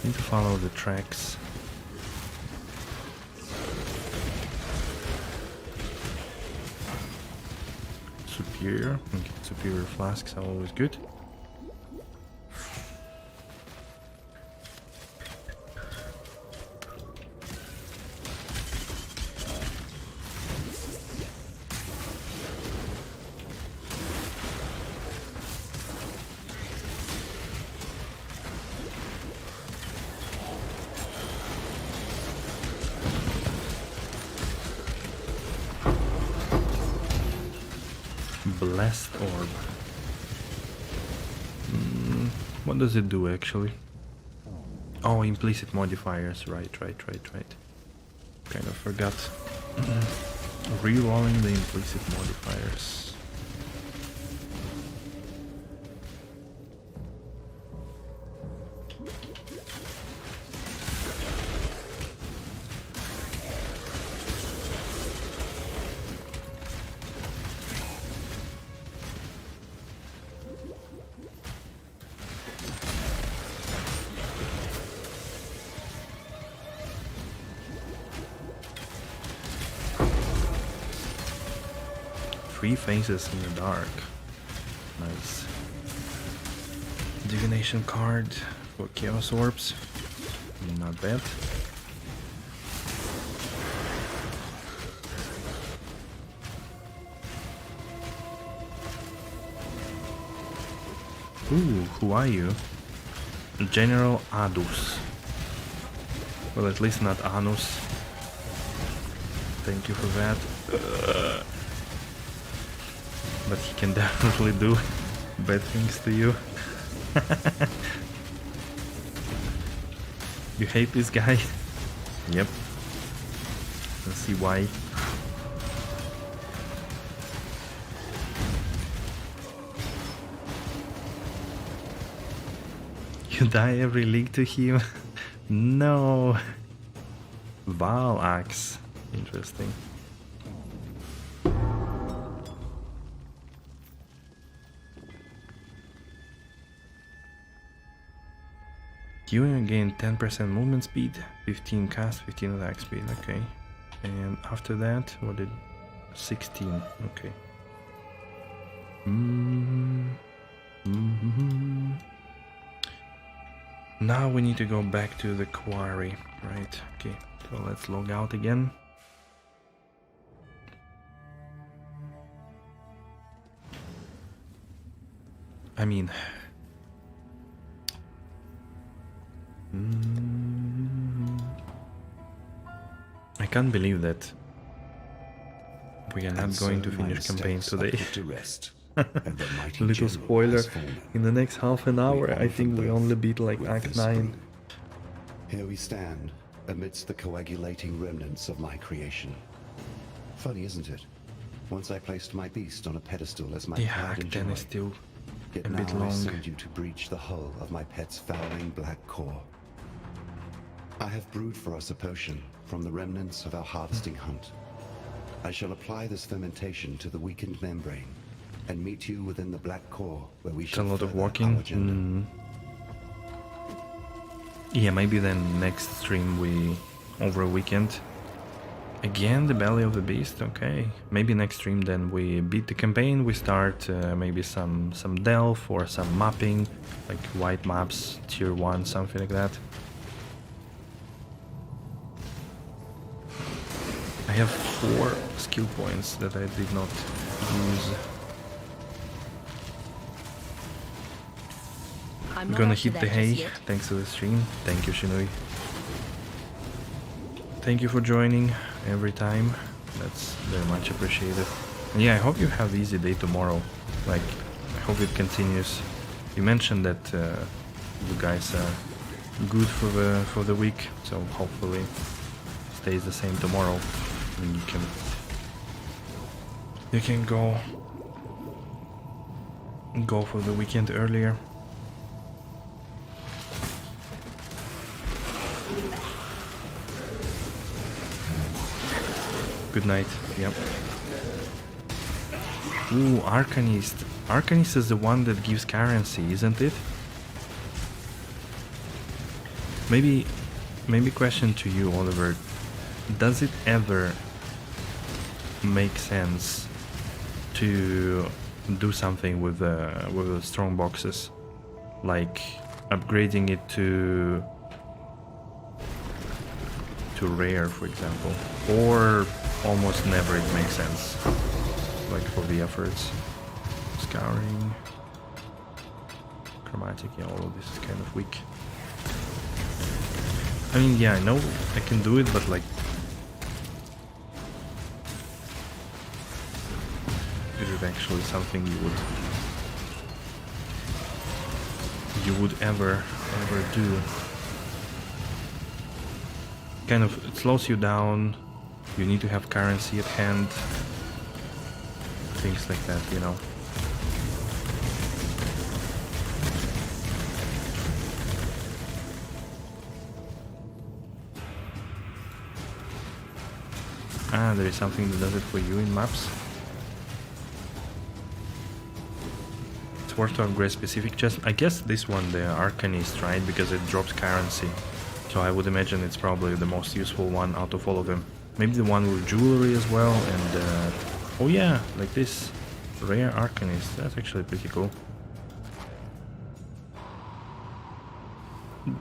Need to follow the tracks. Superior. Okay, superior flasks are always good. Blessed orb. What does it do actually? Oh, implicit modifiers. Right. Kind of forgot. Rerolling the implicit modifiers. Three faces in the dark. Nice. Divination card for Chaos Orbs. Not bad. Ooh, who are you? General Adus. Well, at least not Anus. Thank you for that. But he can definitely do bad things to you. You hate this guy? Yep. Let's see why. You die every league to him? No. Val axe. Interesting. Healing again, 10% movement speed, 15 cast, 15 attack speed, okay. And after that, what did 16, okay. Now we need to go back to the quarry, right? Okay, so let's log out again. I mean... I can't believe that we are not going to finish campaign today. Little spoiler, in the next half an hour I think we only beat like Act 9. Here we stand, amidst the coagulating remnants of my creation. Funny, isn't it? Once I placed my beast on a pedestal as my Yeah, pride Act and 10 joy. is still Yet a now bit I long. send you to breach the hull of my pet's fouling black core. I have brewed for us a potion from the remnants of our harvesting hunt. I shall apply this fermentation to the weakened membrane and meet you within the black core where we It's a shall lot of further walking. our agenda. Yeah, maybe then next stream we, over a weekend. Again, the belly of the beast, okay. Maybe next stream then we beat the campaign, we start maybe some delve or some mapping, like white maps, tier 1, something like that. I have 4 skill points that I did not use. I'm gonna hit the hay, thanks to the stream. Thank you, Shinui. Thank you for joining every time. That's very much appreciated. And yeah, I hope you have easy day tomorrow. Like, I hope it continues. You mentioned that you guys are good for the week, so hopefully stays the same tomorrow. And you can go for the weekend earlier. Good night. Yep. Ooh, Arcanist. Arcanist is the one that gives currency, isn't it? Maybe question to you, Oliver. Does it ever make sense to do something with the strong boxes, like upgrading it to rare, for example, or almost never it makes sense, like for the efforts? Scouring, chromatic, yeah, all of this is kind of weak. I mean, yeah, I know I can do it, but like, is it actually something you would ever do? Kind of, it slows you down. You need to have currency at hand. Things like that, you know. Ah, there is something that does it for you in maps. It's worth to upgrade specific chest. I guess this one, the Arcanist, right? Because it drops currency. So I would imagine it's probably the most useful one out of all of them. Maybe the one with jewelry as well, and oh yeah, like this rare Arcanist. That's actually pretty cool.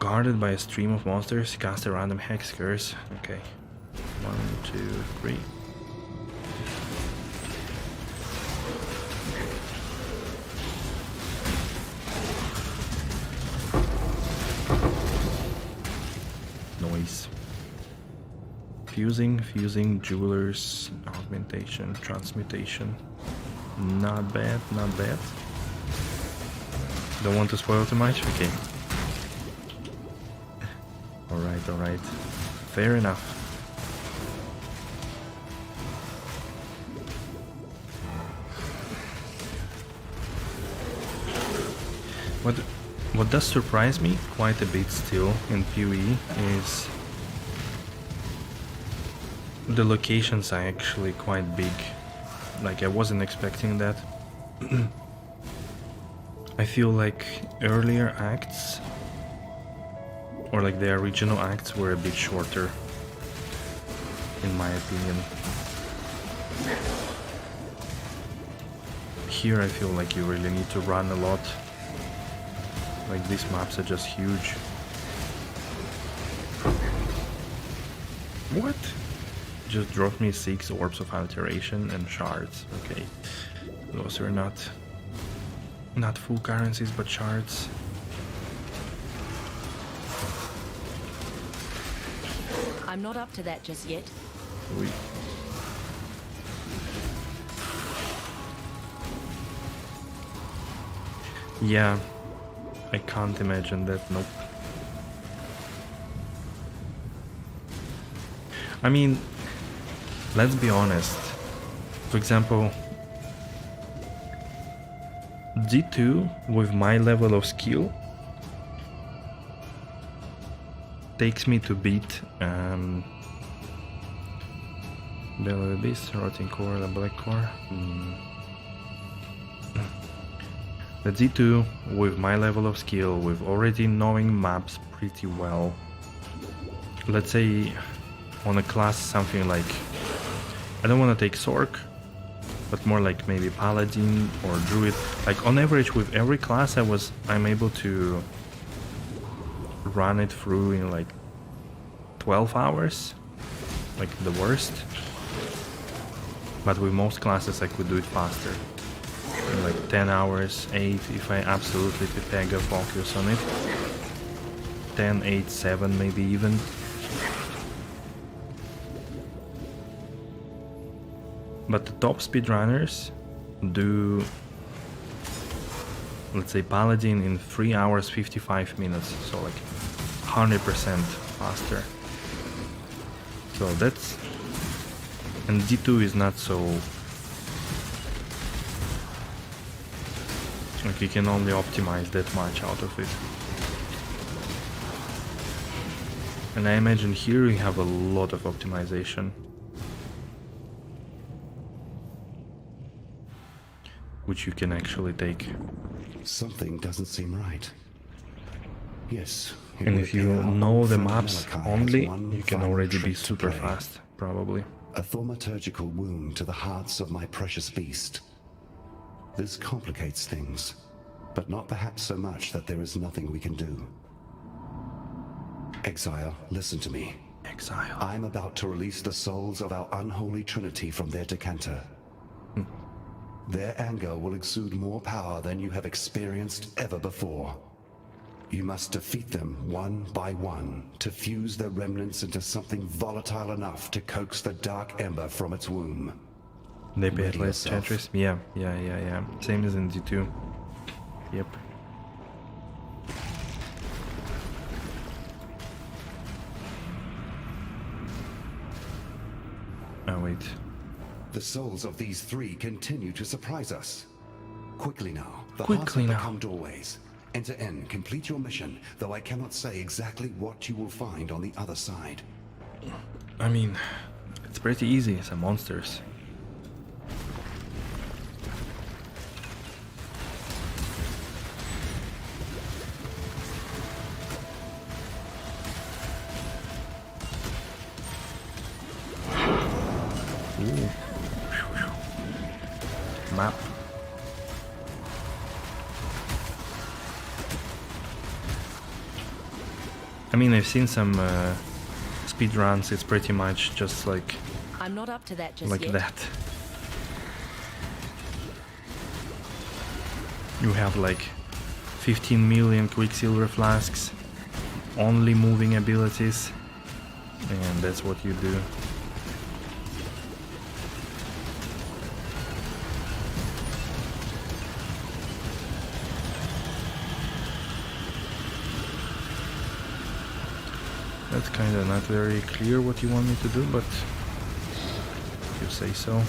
Guarded by a stream of monsters, cast a random hex curse. Okay. 1, 2, 3. Noise. Fusing, jewelers, augmentation, transmutation. Not bad, not bad. Don't want to spoil too much? Okay. Alright. Fair enough. What does surprise me quite a bit still in PoE is the locations are actually quite big. Like, I wasn't expecting that. I feel like earlier acts Or like the original acts were a bit shorter, in my opinion. Here I feel like you really need to run a lot. Like these maps are just huge. What? Just dropped me 6 orbs of alteration and shards. Okay. Those are not full currencies, but shards. I'm not up to that just yet. Oui. Yeah, I can't imagine that, nope. I mean, let's be honest. For example, D2 with my level of skill takes me to beat Bellow Beast, Rotting Core, the Black Core. The D2 with my level of skill, with already knowing maps pretty well. Let's say on a class something like, I don't want to take Sork, but more like maybe Paladin or Druid. Like on average with every class I'm able to run it through in like 12 hours, like the worst. But with most classes I could do it faster, in like 10 hours, 8 if I absolutely Pega focus on it. 10, 8, 7 maybe even. But the top speedrunners do, let's say, Paladin in 3 hours 55 minutes, so like 100% faster. So that's, and D2 is not so, like you can only optimize that much out of it. And I imagine here we have a lot of optimization, which you can actually take. Something doesn't seem right. Yes. And if you know the maps only, you can already be super fast, probably. A thaumaturgical wound to the hearts of my precious beast. This complicates things, but not perhaps so much that there is nothing we can do. Exile, listen to me. Exile. I'm about to release the souls of our unholy trinity from their decanter. Their anger will exude more power than you have experienced ever before. You must defeat them one by one to fuse their remnants into something volatile enough to coax the dark ember from its womb. They pay less Tetris? Yeah. Same as in D2. Yep. Oh wait. The souls of these 3 continue to surprise us. Quickly now. The Quickly hearts have now. become doorways. Enter in, complete your mission, though I cannot say exactly what you will find on the other side. I mean, it's pretty easy, some monsters. Ooh. Map. I mean, I've seen some speedruns, it's pretty much just like... I'm not up to that just like yet. that. You have like 15 million Quicksilver flasks, only moving abilities, and that's what you do. That's kind of not very clear what you want me to do, but you say so.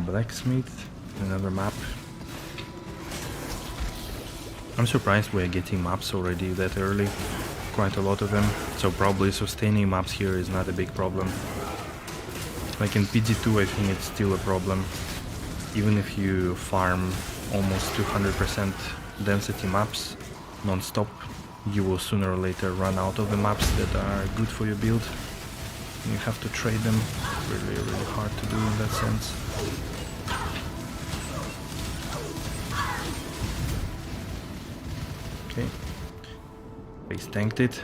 Blacksmith, another map. I'm surprised we're getting maps already that early. Quite a lot of them. So probably sustaining maps here is not a big problem. Like in PG2 I think it's still a problem. Even if you farm almost 200% density maps non-stop, you will sooner or later run out of the maps that are good for your build. You have to trade them. Really, really hard to do in that sense. Okay. Base tanked it.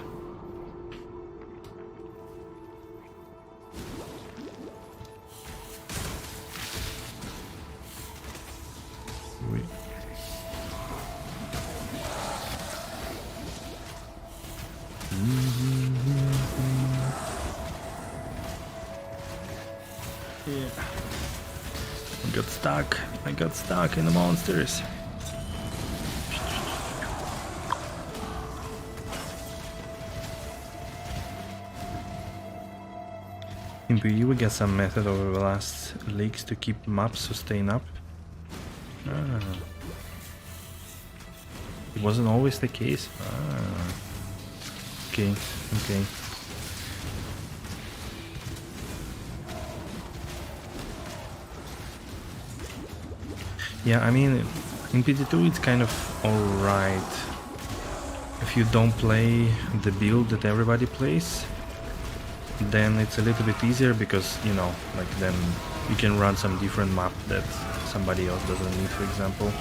Yeah. I got stuck in the monsters. In PoE we get some method over the last leaks to keep maps sustain up. It wasn't always the case. Okay. Yeah, I mean, in PT2 it's kind of alright if you don't play the build that everybody plays. Then it's a little bit easier because, you know, like then you can run some different map that somebody else doesn't need, for example.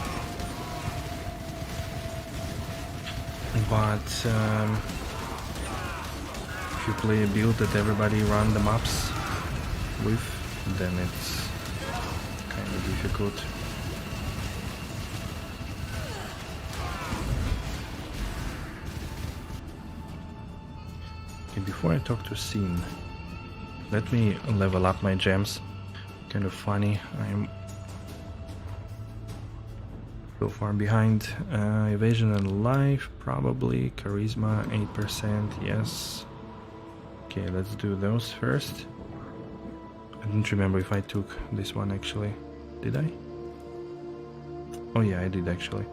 But if you play a build that everybody run the maps with, then it's kind of difficult. Okay, before I talk to Scene, let me level up my gems. Kind of funny, I'm so far behind. Evasion and life, probably. Charisma, 8%, yes. Okay, let's do those first. I don't remember if I took this one actually. Did I? Oh yeah, I did actually.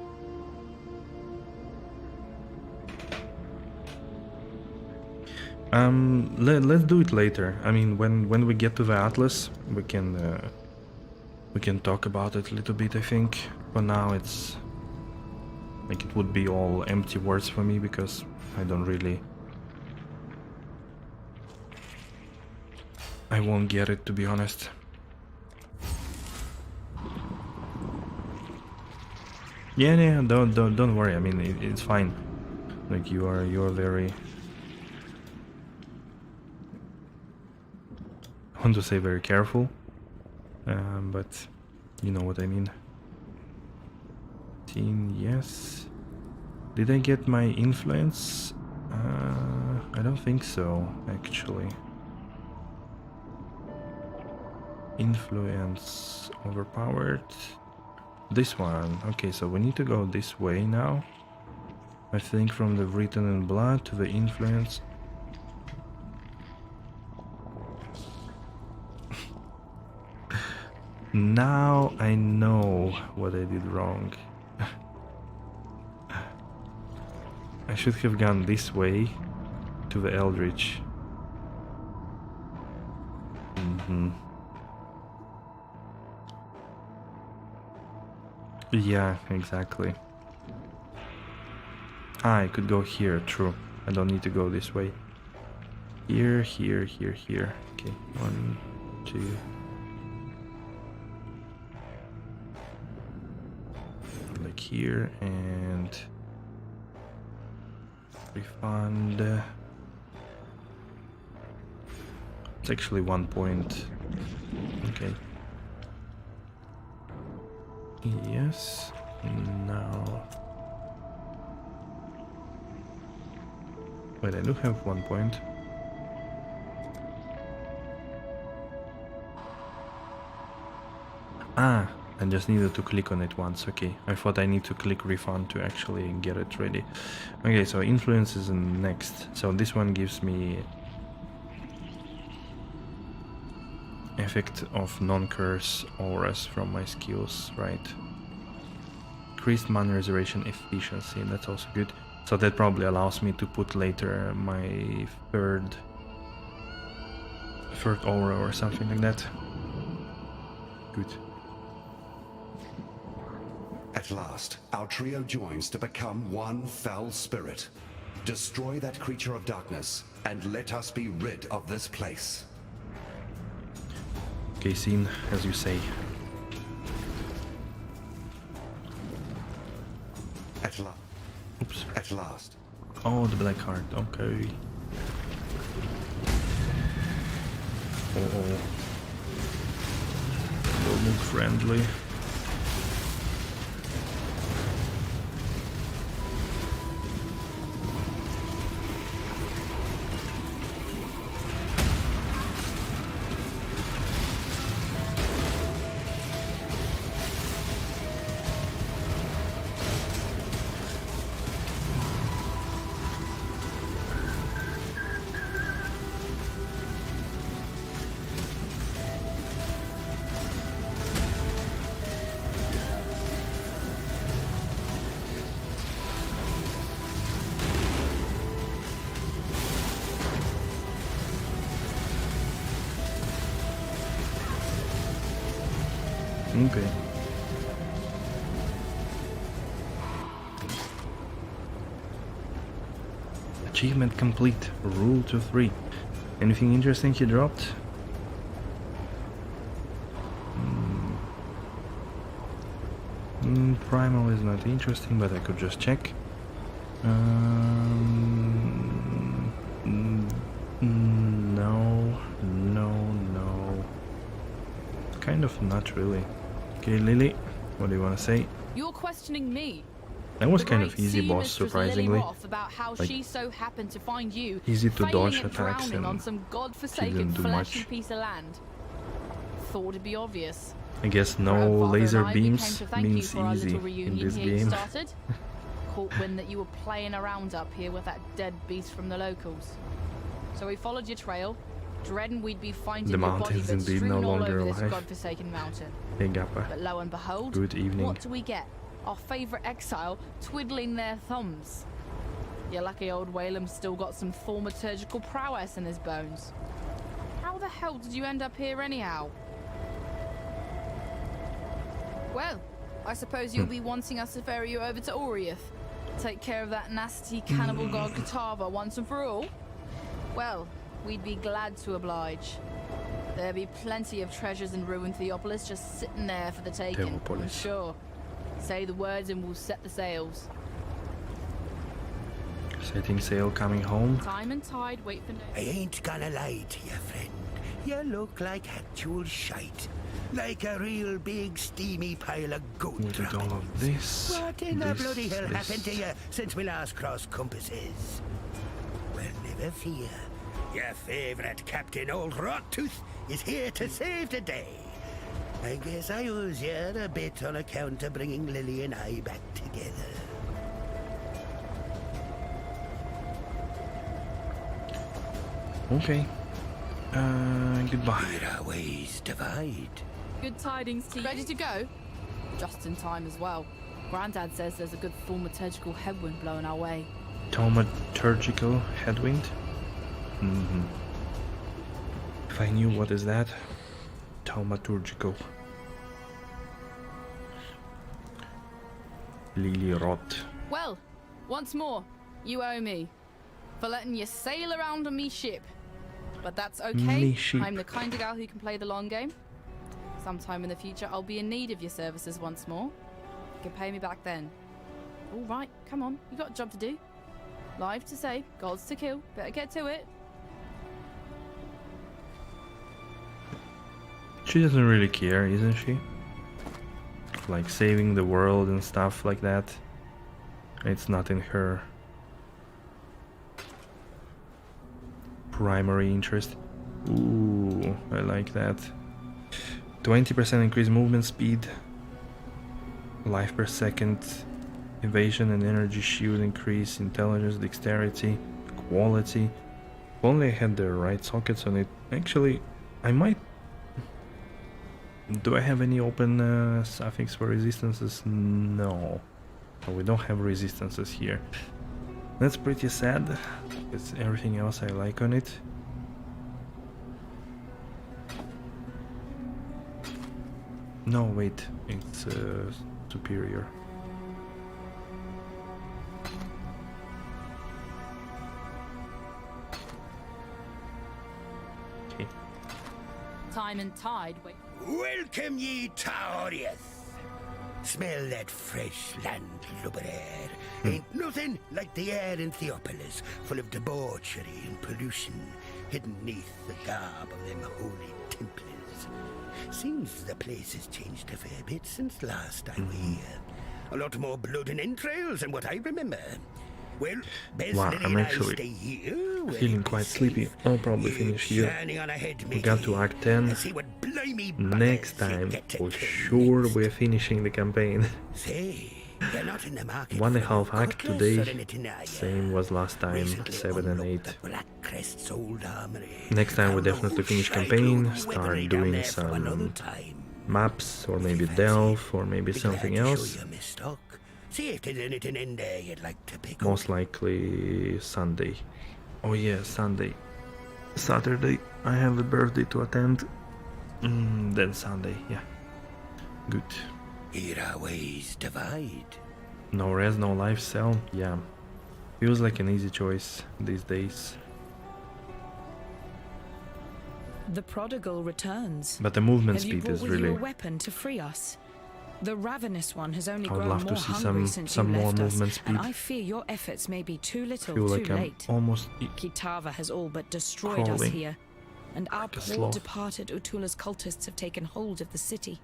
Let's do it later. I mean, when we get to the Atlas, we can talk about it a little bit, I think. For now, it's like it would be all empty words for me because I don't really. I won't get it, to be honest. Yeah, don't worry. I mean, it's fine. Like you're very. I want to say very careful, but you know what I mean. Yes. Did I get my influence? I don't think so, actually. Influence overpowered. This one. Okay, so we need to go this way now. I think from the written in blood to the influence. Now I know what I did wrong. I should have gone this way to the Eldritch. Yeah, exactly. I could go here, true. I don't need to go this way. Here. Okay, 1, 2. Like here and refund. It's actually 1 point. Okay. Yes. Now. Wait, I do have 1 point. Ah, I just needed to click on it once. Okay, I thought I need to click refund to actually get it ready. Okay, so influence is next. So this one gives me a effect of non-curse auras from my skills, right? Increased mana reservation efficiency, that's also good. So that probably allows me to put later my third aura or something like that. Good. At last, our trio joins to become one foul spirit. Destroy that creature of darkness, and let us be rid of this place. Okay, scene, as you say. Oops. At last. Oh, the black heart, okay. Oh. Don't look friendly. Okay. Achievement complete. Rule to 3. Anything interesting you dropped? Primal is not interesting, but I could just check. No. Kind of not really. Okay, Lily, what do you want to say? You're questioning me. That was kind of easy, boss, surprisingly. About how like, she so happened to find you easy to dodge attacks drowning and on some godforsaken didn't do fleshy much. piece of land. Thought it'd be obvious. I guess no Grandfather laser and I, we beams came to thank means you for our easy little in reunion this here you game. started. Caught wind that you were playing around up here with that dead beast from the locals. So we followed your trail, dreading we'd be finding The your body mountain's but indeed strewn no all longer over this alive. godforsaken mountain. Hey, Gappa. But lo and behold, Good evening. what do we get? Our favourite exile twiddling their thumbs. Your lucky old Whalem's still got some thaumaturgical prowess in his bones. How the hell did you end up here anyhow? Well, I suppose you'll be wanting us to ferry you over to Oriath. Take care of that nasty cannibal god Katava once and for all? Well, we'd be glad to oblige. There'll be plenty of treasures in ruined Theopolis just sitting there for the taking, I'm sure. Say the words and we'll set the sails. Setting sail, coming home. Time and tide, wait for no... I ain't gonna lie to you, friend. You look like actual shite. Like a real big steamy pile of goat We did all of this. What in the bloody hell happened to you since we last crossed compasses? Well, never fear. Your favourite Captain Old Rottooth is here to save the day. I guess I owes you a bit on account of bringing Lily and I back together. Okay. Goodbye. Here our ways divide. Good tidings to you. Ready to go? Just in time as well. Grandad says there's a good thaumaturgical headwind blowing our way. Thaumaturgical headwind? If I knew what is that? Thaumaturgical. Lily rot. Well, once more, you owe me. For letting you sail around on me ship. But that's okay. Me sheep. I'm the kind of gal who can play the long game. Sometime in the future, I'll be in need of your services once more. You can pay me back then. All right, come on. You got a job to do. Lives to save, gods to kill. Better get to it. She doesn't really care, isn't she? Like saving the world and stuff like that. It's not in her primary interest. Ooh, I like that. 20% increased movement speed, life per second, evasion and energy shield increase, intelligence, dexterity, quality. If only I had the right sockets on it. Actually, I might Do I have any open suffix for resistances? No. We don't have resistances here. That's pretty sad. It's everything else I like on it. No, wait. It's superior. Okay. Time and tide. Wait. Welcome ye to Oriath. Smell that fresh landlubber air. Ain't nothing like the air in Theopolis, full of debauchery and pollution, hidden neath the garb of them holy Templars. Seems the place has changed a fair bit since last time we were here. A lot more blood and entrails than what I remember. Well, wow, I'm actually feeling quite sleepy. I'll probably finish here. We got to Act 10. Next time, for sure, we're finishing the campaign. 1.5 act today, same was last time, 7 and 8. Next time we definitely finish campaign, start doing some maps, or maybe delve, or maybe something else. See if there's anything in there you'd like to pick Most likely Sunday. Oh yeah, Sunday. Saturday I have a birthday to attend. Then Sunday, yeah. Good. Here our ways divide. No res, no life cell. Yeah. Feels like an easy choice these days. The prodigal returns. But the movement Have you speed is brought with really... you a weapon to free us? The ravenous one has only I would grown love more to see hungry since some you more left us, movement speed. and I fear your efforts may be too little, Feel too like I'm late. almost Kitava has all but destroyed us crawling here, and our like a poor sloth. departed Utula's cultists have taken hold of the city.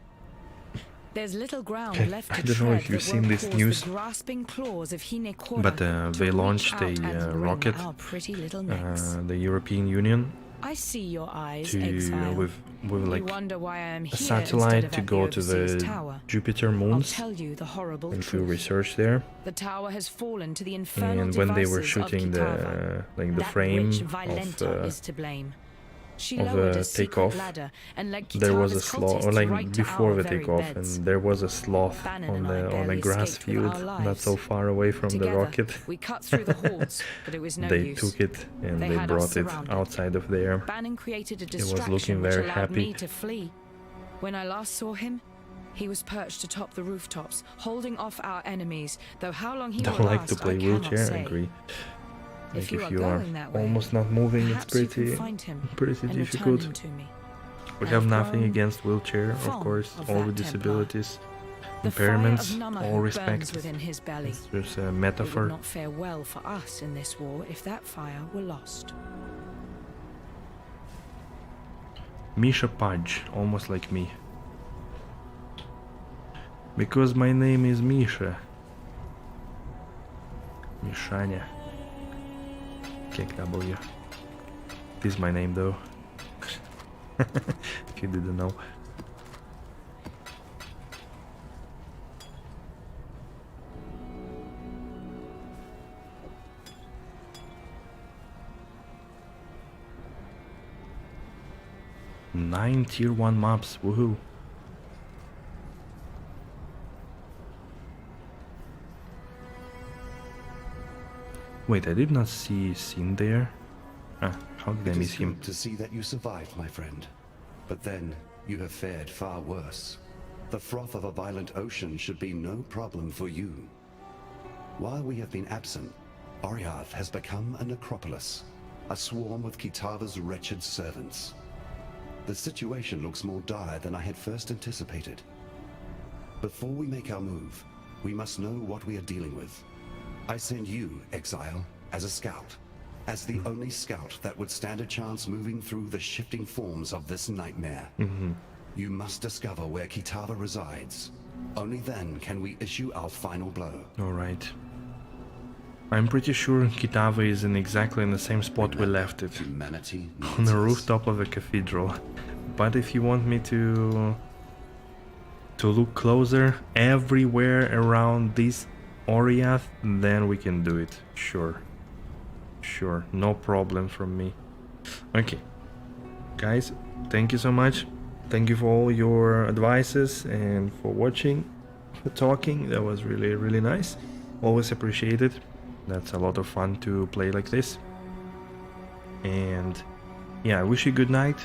There's little ground Okay, left I to don't know tread if you've that seen won't this cause news, the grasping claws of Hinekora but to they reach launched out a and wring rocket, our pretty little necks. the European Union, I see your eyes, to exile. with like you wonder why I am a here satellite instead to of go at to overseas the tower. Jupiter I'll moons tell you the horrible and do truth. research there. The tower has fallen to the infernal And when they were devices shooting of Kitava. the That frame witch of Violenta is to blame. She of lowered a secret takeoff, ladder and led there was a Kitava's sloth, or cultists like right to before our the very takeoff, beds. and there was a sloth Bannon on and I the barely grass escaped with field, our not lives. so far away from Together, the rocket. we cut through the hordes, but it was no They use. took it and They they had us brought it surrounded. outside of there. Bannon created a He was distraction looking which very allowed happy. me to flee. When I last saw him, he was perched atop the rooftops, holding off our enemies, though how long he Don't will like last, to play I cannot wheelchair, say. agree. Like If you are if you are going that way, almost not moving, it's perhaps you can pretty find him pretty and return difficult. him to me. We I have have nothing grown against wheelchair, of fond course, of all that with Templar. disabilities, The fire of impairments, Namahu all burns respect. within his belly. It's just a It would metaphor. not fare well for us in this war if that fire were lost. Misha Pudge, almost like me. Because my name is Misha. Mishanya. KW. This is my name though. If you didn't know. Nine tier 1 maps, woohoo. Wait, I did not see Sin there. Ah, how did I It miss is him? good to see that you survived, my friend. But then, you have fared far worse. The froth of a violent ocean should be no problem for you. While we have been absent, Oriath has become a necropolis, a swarm of Kitava's wretched servants. The situation looks more dire than I had first anticipated. Before we make our move, we must know what we are dealing with. I send you, Exile, as a scout. As the only scout that would stand a chance moving through the shifting forms of this nightmare. You must discover where Kitava resides. Only then can we issue our final blow. Alright. I'm pretty sure Kitava is in exactly in the same spot we left it. Humanity On the rooftop of a cathedral. But if you want me to look closer everywhere around this Oriath, then we can do it. Sure. Sure, no problem from me. Okay. Guys, thank you so much. thank you for all your advices and for watching, for talking. That was really, really nice. Always appreciate it. That's a lot of fun to play like this. And yeah, I wish you good night.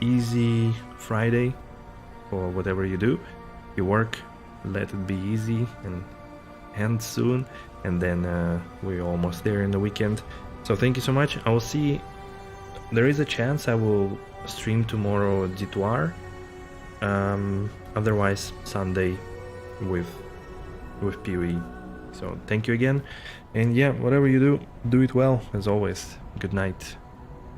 Easy Friday for whatever you do. You work, let it be easy and end soon. And then we're almost there in the weekend. So thank you so much. I will see. There is a chance I will stream tomorrow Dzharlaks. Otherwise Sunday with PoE. So thank you again. And yeah, whatever you do, do it well as always. Good night.